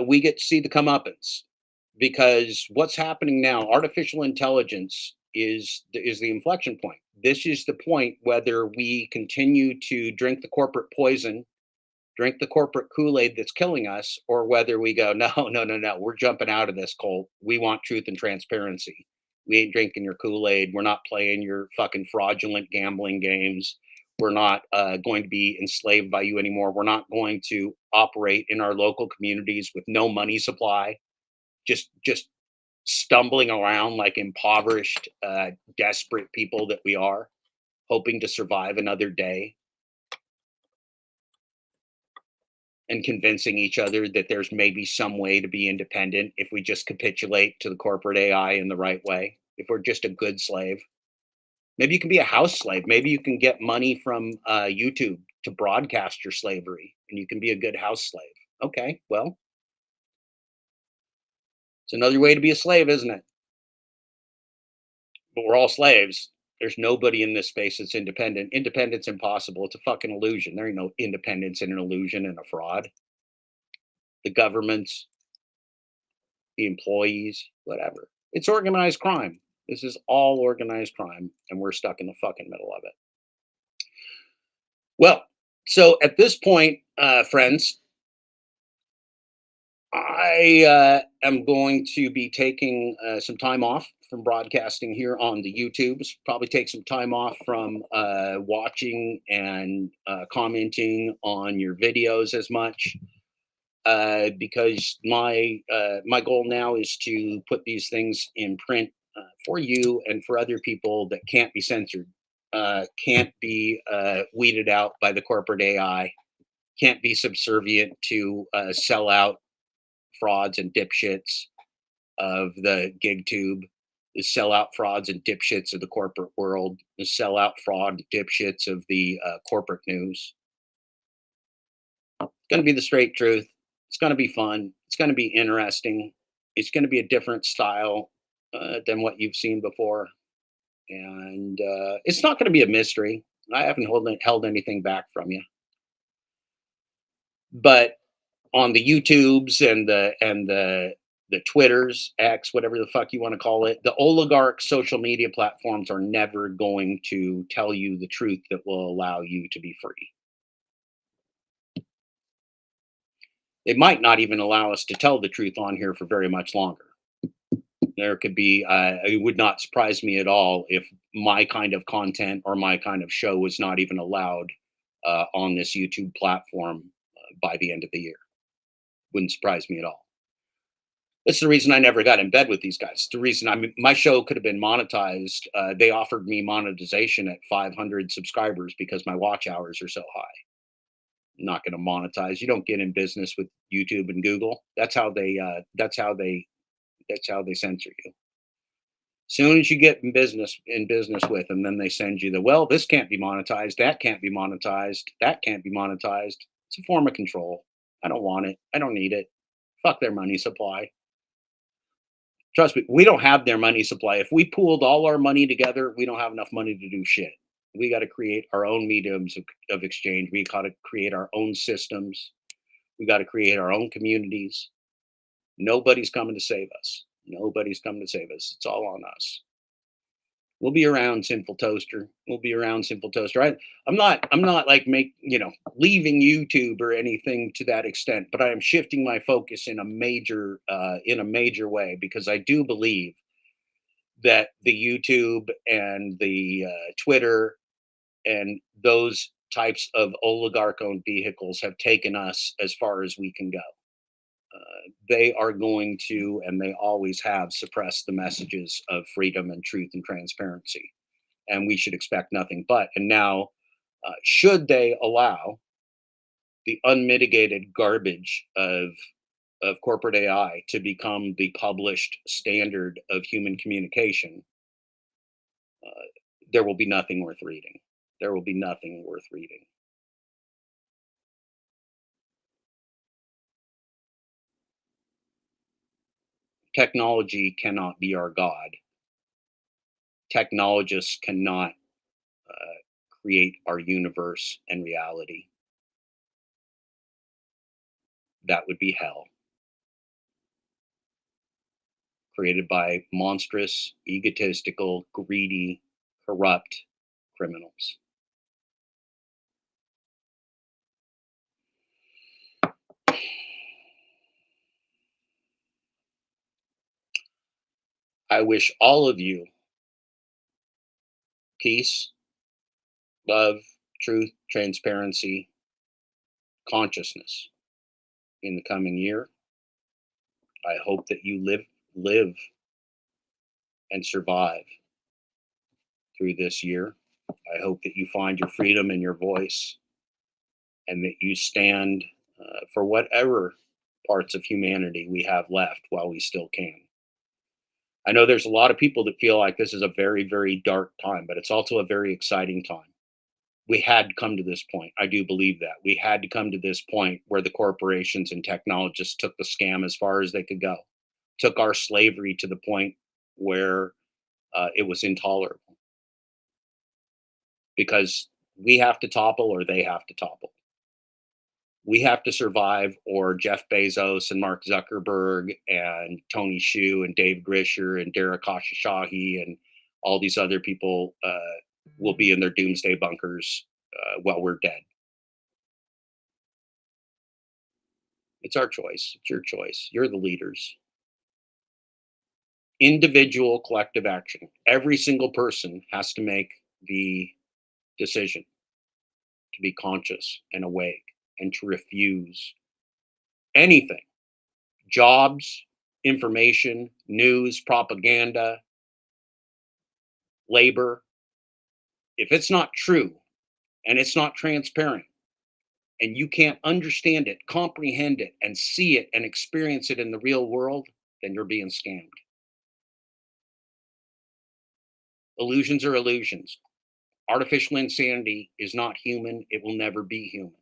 we get to see the comeuppance because what's happening now, artificial intelligence is the inflection point. This is the point whether we continue to drink the corporate poison, drink the corporate Kool-Aid that's killing us, or whether we go, no, no, no, no, we're jumping out of this, Colt. We want truth and transparency. We ain't drinking your Kool-Aid. We're not playing your fucking fraudulent gambling games. We're not going to be enslaved by you anymore. We're not going to operate in our local communities with no money supply, just stumbling around like impoverished, desperate people that we are, hoping to survive another day and convincing each other that there's maybe some way to be independent if we just capitulate to the corporate AI in the right way. If we're just a good slave, maybe you can be a house slave. Maybe you can get money from YouTube to broadcast your slavery and you can be a good house slave. Okay, well, it's another way to be a slave, isn't it? But we're all slaves. There's nobody in this space that's independent. Independence impossible. It's a fucking illusion. There ain't no independence in an illusion and a fraud. The governments, the employees, whatever. It's organized crime. This is all organized crime, and we're stuck in the fucking middle of it. Well, so at this point, friends, I am going to be taking some time off from broadcasting here on the YouTubes. Probably take some time off from watching and commenting on your videos as much. Because my goal now is to put these things in print for you and for other people that can't be censored, can't be weeded out by the corporate AI, can't be subservient to sell out frauds and dipshits of the gig tube, the sellout frauds and dipshits of the corporate world, the sellout fraud dipshits of the corporate news. It's going to be the straight truth. It's going to be fun. It's going to be interesting. It's going to be a different style than what you've seen before. And it's not going to be a mystery. I haven't held anything back from you. But on the YouTubes and the Twitters, X, whatever the fuck you want to call it, the oligarch social media platforms are never going to tell you the truth that will allow you to be free. They might not even allow us to tell the truth on here for very much longer. There could be, it would not surprise me at all if my kind of content or my kind of show was not even allowed on this YouTube platform by the end of the year. Wouldn't surprise me at all. That's the reason I never got in bed with these guys. It's the reason my show could have been monetized. They offered me monetization at 500 subscribers because my watch hours are so high. I'm not going to monetize. You don't get in business with YouTube and Google. That's how they censor you. Soon as you get in business with them, then they send you this can't be monetized, that can't be monetized, that can't be monetized. It's a form of control. I don't want it. I don't need it. Fuck their money supply. Trust me, we don't have their money supply. If we pooled all our money together, we don't have enough money to do shit. We got to create our own mediums of exchange. We got to create our own systems. We got to create our own communities. Nobody's coming to save us. Nobody's coming to save us. It's all on us. We'll be around, Sinful Toaster. We'll be around, Sinful Toaster. I'm not like leaving YouTube or anything to that extent, but I am shifting my focus in a major way, because I do believe that the YouTube and the Twitter and those types of oligarch-owned vehicles have taken us as far as we can go. They are going to, and they always have, suppressed the messages of freedom and truth and transparency. And we should expect nothing but. And now, should they allow the unmitigated garbage of corporate AI to become the published standard of human communication, there will be nothing worth reading. There will be nothing worth reading. Technology cannot be our God. Technologists cannot create our universe and reality. That would be hell. Created by monstrous, egotistical, greedy, corrupt criminals. I wish all of you peace, love, truth, transparency, consciousness in the coming year. I hope that you live and survive through this year. I hope that you find your freedom and your voice, and that you stand for whatever parts of humanity we have left while we still can. I know there's a lot of people that feel like this is a very, very dark time, but it's also a very exciting time. We had come to this point. I do believe that. We had to come to this point where the corporations and technologists took the scam as far as they could go, took our slavery to the point where it was intolerable. Because we have to topple or they have to topple. We have to survive, or Jeff Bezos and Mark Zuckerberg and Tony Hsieh and Dave Grisher and Derek Khosrowshahi and all these other people will be in their doomsday bunkers while we're dead. It's our choice. It's your choice. You're the leaders. Individual collective action. Every single person has to make the decision to be conscious and awake and to refuse anything: jobs, information, news, propaganda, labor. If it's not true and it's not transparent and you can't understand it, comprehend it, and see it and experience it in the real world, then you're being scammed. Illusions are illusions. Artificial insanity is not human. It will never be human.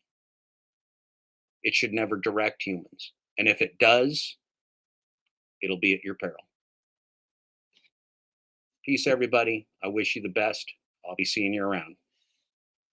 It should never direct humans. And if it does, it'll be at your peril. Peace, everybody. I wish you the best. I'll be seeing you around.